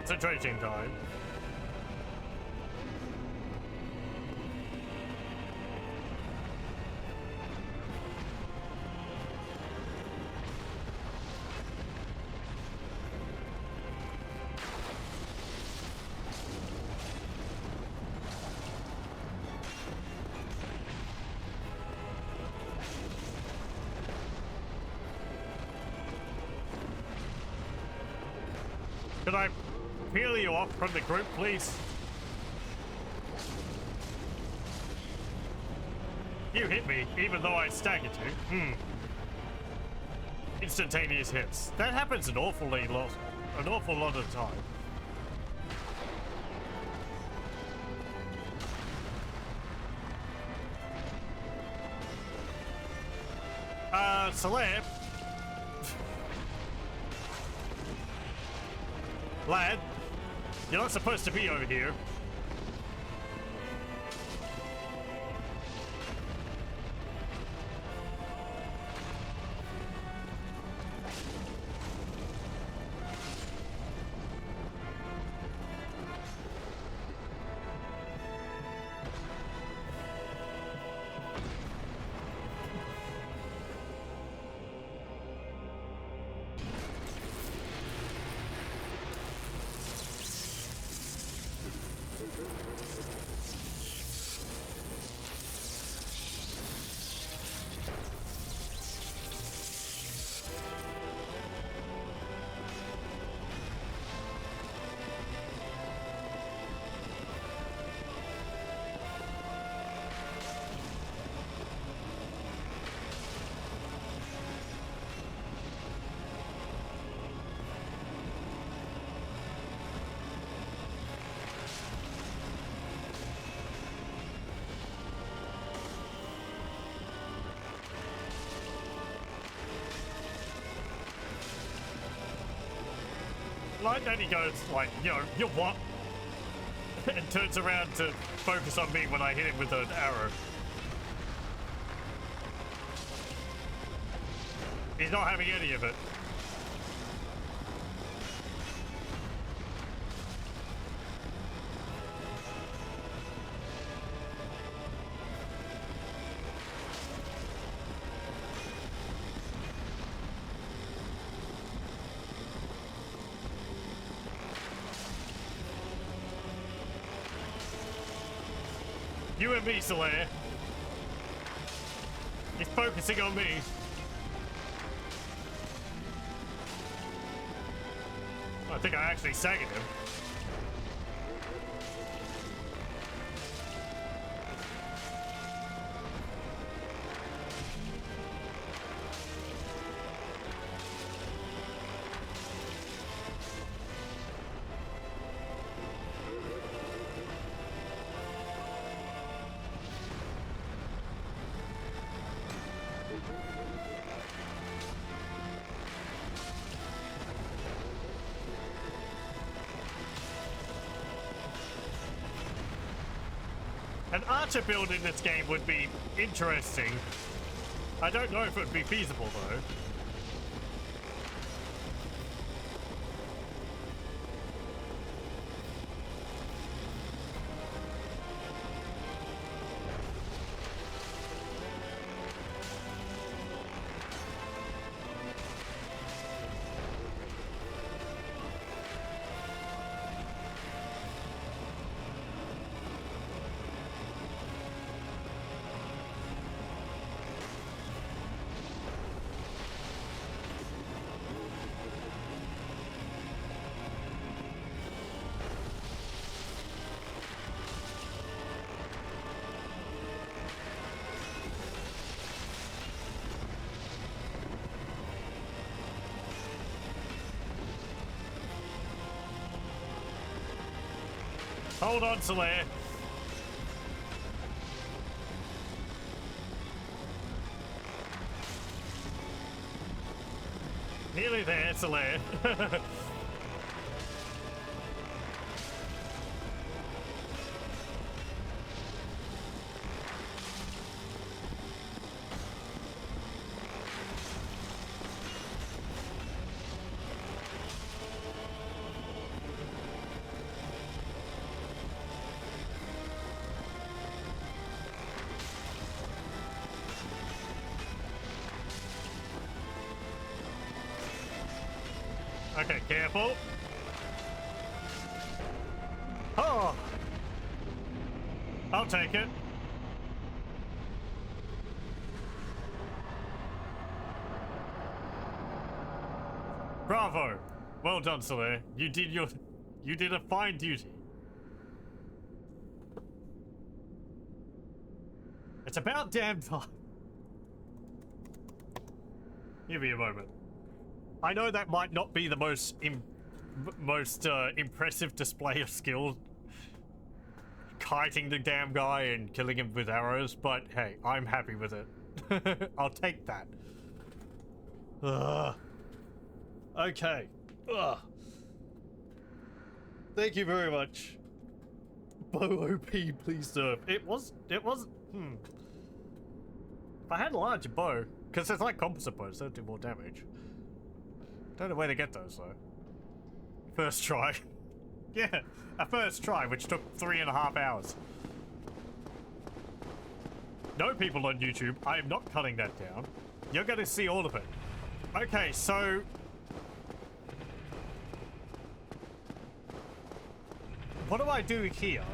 Speaker 1: Concentration time. Could I peel you off from the group, please? You hit me, even though I staggered you. Instantaneous hits. That happens an awful lot of the time. Celeb. Lad, you're not supposed to be over here. Like then he goes like, yo, you're what? And turns around to focus on me when I hit him with an arrow. He's not having any of it. You and me, Solaire. He's focusing on me. I think I actually staggered him. An archer build in this game would be interesting. I don't know if it would be feasible though. Hold on, Solaire. Nearly there, Solaire. Okay, careful. Oh! I'll take it. Bravo! Well done, Solaire. You did a fine duty. It's about damn time. Give me a moment. I know that might not be the most impressive display of skill, kiting the damn guy and killing him with arrows, but hey, I'm happy with it. I'll take that. Ugh. Okay. Ugh. Thank you very much. Bow OP, please serve. It was. If I had a larger bow, because it's like composite bows, they'll do more damage. Don't know where to get those though. First try. Yeah, a first try, which took 3.5 hours. No, people on YouTube, I am not cutting that down. You're gonna see all of it. Okay, so... what do I do here?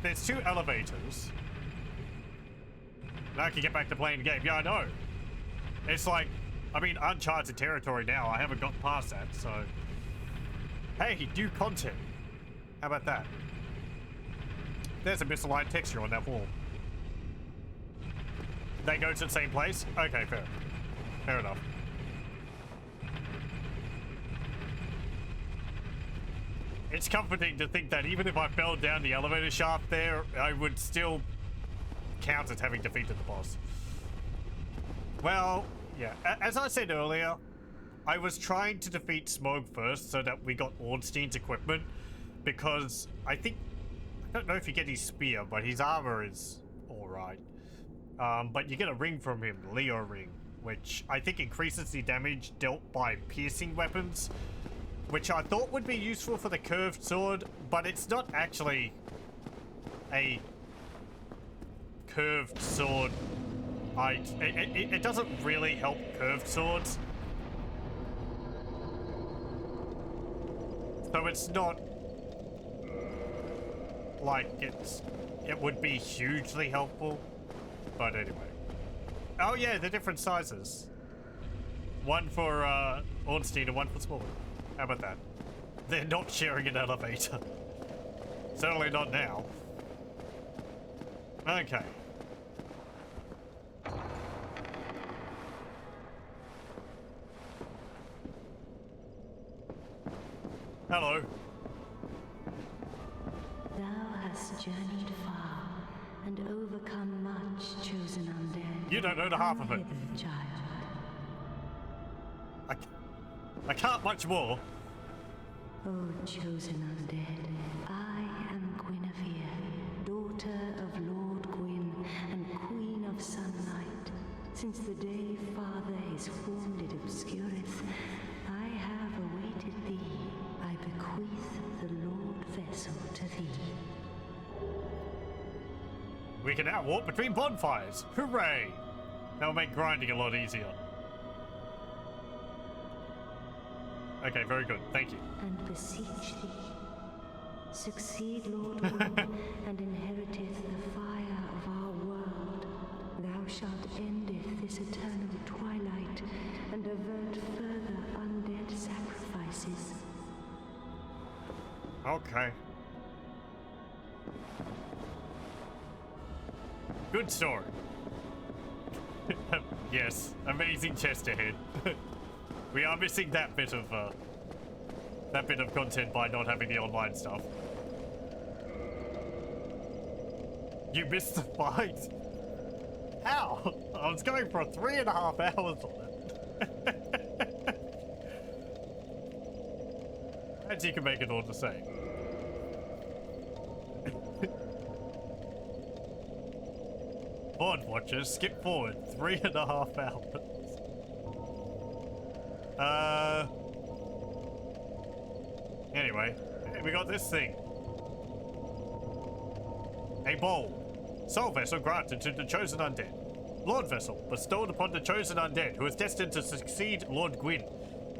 Speaker 1: There's 2 elevators. Now I can get back to playing the game. Yeah, I know. It's like... I mean, uncharted territory now. I haven't gotten past that, so... hey, new content. How about that? There's a misaligned texture on that wall. They go to the same place? Okay, fair. Fair enough. It's comforting to think that even if I fell down the elevator shaft there, I would still count as having defeated the boss. Well... yeah, as I said earlier, I was trying to defeat Smog first so that we got Ornstein's equipment, because I don't know if you get his spear, but his armor is alright. But you get a ring from him, Leo ring, which I think increases the damage dealt by piercing weapons, which I thought would be useful for the curved sword, but it's not actually a curved sword. It doesn't really help curved swords. So it's not like it would be hugely helpful. But anyway. Oh yeah, they're different sizes. One for Ornstein and one for Small. How about that? They're not sharing an elevator. Certainly not now. Okay. Hello.
Speaker 3: Thou hast journeyed far and overcome much, chosen undead.
Speaker 1: You don't know the half of it.
Speaker 3: Hither, child.
Speaker 1: I can't much more.
Speaker 3: O chosen undead, I am Guinevere, daughter of Lord Since the day Father is formed it obscureth, I have awaited thee. I bequeath the Lord vessel to thee.
Speaker 1: We can now walk between bonfires. Hooray! That'll make grinding a lot easier. Okay, very good. Thank you.
Speaker 3: And beseech thee, succeed, Lord Wood, and inheriteth the fire of our world. Thou shalt endeth this eternal twilight, and avert further undead sacrifices.
Speaker 1: Okay. Good story. Yes, amazing chest ahead. We are missing that bit of content by not having the online stuff. You missed the fight? How? I was going for 3.5 hours on it. And you can make it all the same. Board watchers, skip forward 3.5 hours. Anyway, we got this thing. A bowl. Soul vessel granted to the chosen undead. Lord vessel bestowed upon the chosen undead who is destined to succeed Lord Gwyn.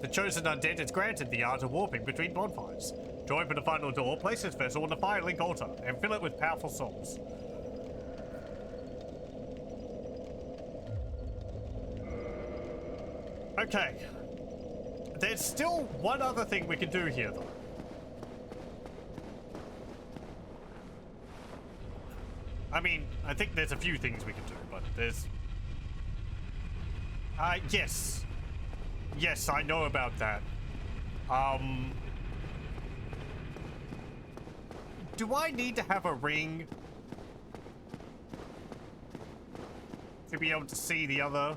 Speaker 1: The chosen undead is granted the art of warping between bonfires. To open the final door, place this vessel on the firelink altar and fill it with powerful souls. Okay. There's still one other thing we can do here, though. I mean, I think there's a few things we can do, but there's... yes. Yes, I know about that. Do I need to have a ring to be able to see the other...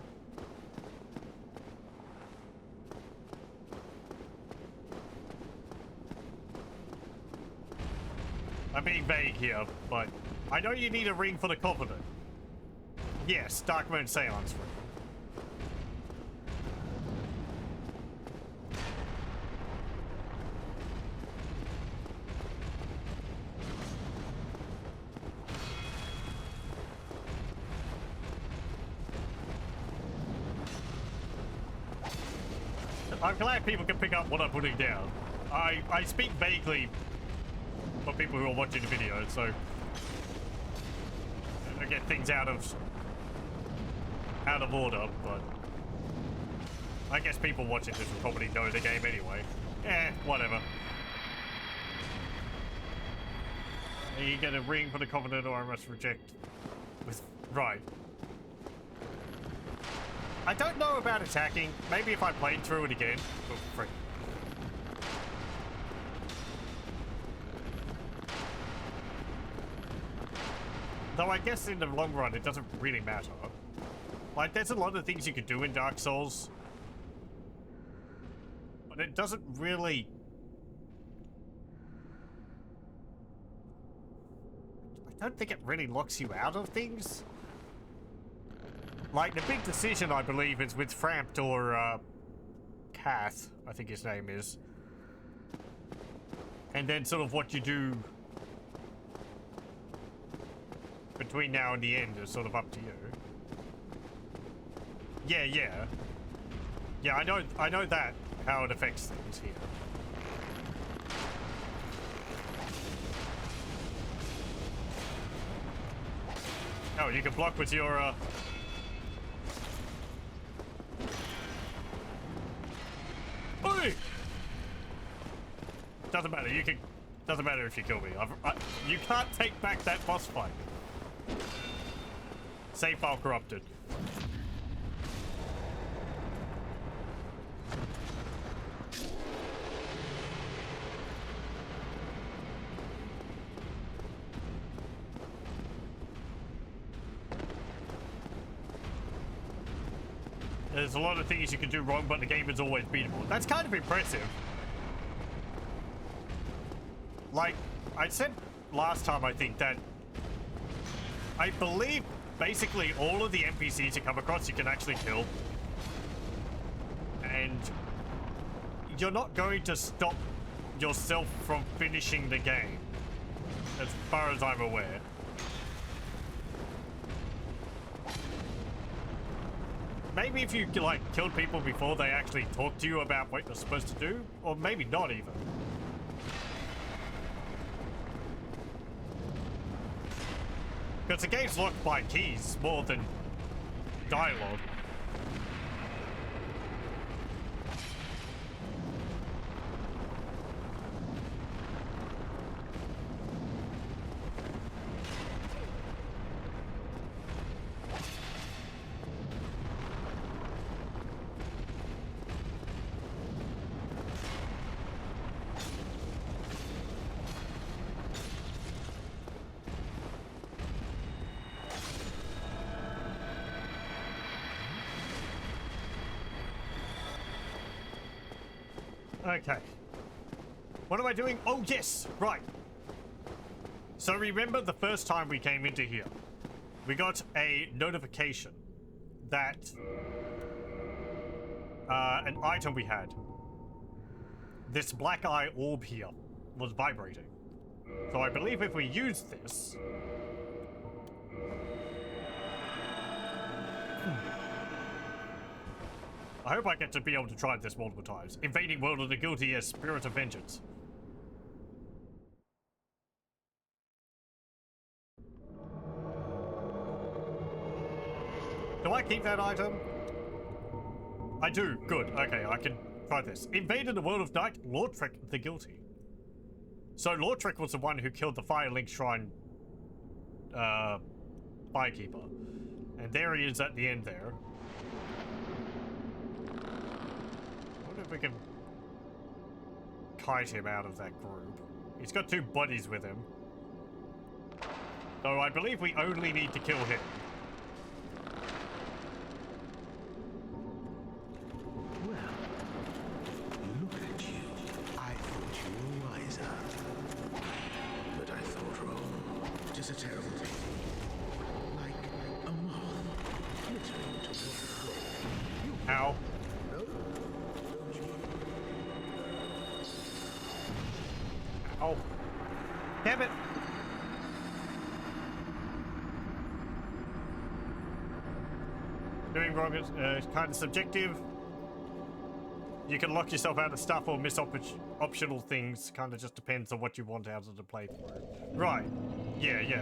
Speaker 1: I'm being vague here, but I know you need a ring for the Covenant. Yes, Darkmoon Seance ring. I'm glad people can pick up what I'm putting down. I speak vaguely for people who are watching the video, so I get things out of order, but I guess people watching this will probably know the game anyway. Whatever. You get a ring for the Covenant or I must reject with right. I don't know about attacking. Maybe if I played through it again. Oh, frick. Though I guess in the long run, it doesn't really matter. Like, there's a lot of things you can do in Dark Souls. But it doesn't really... I don't think it really locks you out of things. Like, the big decision, I believe, is with Frampt or, Kath, I think his name is. And then sort of what you do between now and the end is sort of up to you. Yeah. Yeah, I know that, how it affects things here. Oh, you can block with your, Oi! Doesn't matter, doesn't matter if you kill me. You can't take back that boss fight. Save file corrupted. There's a lot of things you can do wrong, but the game is always beatable. That's kind of impressive. Like, I said last time, I think, that I believe basically all of the NPCs you come across you can actually kill. And you're not going to stop yourself from finishing the game, as far as I'm aware. Maybe if you, like, killed people before they actually talk to you about what you're supposed to do, or maybe not even. Because the game's locked by keys more than dialogue. Okay. What am I doing? Oh, yes! Right. So remember the first time we came into here, we got a notification that an item we had, this black eye orb here, was vibrating. So I believe if we use this... I hope I get to be able to try this multiple times. Invading world of the guilty as spirit of vengeance. Do I keep that item? I do. Good. Okay, I can try this. Invaded the world of night, Lord Trek the guilty. So Lord Trek was the one who killed the Firelink Shrine Firekeeper. And there he is at the end there. If we can kite him out of that group. He's got two buddies with him. So I believe we only need to kill him.
Speaker 4: Well, look at you. I thought you were wiser. But I thought wrong. Just a terrible thing. Like a moth flittering towards the floor.
Speaker 1: Ow. Oh. Damn it. Doing wrong is kind of subjective. You can lock yourself out of stuff or miss optional things. Kind of just depends on what you want out of the playthrough. Right. Yeah, yeah.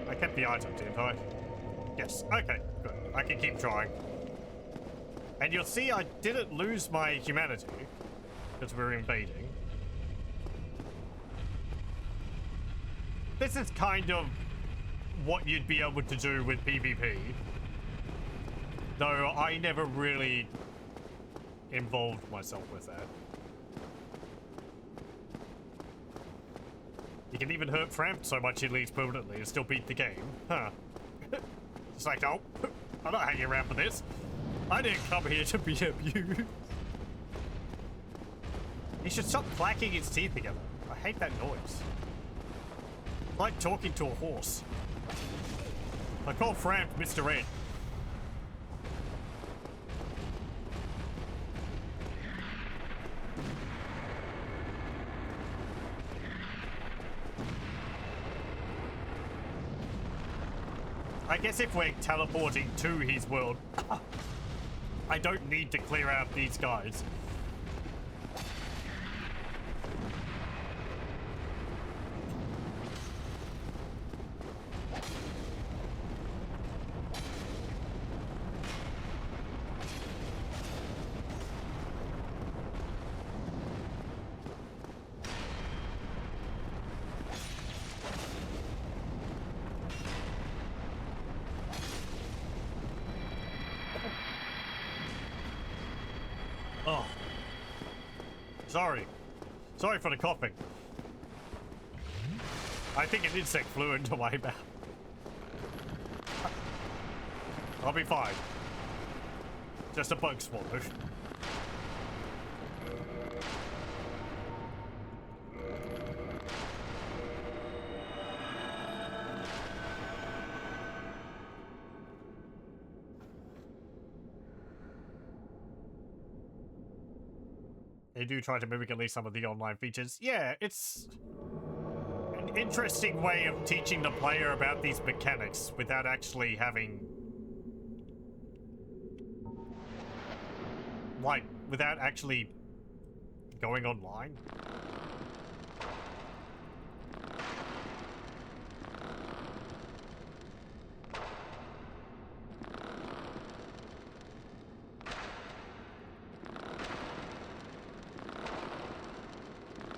Speaker 1: I kept the item, didn't I? Yes. Okay, good. I can keep trying. And you'll see I didn't lose my humanity because we're invading. This is kind of what you'd be able to do with PvP. Though I never really involved myself with that. You can even hurt Framp so much he leaves permanently and still beat the game. Huh. It's like, oh, I'm not hanging around for this. I didn't come here to be abused. He should stop clacking his teeth together. I hate that noise. Like talking to a horse. I call Framp Mr. Ed. I guess if we're teleporting to his world, I don't need to clear out these guys. Oh. Sorry. Sorry for the coughing. I think an insect flew into my mouth. I'll be fine. Just a bug swallow. they do try to mimic at least some of the online features. Yeah, it's an interesting way of teaching the player about these mechanics without actually having... like, without actually going online.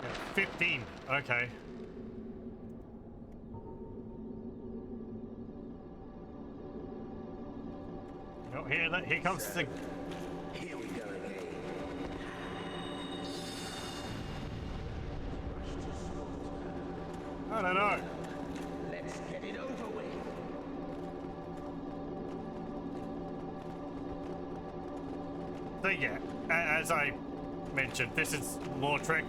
Speaker 1: Yeah, 15, okay. Oh, here comes the...
Speaker 4: Here we go again.
Speaker 1: I don't know.
Speaker 4: Let's get it over with.
Speaker 1: So yeah, as I mentioned, this is Lautrec.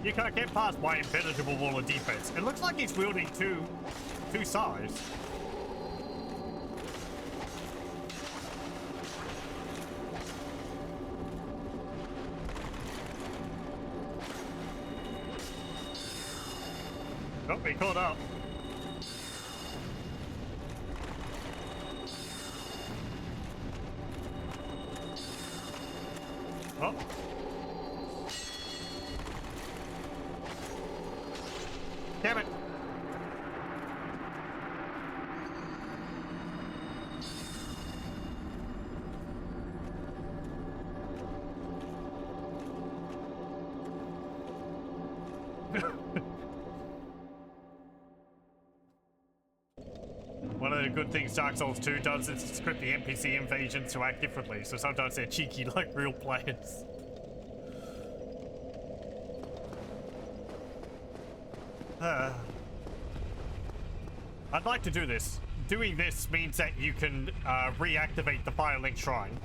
Speaker 1: You can't get past my impenetrable wall of defense. It looks like he's wielding two sides. Oh, he caught up. Oh. Damn it. One of the good things Dark Souls 2 does is script the NPC invasions to act differently, so sometimes they're cheeky like real players. I'd like to do this. Doing this means that you can reactivate the Firelink Shrine.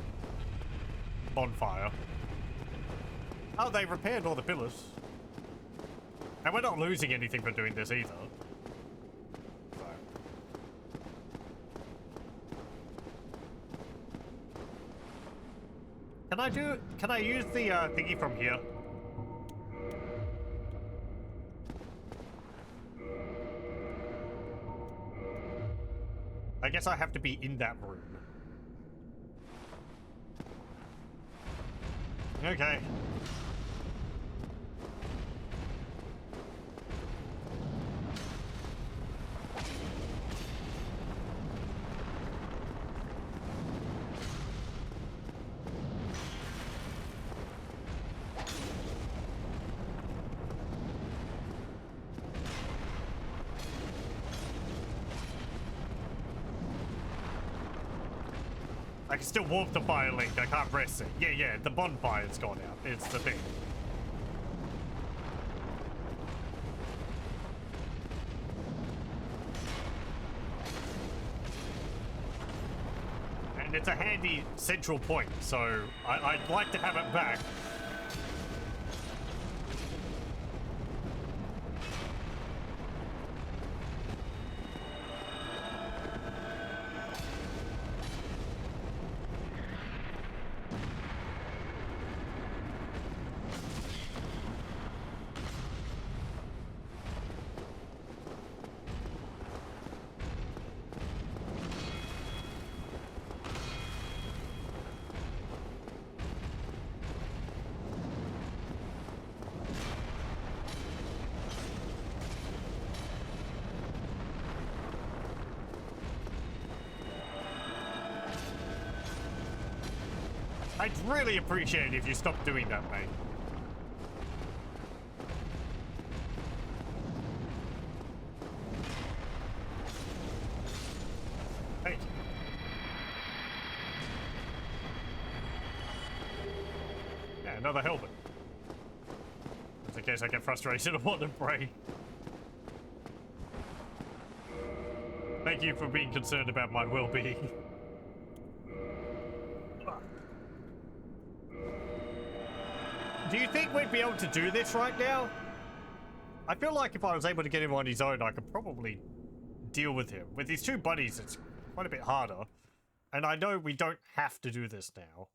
Speaker 1: Bonfire. Oh, they repaired all the pillars. And we're not losing anything for doing this either. So. Can I use the thingy from here? I guess I have to be in that room. Okay. I can still walk the fire link, I can't press it. Yeah, the bonfire's gone out. It's the thing. And it's a handy central point, so I'd like to have it back. I'd really appreciate it if you stopped doing that, mate. Hey. Yeah, another helmet. Just in case I get frustrated and want to break. Thank you for being concerned about my well-being. Do you think we'd be able to do this right now? I feel like if I was able to get him on his own, I could probably deal with him. With his two buddies, it's quite a bit harder. And I know we don't have to do this now.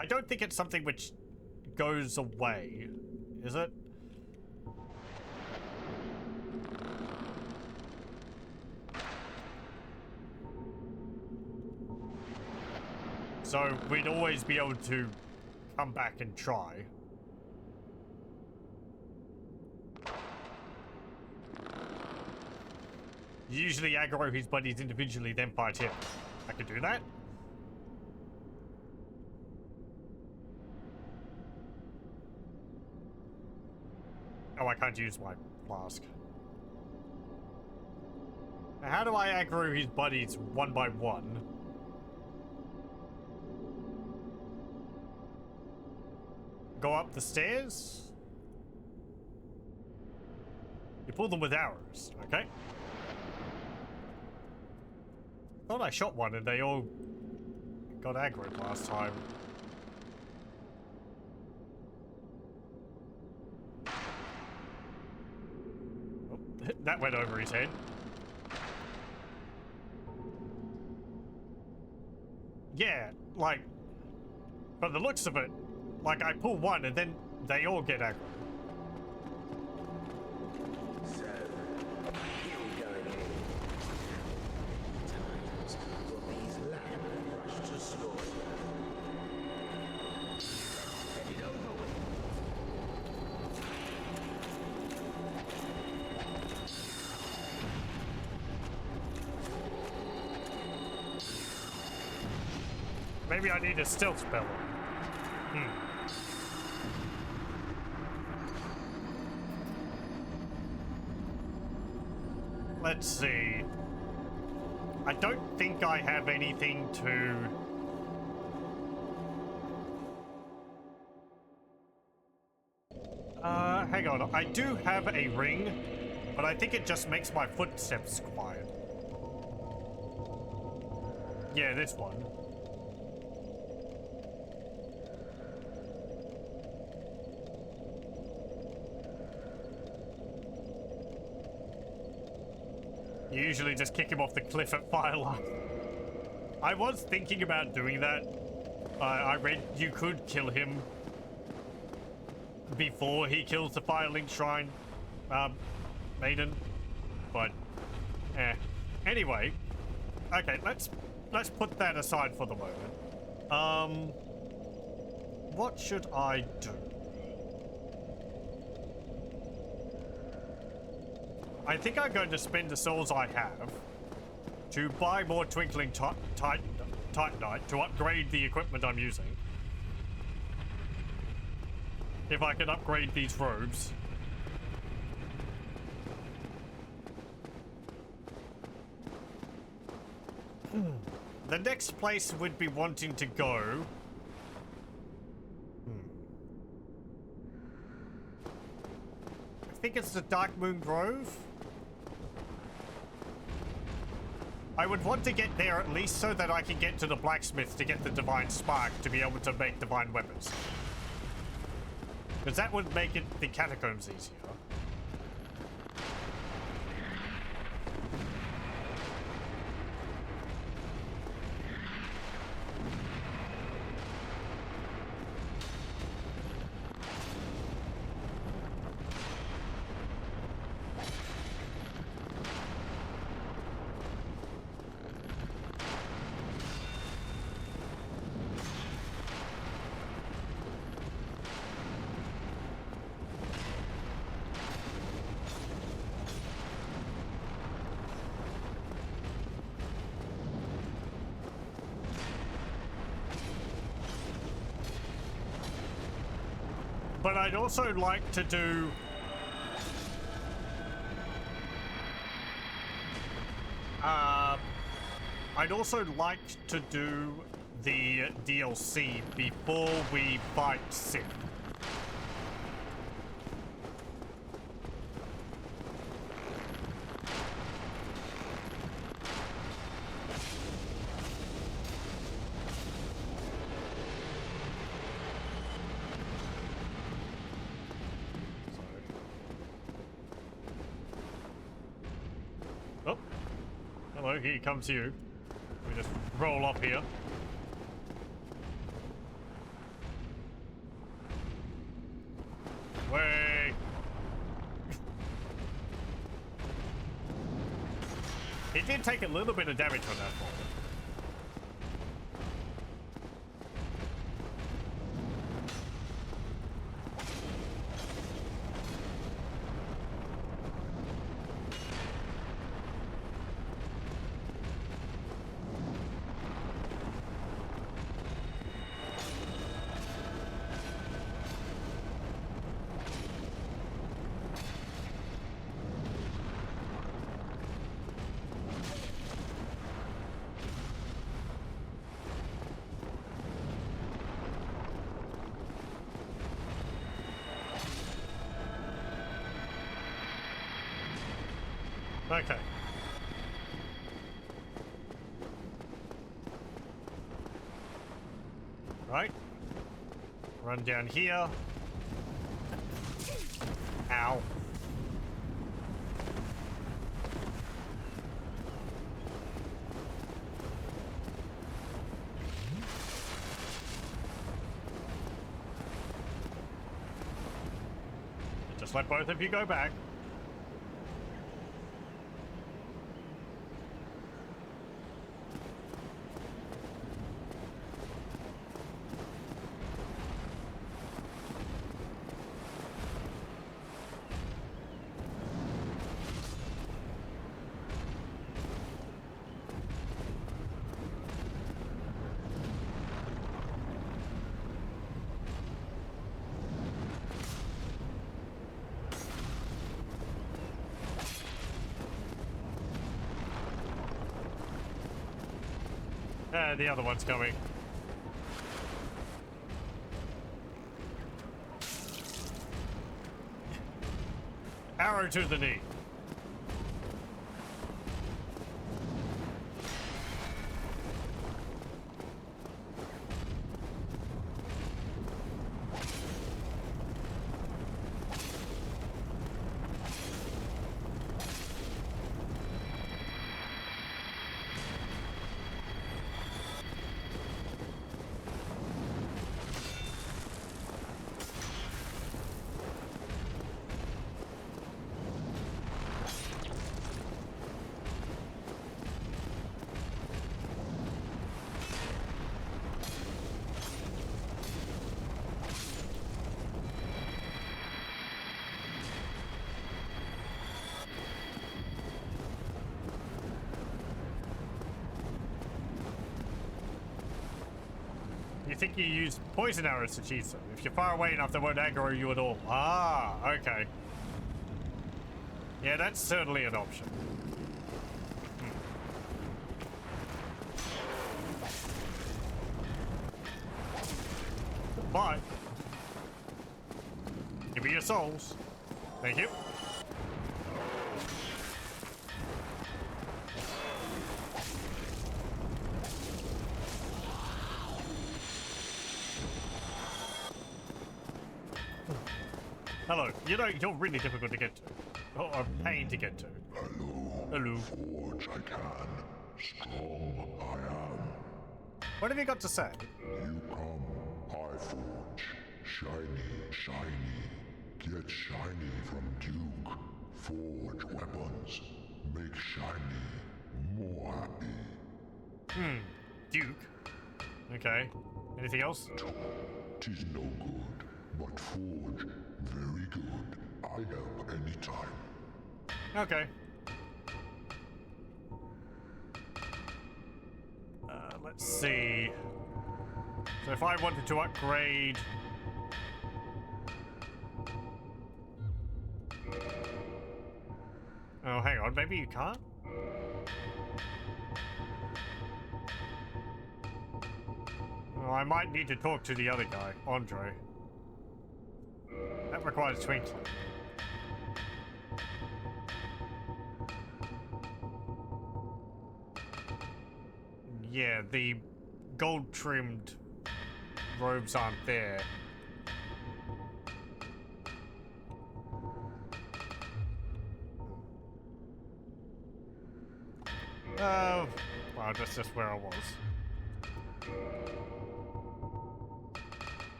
Speaker 1: I don't think it's something which goes away, is it? So we'd always be able to come back and try. Usually aggro his buddies individually, then fight him. I could do that. Oh, I can't use my flask. Now, how do I aggro his buddies one by one? Go up the stairs? You pull them with arrows, okay? Thought I shot one and they all got aggroed last time. Oh, that went over his head. Yeah, like, from the looks of it, like I pull one and then they all get aggroed.
Speaker 4: So, here we go again. Times for these lambs rush to slaughter. And you don't know it.
Speaker 1: Maybe I need a stealth spell. Let's see. I don't think I have anything to... hang on. I do have a ring, but I think it just makes my footsteps quiet. Yeah, this one. You usually just kick him off the cliff at firelight. I was thinking about doing that. I read you could kill him before he kills the Firelink Shrine maiden, but anyway, okay, let's put that aside for the moment. What should I do? I think I'm going to spend the souls I have to buy more Twinkling Titanite to upgrade the equipment I'm using. If I can upgrade these robes. The next place would be wanting to go. I think it's the Dark Moon Grove. I would want to get there at least so that I can get to the blacksmith to get the divine spark to be able to make divine weapons. Because that would make it the catacombs easier. But I'd also like to do... I'd also like to do the DLC before we fight Sith. go. Here comes you. We just roll up here. Way. He did take a little bit of damage on that fall. Okay. Right. Run down here. Ow. Just let both of you go back. The other one's coming. Arrow to the knee. You think you use poison arrows to cheat them? If you're far away enough, they won't aggro you at all. Ah, okay. Yeah, that's certainly an option. But give me your souls. Thank you. Hello. You know, you're really difficult to get to. Or a pain to get to.
Speaker 2: Hello.
Speaker 1: Hello.
Speaker 2: Forge I can. Strong I am.
Speaker 1: What have you got to say?
Speaker 2: You come, I forge. Shiny, shiny. Get shiny from Duke. Forge weapons. Make shiny more happy.
Speaker 1: Duke. Okay. Anything else?
Speaker 2: Tis no good, but forge very good. I help anytime.
Speaker 1: Okay. Let's see. So if I wanted to upgrade... Oh, hang on. Maybe you can't? Oh, I might need to talk to the other guy, Andre. That requires twinkling. Yeah, the gold-trimmed robes aren't there. Well, that's just where I was.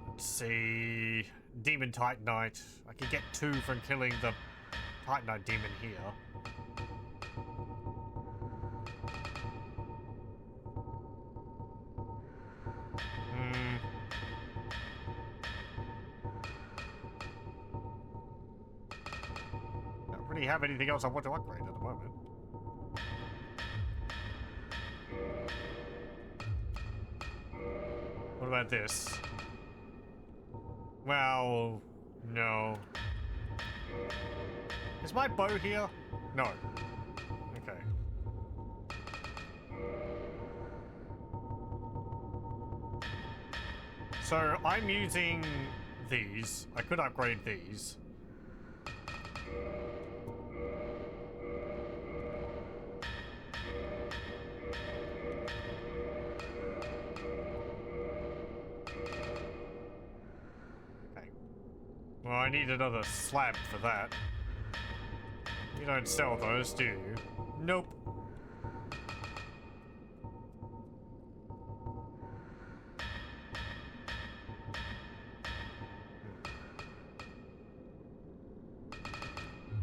Speaker 1: Let's see. Demon Titanite. I can get 2 from killing the Titanite demon here. Don't really have anything else I want to upgrade at the moment. What about this? Well, no. Is my bow here? No. Okay. So I'm using these. I could upgrade these. Well, I need another slab for that. You don't sell those, do you? Nope.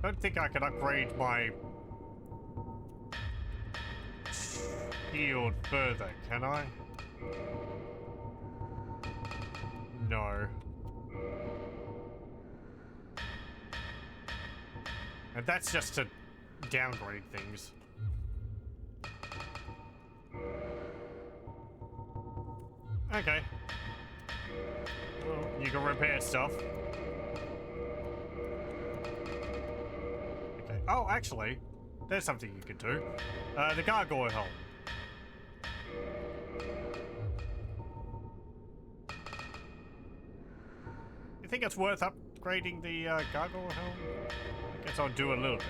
Speaker 1: Don't think I can upgrade my shield further, can I? No. And that's just to downgrade things. Okay. Well, you can repair stuff. Okay. Oh, actually, there's something you could do. The gargoyle helm. You think it's worth upgrading the gargoyle helm? I guess I'll do a little bit.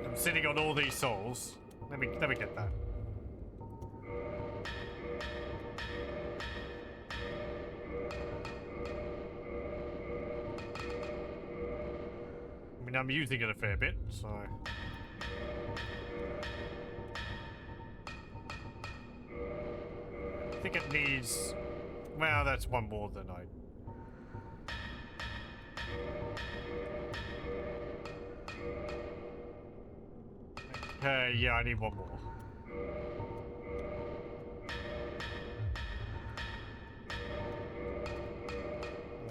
Speaker 1: I'm sitting on all these souls. Let me get that. I mean, I'm using it a fair bit, so. I think it needs. Well, that's one more than I. Yeah, I need one more.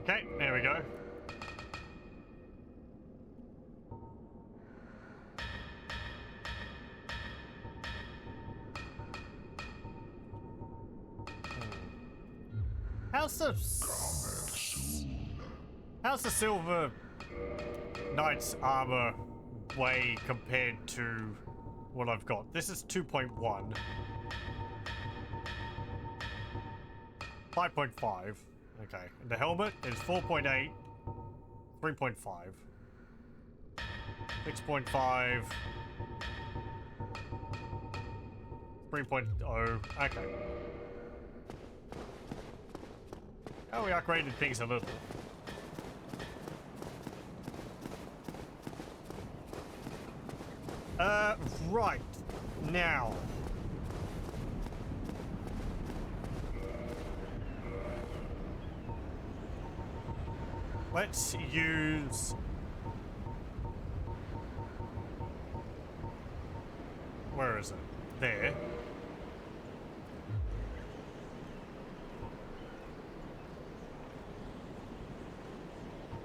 Speaker 1: Okay, there we go. How's the Silver Knight's armor way compared to what I've got? This is 2.1. 5.5. Okay. And the helmet is 4.8. 3.5. 6.5. 3.0. Okay. Oh, we upgraded things a little. Right. Now. Let's use... Where is it? There.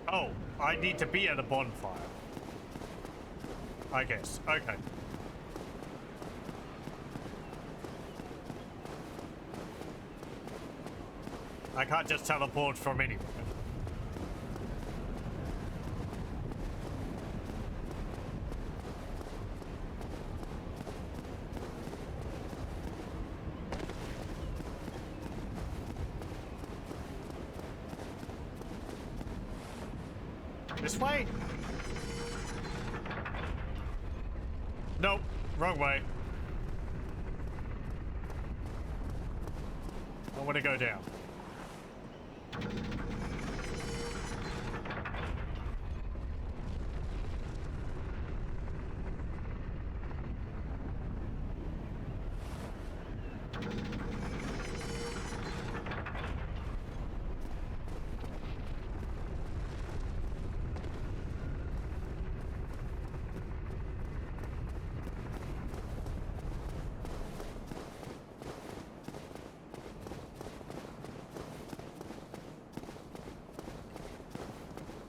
Speaker 1: Oh, I need to be at a bonfire. I guess. Okay. I can't just teleport from anywhere. This way? Nope, wrong way. I want to go down.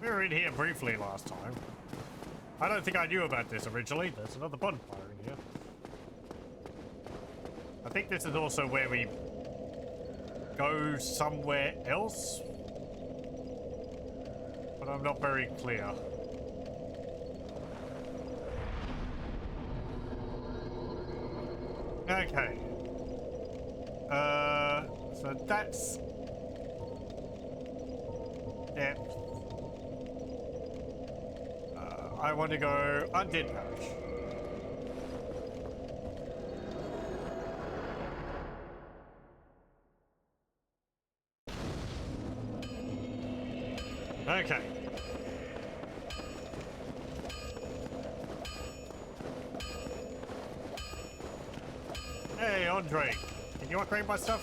Speaker 1: We were in here briefly last time. I don't think I knew about this originally. There's another bonfire in here. I think this is also where we go somewhere else. But I'm not very clear. Okay. So that's depth. I want to go undead parish. Okay. Hey, Andre. Can you upgrade my stuff?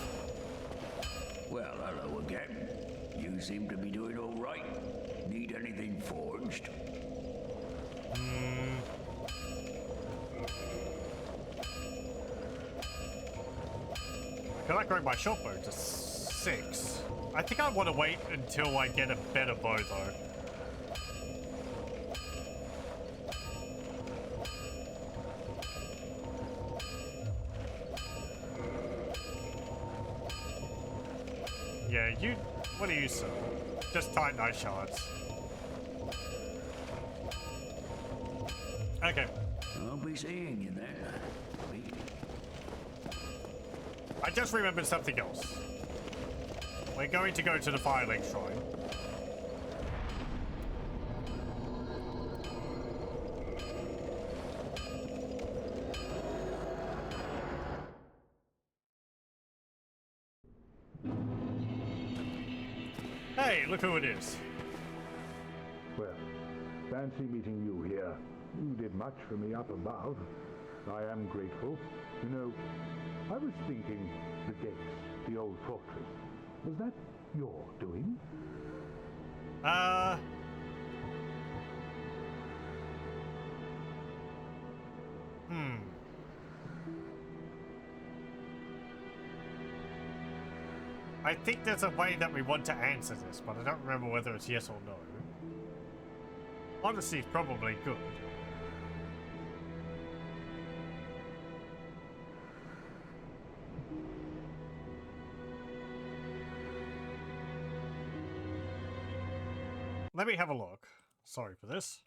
Speaker 5: Well, hello again. You seem to be doing all right. Need anything forged?
Speaker 1: I can upgrade my short bow to 6. I think I want to wait until I get a better bow, though. Yeah, you... What do you sell? Just titanite shards. Okay.
Speaker 5: I'll be seeing you there.
Speaker 1: I just remembered something else. We're going to go to the Firelink Shrine. Hey, look who it is.
Speaker 6: Well, fancy meeting you here. You did much for me up above. I am grateful. You know, I was thinking the gates, the old fortress. Was that your doing?
Speaker 1: I think there's a way that we want to answer this, but I don't remember whether it's yes or no. Honesty is probably good. Let me have a look. Sorry for this.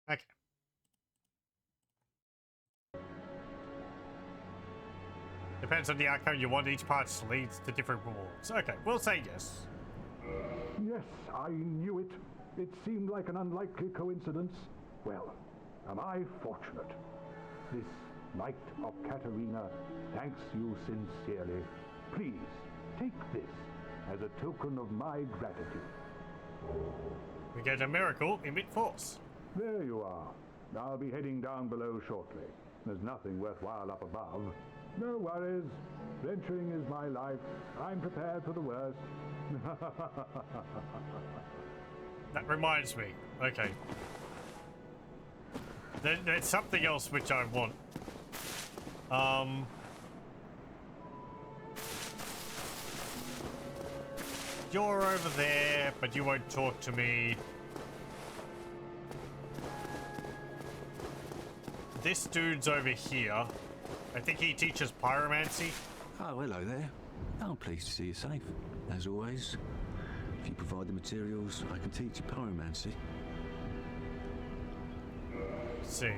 Speaker 1: Okay. Depends on the outcome you want. Each part leads to different rewards. Okay, we'll say yes.
Speaker 6: Yes, I knew it. It seemed like an unlikely coincidence. Well, am I fortunate? This Knight of Katarina thanks you sincerely. Please, take this as a token of my gratitude.
Speaker 1: We get a miracle in mid-force.
Speaker 6: There you are. I'll be heading down below shortly. There's nothing worthwhile up above. No worries. Venturing is my life. I'm prepared for the worst.
Speaker 1: That reminds me. Okay. There's something else which I want. You're over there, but you won't talk to me. This dude's over here. I think he teaches pyromancy.
Speaker 7: Oh, hello there. I'm pleased to see you safe. As always, if you provide the materials, I can teach you pyromancy.
Speaker 1: Let's see.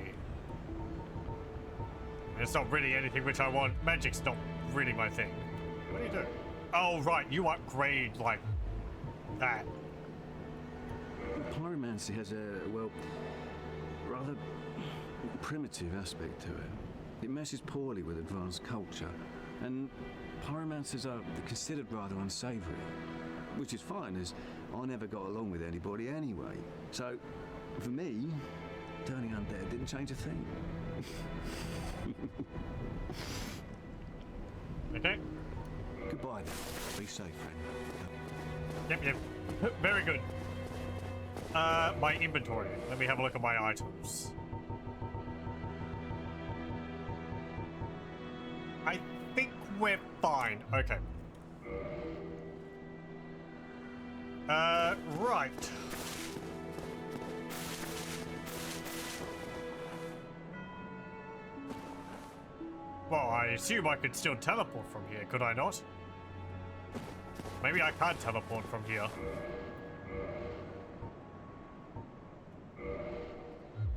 Speaker 1: It's not really anything which I want. Magic's not really my thing. What do you do? Oh, right. You upgrade like that.
Speaker 7: Pyromancy has a, well, rather primitive aspect to it. It meshes poorly with advanced culture, and pyromancers are considered rather unsavory, which is fine, as I never got along with anybody anyway. So, for me, turning undead didn't change a thing.
Speaker 1: Okay.
Speaker 7: Goodbye then. Be safe, friend.
Speaker 1: Yep. Very good. My inventory. Let me have a look at my items. I think we're fine. Okay. Right. Well, I assume I could still teleport from here, could I not? Maybe I can't teleport from here.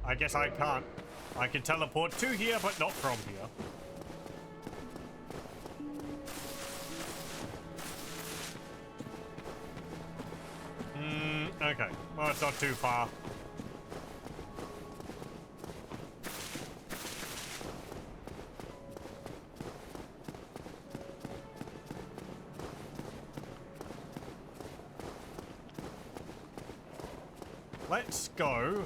Speaker 1: I guess I can't. I can teleport to here, but not from here. Okay. Well, it's not too far. Let's go.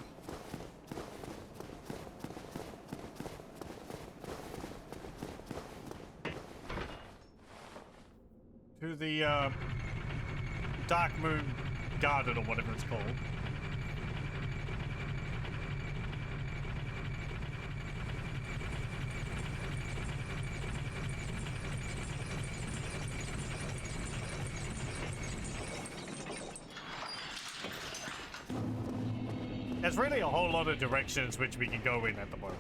Speaker 1: To the Dark Moon Garden or whatever it's called. There's really a whole lot of directions which we can go in at the moment.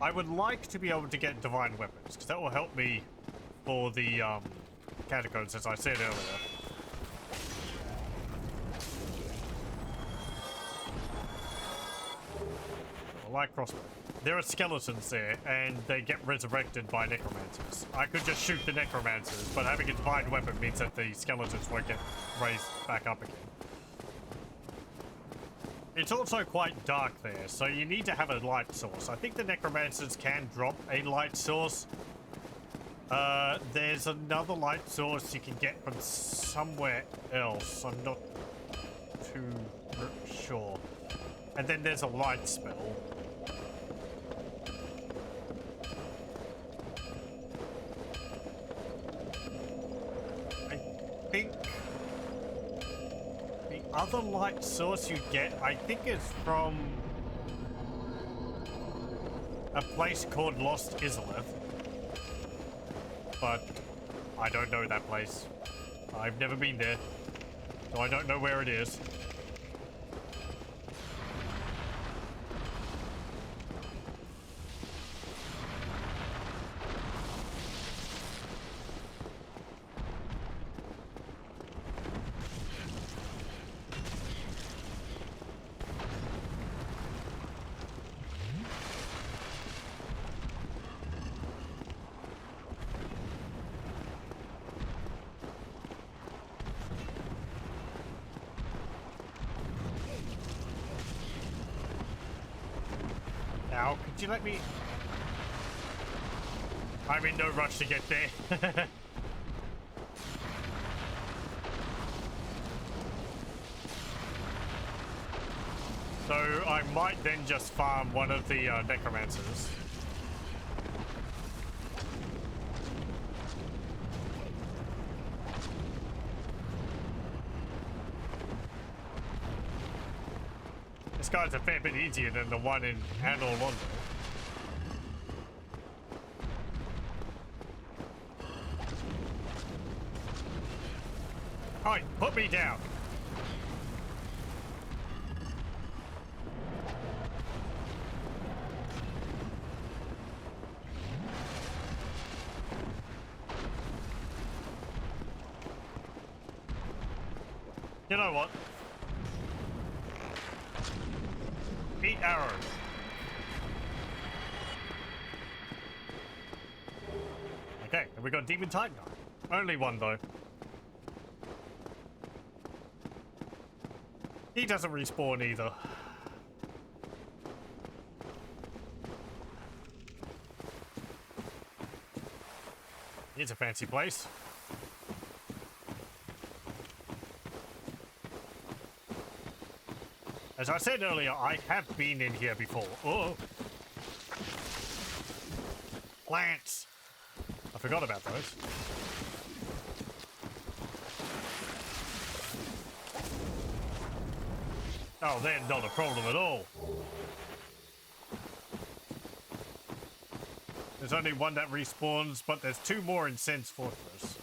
Speaker 1: I would like to be able to get divine weapons, because that will help me for the catacombs, as I said earlier. I like crossbow. There are skeletons there, and they get resurrected by necromancers. I could just shoot the necromancers, but having a divine weapon means that the skeletons won't get raised back up again. It's also quite dark there, so you need to have a light source. I think the necromancers can drop a light source. There's another light source you can get from somewhere else. I'm not too sure. And then there's a light spell. I think the other light source you get, I think, is from a place called Lost Izalith. But I don't know that place. I've never been there, so I don't know where it is. Now, could you let me... I'm in no rush to get there. So I might then just farm one of the necromancers. This guy's a fair bit easier than the one in Anor Londo. Alright, put me down. You know what? Eat arrows. Okay, and we got Demon Titan. Only one though. He doesn't respawn either. It's a fancy place. As I said earlier, I have been in here before. Oh! Plants! I forgot about those. Oh, they're not a problem at all. There's only one that respawns, but there's two more in Sense Fortress.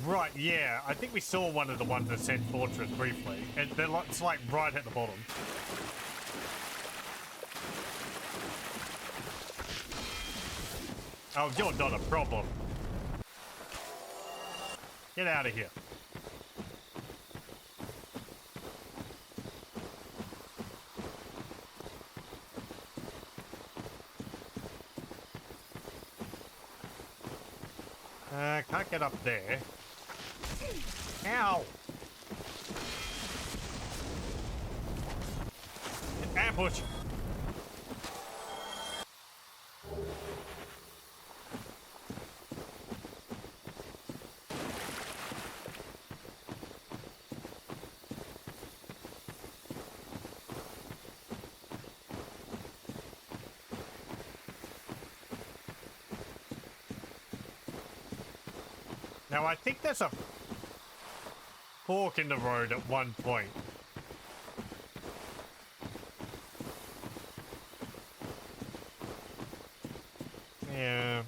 Speaker 1: Right, yeah. I think we saw one of the ones in Sense Fortress briefly. And it's like right at the bottom. Oh, you're not a problem. Get out of here. Can't get up there. Ow! Ambush! Now, I think there's a fork in the road at one point. Yeah,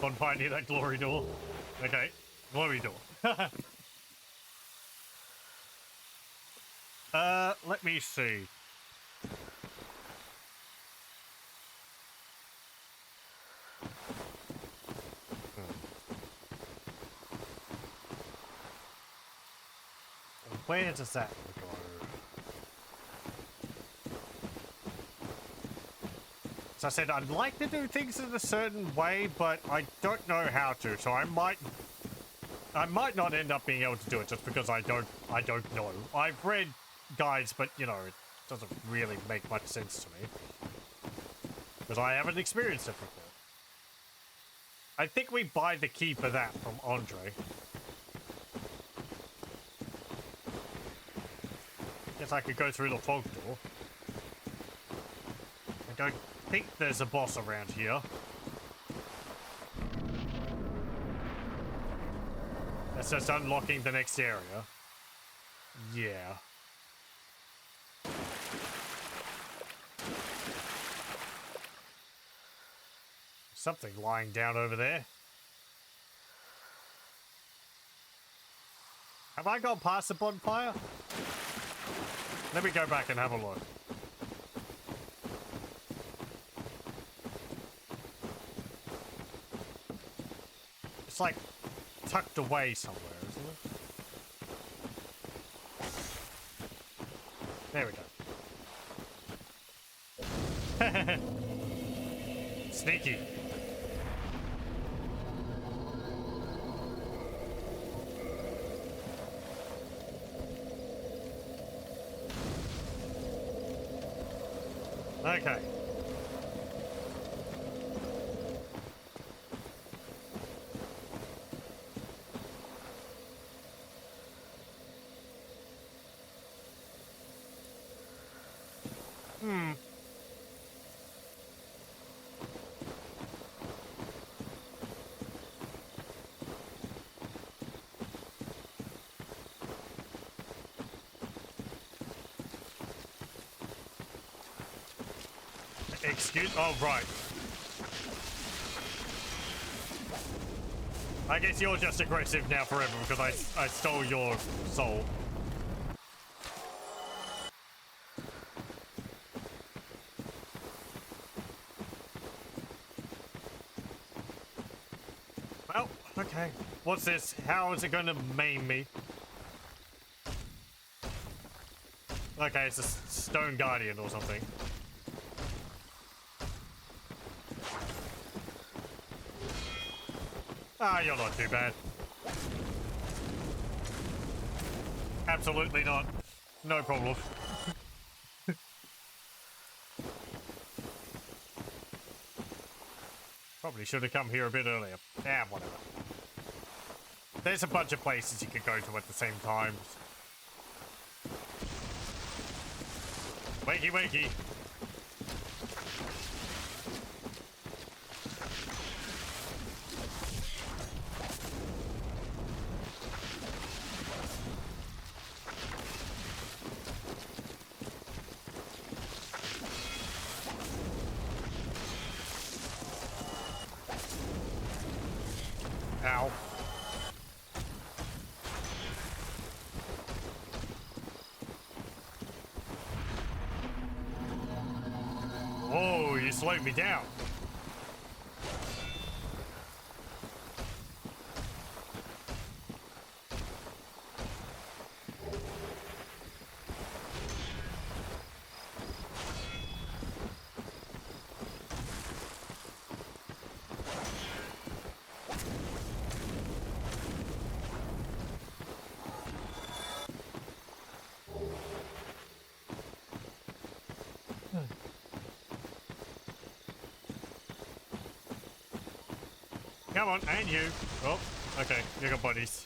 Speaker 1: bonfire near that glory door. Okay, glory door. Let me see. Where does that go? So I said I'd like to do things in a certain way, but I don't know how to. So I might not end up being able to do it just because I don't know. I've read guides, but you know, it doesn't really make much sense to me because I haven't experienced it before. I think we buy the key for that from Andre. Guess I could go through the fog door. I don't think there's a boss around here. That's just unlocking the next area. Yeah. Something lying down over there. Have I gone past the bonfire? Let me go back and have a look. It's like tucked away somewhere, isn't it? There we go. Sneaky. Okay. Excuse? Oh, right. I guess you're just aggressive now forever because I stole your soul. Well, okay. What's this? How is it going to maim me? Okay, it's a stone guardian or something. Ah, you're not too bad. Absolutely not. No problem. Probably should have come here a bit earlier. Yeah, whatever. There's a bunch of places you could go to at the same time. Wakey, wakey. Ow. Whoa, you slowed me down. Come on, and you. Oh, okay, you got buddies.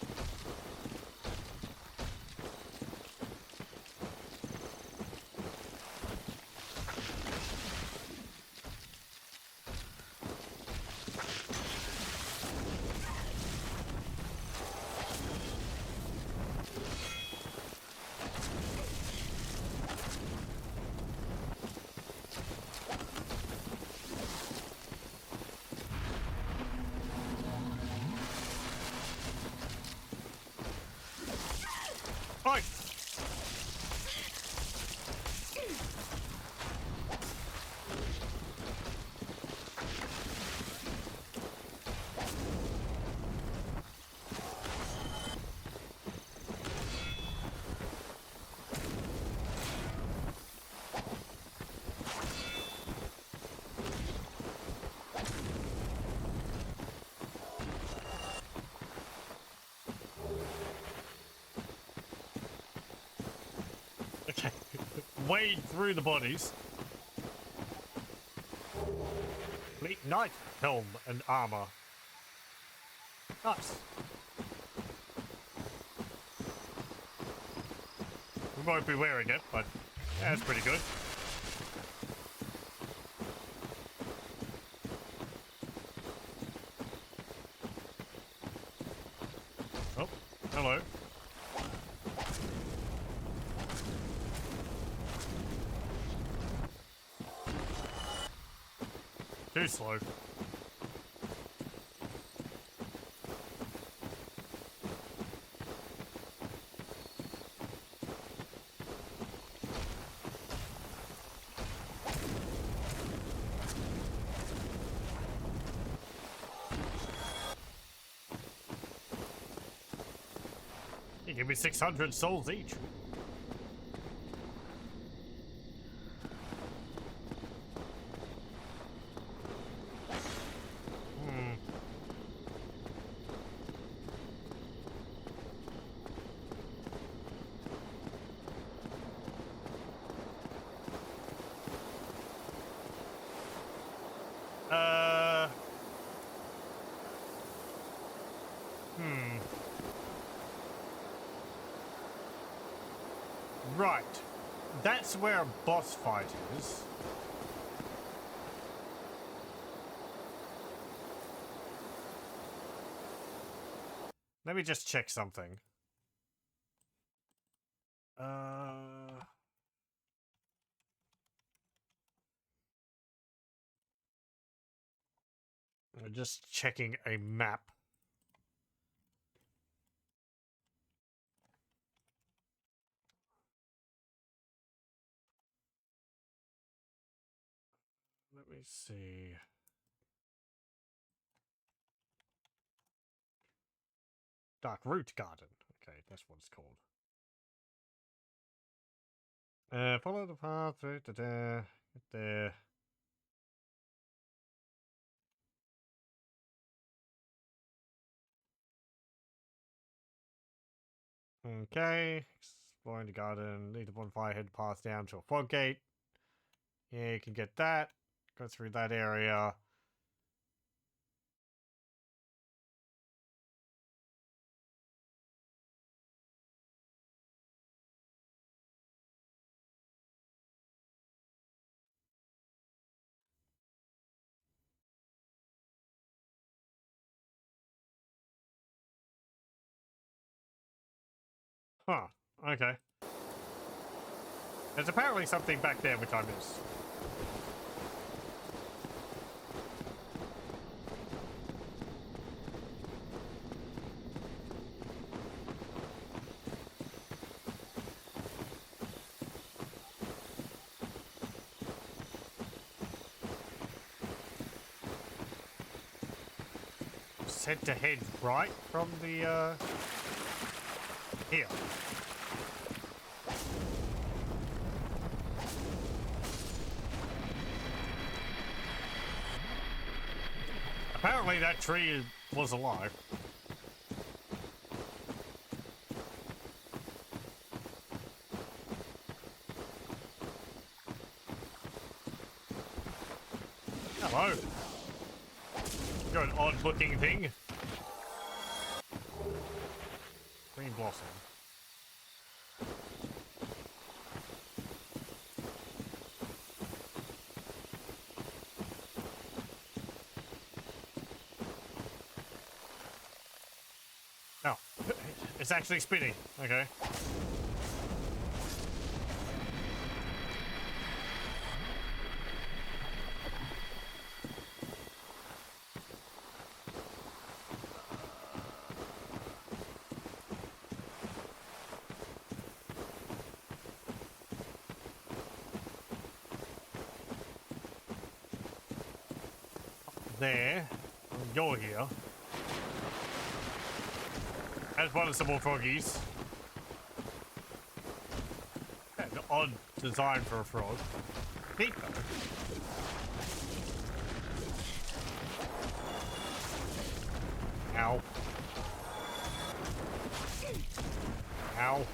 Speaker 1: Oi! Okay. Wade through the bodies. Complete knight helm and armor. Nice. We won't be wearing it, but yeah, that's pretty good. Oh, hello. Too slow. You give me 600 souls each. Right. That's where a boss fight is. Let me just check something. I'm just checking a map. Let me see. Dark Root Garden. Okay, that's what it's called. Follow the path right there. Get there. Okay. Exploring the garden. Lead the bonfire, head path down to a fog gate. Yeah, you can get that. Go through that area. Huh. Okay. There's apparently something back there which I missed. Said to head right from the here. Apparently that tree was alive. Hello. You're an odd looking thing. Green blossom. Oh, it's actually spinning. Okay. There. You're here. As well as some more froggies. An odd design for a frog. Neat though. Ow. Ow.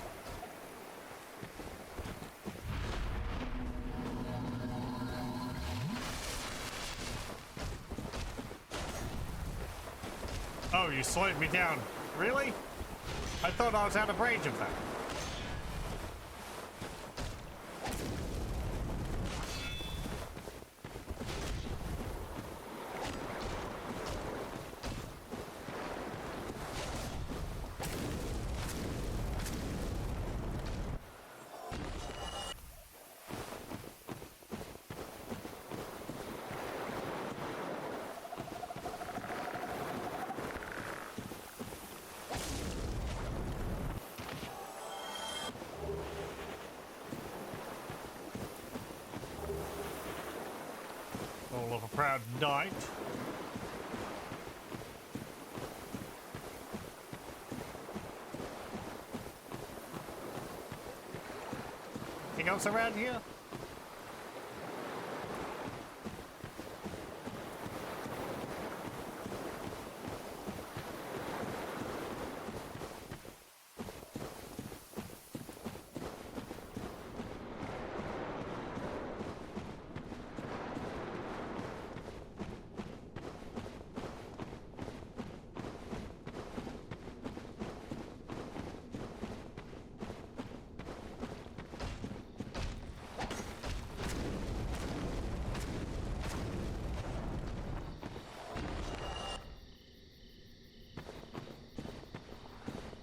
Speaker 1: Oh, you slowed me down. Really? I thought I was out of range of that. All of a proud knight. Anything else around here?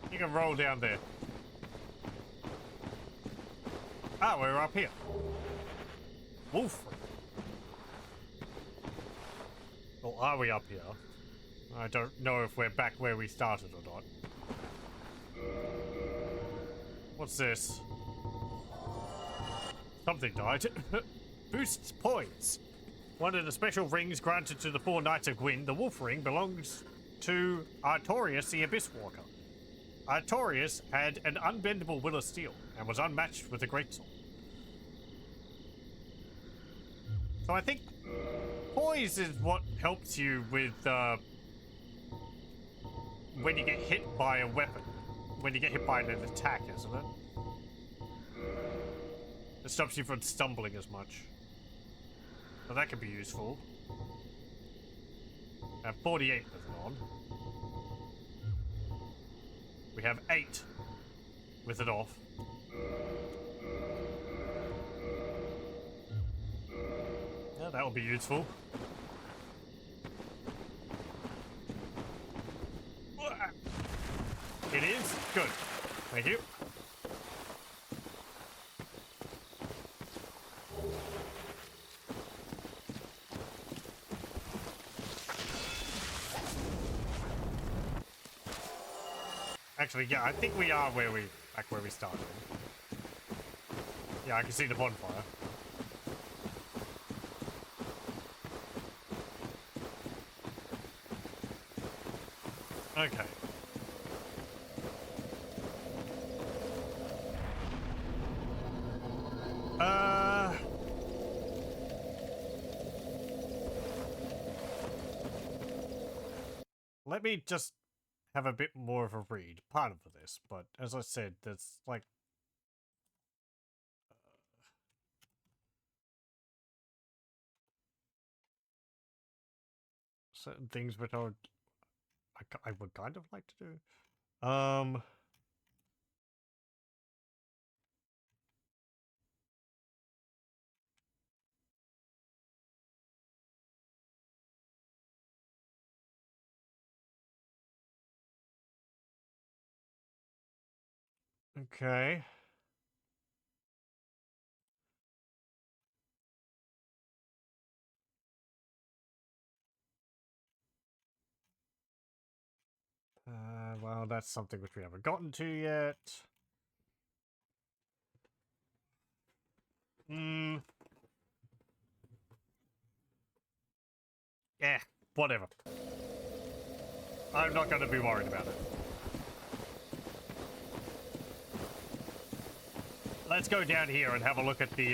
Speaker 1: You can roll down there. Ah, we're up here. Wolf. Or are we up here? I don't know if we're back where we started or not. What's this? Something died. Boosts points. One of the special rings granted to the 4 Knights of Gwyn, the Wolf Ring, belongs to Artorius the Abyss Walker. Artorius had an unbendable will of steel and was unmatched with a greatsword. So I think poise is what helps you with when you get hit by a weapon. When you get hit by an attack, isn't it? It stops you from stumbling as much. So that could be useful. I have 48 with it on. We have 8 with it off. Yeah, that will be useful. It is? Good. Thank you. actually, yeah, I think we are back where we started. Yeah, I can see the bonfire. Okay. Let me just have a bit more of a read, part of this, but as I said, there's like certain things which I would kind of like to do. Okay. Well, that's something which we haven't gotten to yet. Yeah, whatever. I'm not going to be worried about it. Let's go down here and have a look at the,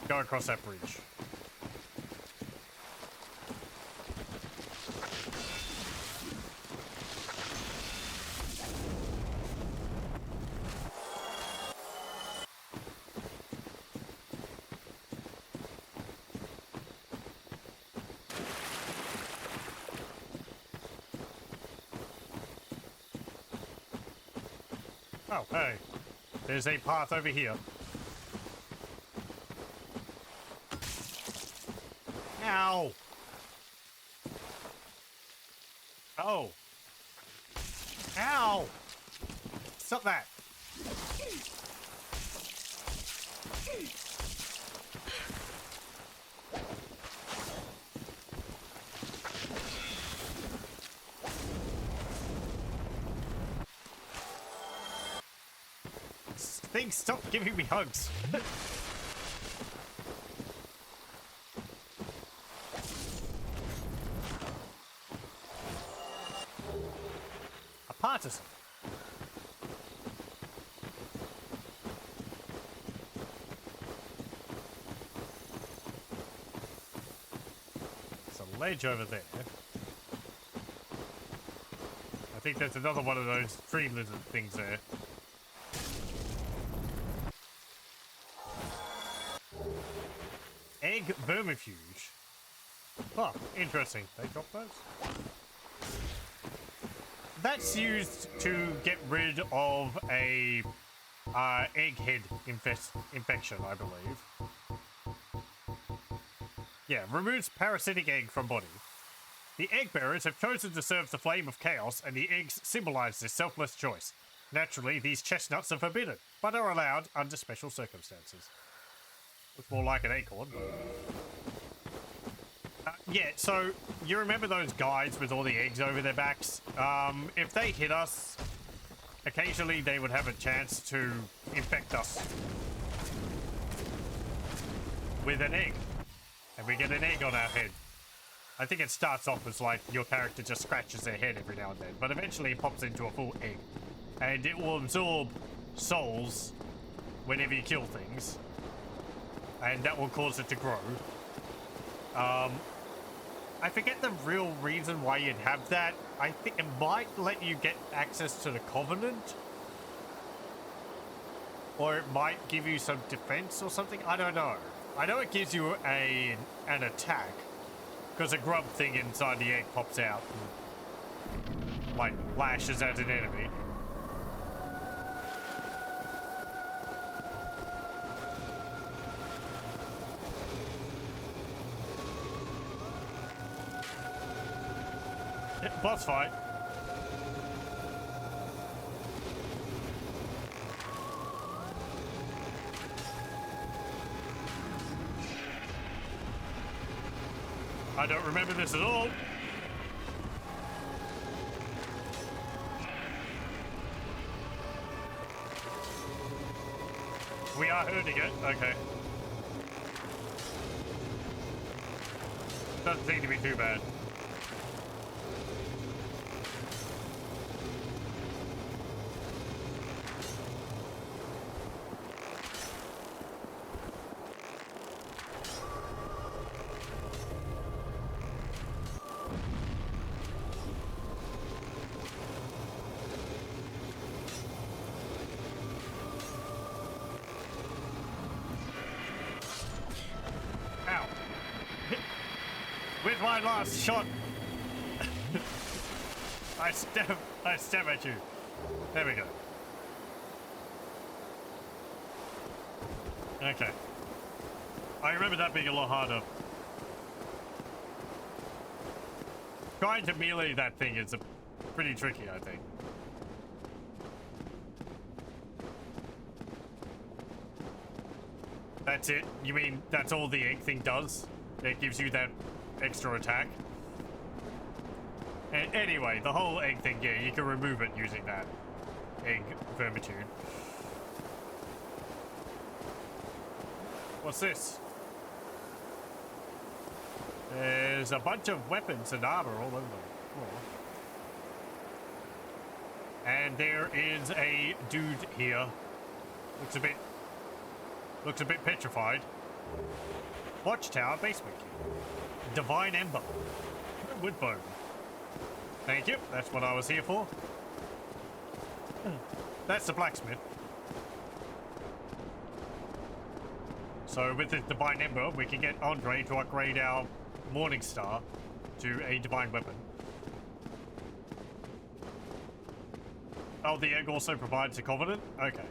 Speaker 1: go across that bridge. Oh, hey. There's a path over here. Ow! Oh. Ow! Stop that. Things, stop giving me hugs. A partisan. There's a ledge over there. I think there's another one of those tree lizard things there. Egg vermifuge. Oh, interesting. They drop those? That's used to get rid of a egghead infection, I believe. Yeah, removes parasitic egg from body. The egg bearers have chosen to serve the flame of chaos, and the eggs symbolize this selfless choice. Naturally, these chestnuts are forbidden, but are allowed under special circumstances. Looks more like an acorn, but... yeah, so you remember those guys with all the eggs over their backs? If they hit us, occasionally they would have a chance to infect us with an egg. And we get an egg on our head. I think it starts off as like your character just scratches their head every now and then, but eventually it pops into a full egg. And it will absorb souls whenever you kill things. And that will cause it to grow. I forget the real reason why you'd have that. I think it might let you get access to the Covenant. Or it might give you some defense or something. I don't know. I know it gives you an attack. Because a grub thing inside the egg pops out and, like, lashes at an enemy. Boss fight. I don't remember this at all. hurting it. Okay. Doesn't seem to be too bad. With my last shot, I stab at you. There we go. Okay. I remember that being a lot harder. Trying to melee that thing is pretty tricky, I think. That's it? You mean that's all the egg thing does? It gives you that extra attack? Anyway, the whole egg thing, yeah, you can remove it using that egg vermitude. What's this? There's a bunch of weapons and armor all over the floor. And there is a dude here. Looks a bit petrified. Watchtower basement key. Divine Ember. Woodbone. Thank you. That's what I was here for. That's the blacksmith. So with the Divine Ember, we can get Andre to upgrade our Morning Star to a divine weapon. Oh, the egg also provides a covenant? Okay.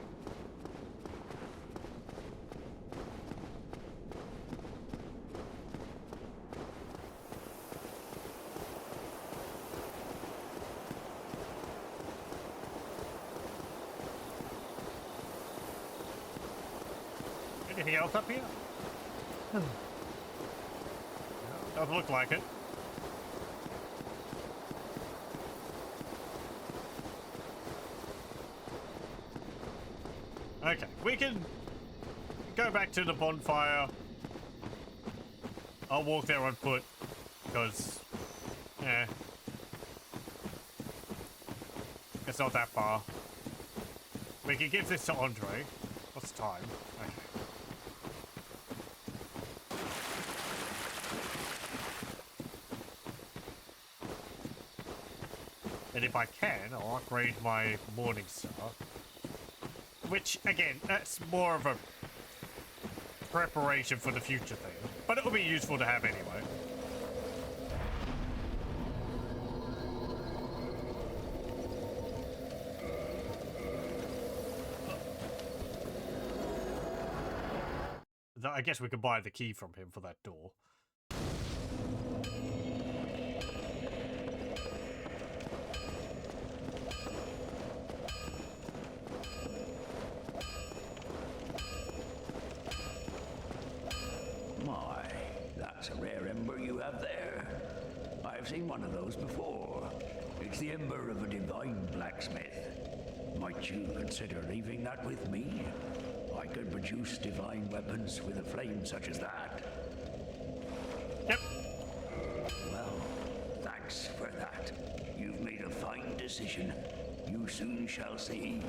Speaker 1: Anything else up here? No, doesn't look like it. Okay, we can go back to the bonfire. I'll walk there on foot, because, yeah, it's not that far. We can give this to Andre. What's the time? Okay. And if I can, I'll upgrade my Morning Star. Which, again, that's more of a preparation for the future thing. But it'll be useful to have anyway. I guess we could buy the key from him for that door.
Speaker 5: That's a rare ember you have there. I've seen one of those before. It's the ember of a divine blacksmith. Might you consider leaving that with me? I could produce divine weapons with a flame such as that.
Speaker 1: Yep.
Speaker 5: Well, thanks for that. You've made a fine decision. You soon shall see.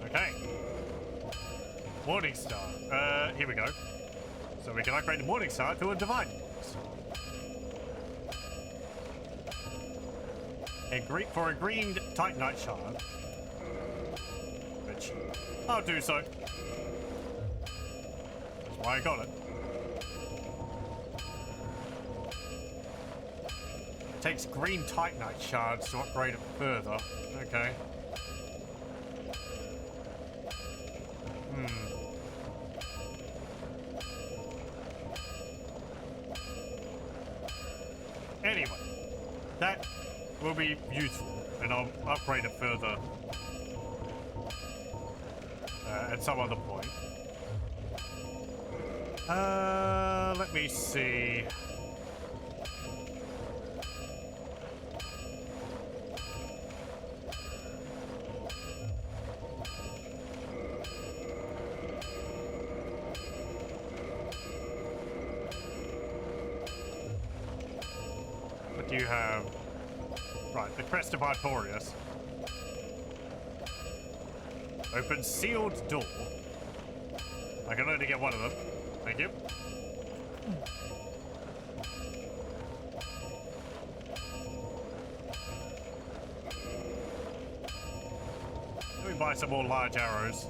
Speaker 1: Okay. Morning Star. Here we go. So we can upgrade the Morning Star to a Divine. For a green Titanite shard. Which I'll do so. That's why I got it. Takes green Titanite shards to upgrade it further. Okay. Anyway, that will be useful, and I'll upgrade it further at some other point. Let me see. you have... Right, the Crest of Artorias. Open sealed door. I can only get one of them. Thank you. Let me buy some more large arrows.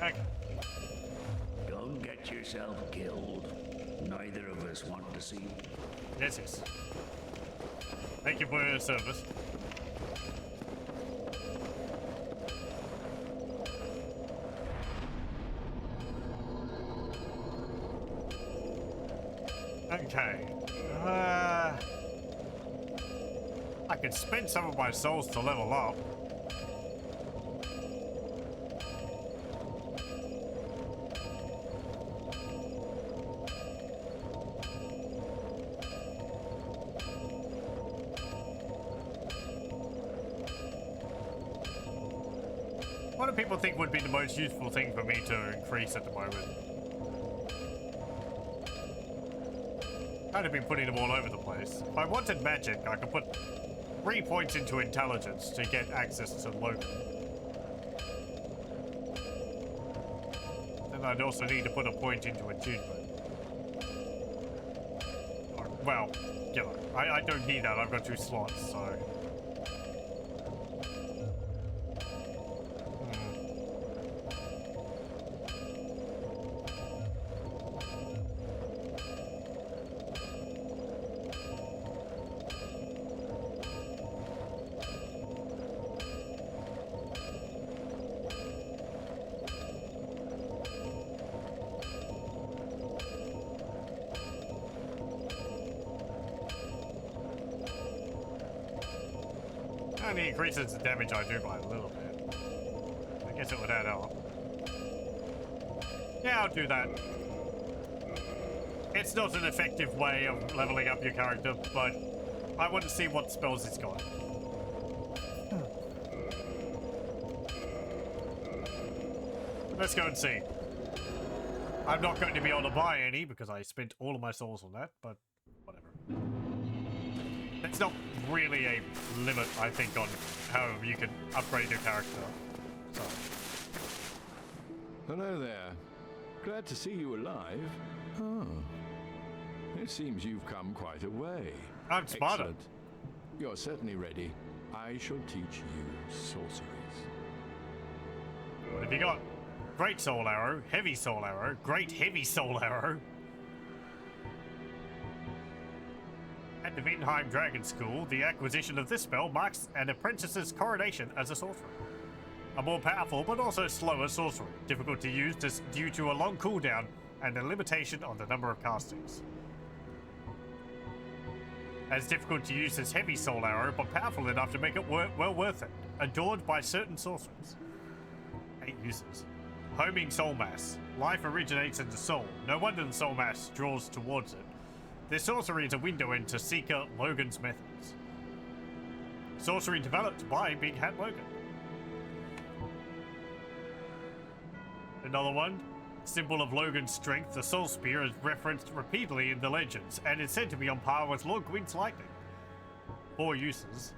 Speaker 1: Okay.
Speaker 5: Don't get yourself killed. Neither of us want to see.
Speaker 1: Yes, yes. Thank you for your service. Okay. I could spend some of my souls to level up. What do people think would be the most useful thing for me to increase at the moment? Kind of been putting them all over the place. If I wanted magic, I could put 3 points into intelligence to get access to Logan. Then I'd also need to put a point into attunement. Well, you know, I don't need that. I've got 2 slots, so... only increases the damage I do by a little bit. I guess it would add up. Yeah, I'll do that. It's not an effective way of leveling up your character, but I want to see what spells it's got. Let's go and see. I'm not going to be able to buy any because I spent all of my souls on that, but whatever. It's not really a limit, I think, on how you can upgrade your character. So.
Speaker 8: Hello there. Glad to see you alive. Oh. It seems you've come quite a way.
Speaker 1: I'm smarter.
Speaker 8: Excellent. You're certainly ready. I shall teach you sorceries.
Speaker 1: What have you got? Great soul arrow, heavy soul arrow, great heavy soul arrow. At the Wittenheim Dragon School, the acquisition of this spell marks an apprentice's coronation as a sorcerer. A more powerful but also slower sorcery, difficult to use due to a long cooldown and a limitation on the number of castings. As difficult to use as heavy soul arrow, but powerful enough to make it well worth it, adored by certain sorcerers. 8 uses. Homing soul mass. Life originates in the soul. No wonder the soul mass draws towards it. This sorcery is a window into Seeker Logan's methods. Sorcery developed by Big Hat Logan. Another one. Symbol of Logan's strength, the Soul Spear is referenced repeatedly in the legends and is said to be on par with Lord Gwyn's lightning. 4 uses.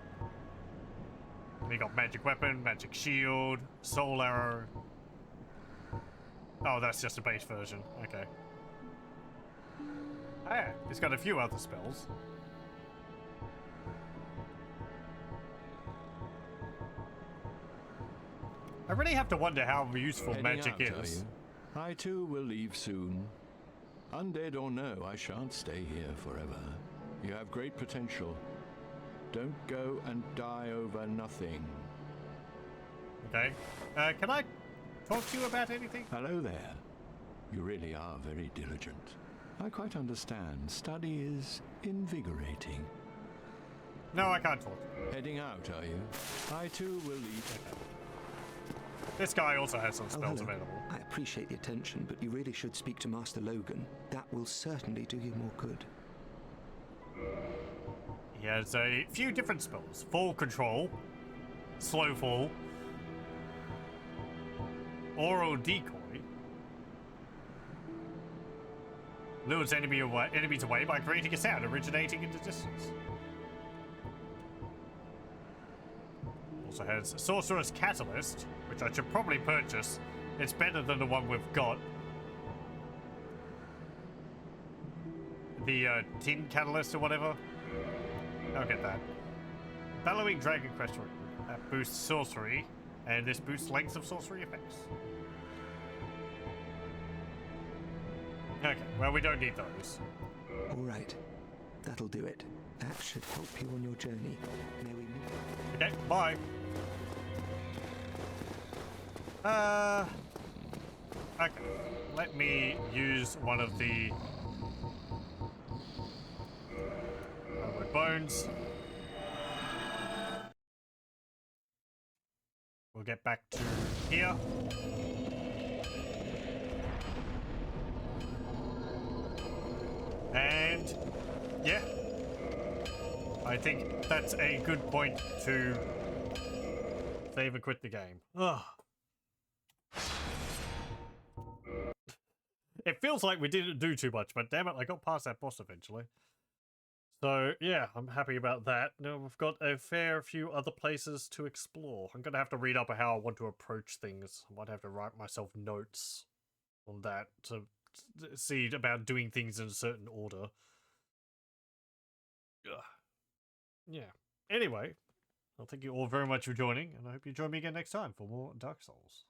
Speaker 1: We got magic weapon, magic shield, soul arrow. Oh, that's just a base version. Okay. Ah, it's got a few other spells. I really have to wonder how useful
Speaker 8: Heading
Speaker 1: magic
Speaker 8: out,
Speaker 1: is.
Speaker 8: are you? I too will leave soon. Undead or no, I shan't stay here forever. You have great potential. Don't go and die over nothing.
Speaker 1: Okay. Can I talk to you about anything?
Speaker 8: Hello there. You really are very diligent. I quite understand. Study is invigorating.
Speaker 1: No, I can't talk.
Speaker 8: Heading out, are you? I too will leave.
Speaker 1: This guy also has some spells
Speaker 9: hello.
Speaker 1: available.
Speaker 9: I appreciate the attention, but you really should speak to Master Logan. That will certainly do you more good.
Speaker 1: He has a few different spells. Fall control, slow fall, Oral decoy lures enemies away by creating a sound originating in the distance. Also has Sorcerer's Catalyst, which I should probably purchase. It's better than the one we've got. The Tin Catalyst or whatever. I'll get that. Bellowing Dragon Crest Root. That boosts sorcery, and this boosts length of sorcery effects. Okay, well, we don't need those.
Speaker 9: All right. That'll do it. That should help you on your journey. May we meet?
Speaker 1: Okay, bye. Okay. Let me use one of the bones. We'll get back to here. And yeah, I think that's a good point to save and quit the game. Ugh. It feels like we didn't do too much, but damn it, I got past that boss eventually. So yeah, I'm happy about that. Now we've got a fair few other places to explore. I'm gonna have to read up how I want to approach things. I might have to write myself notes on that to see about doing things in a certain order. Ugh. Yeah. Anyway, well, thank you all very much for joining, and I hope you join me again next time for more Dark Souls.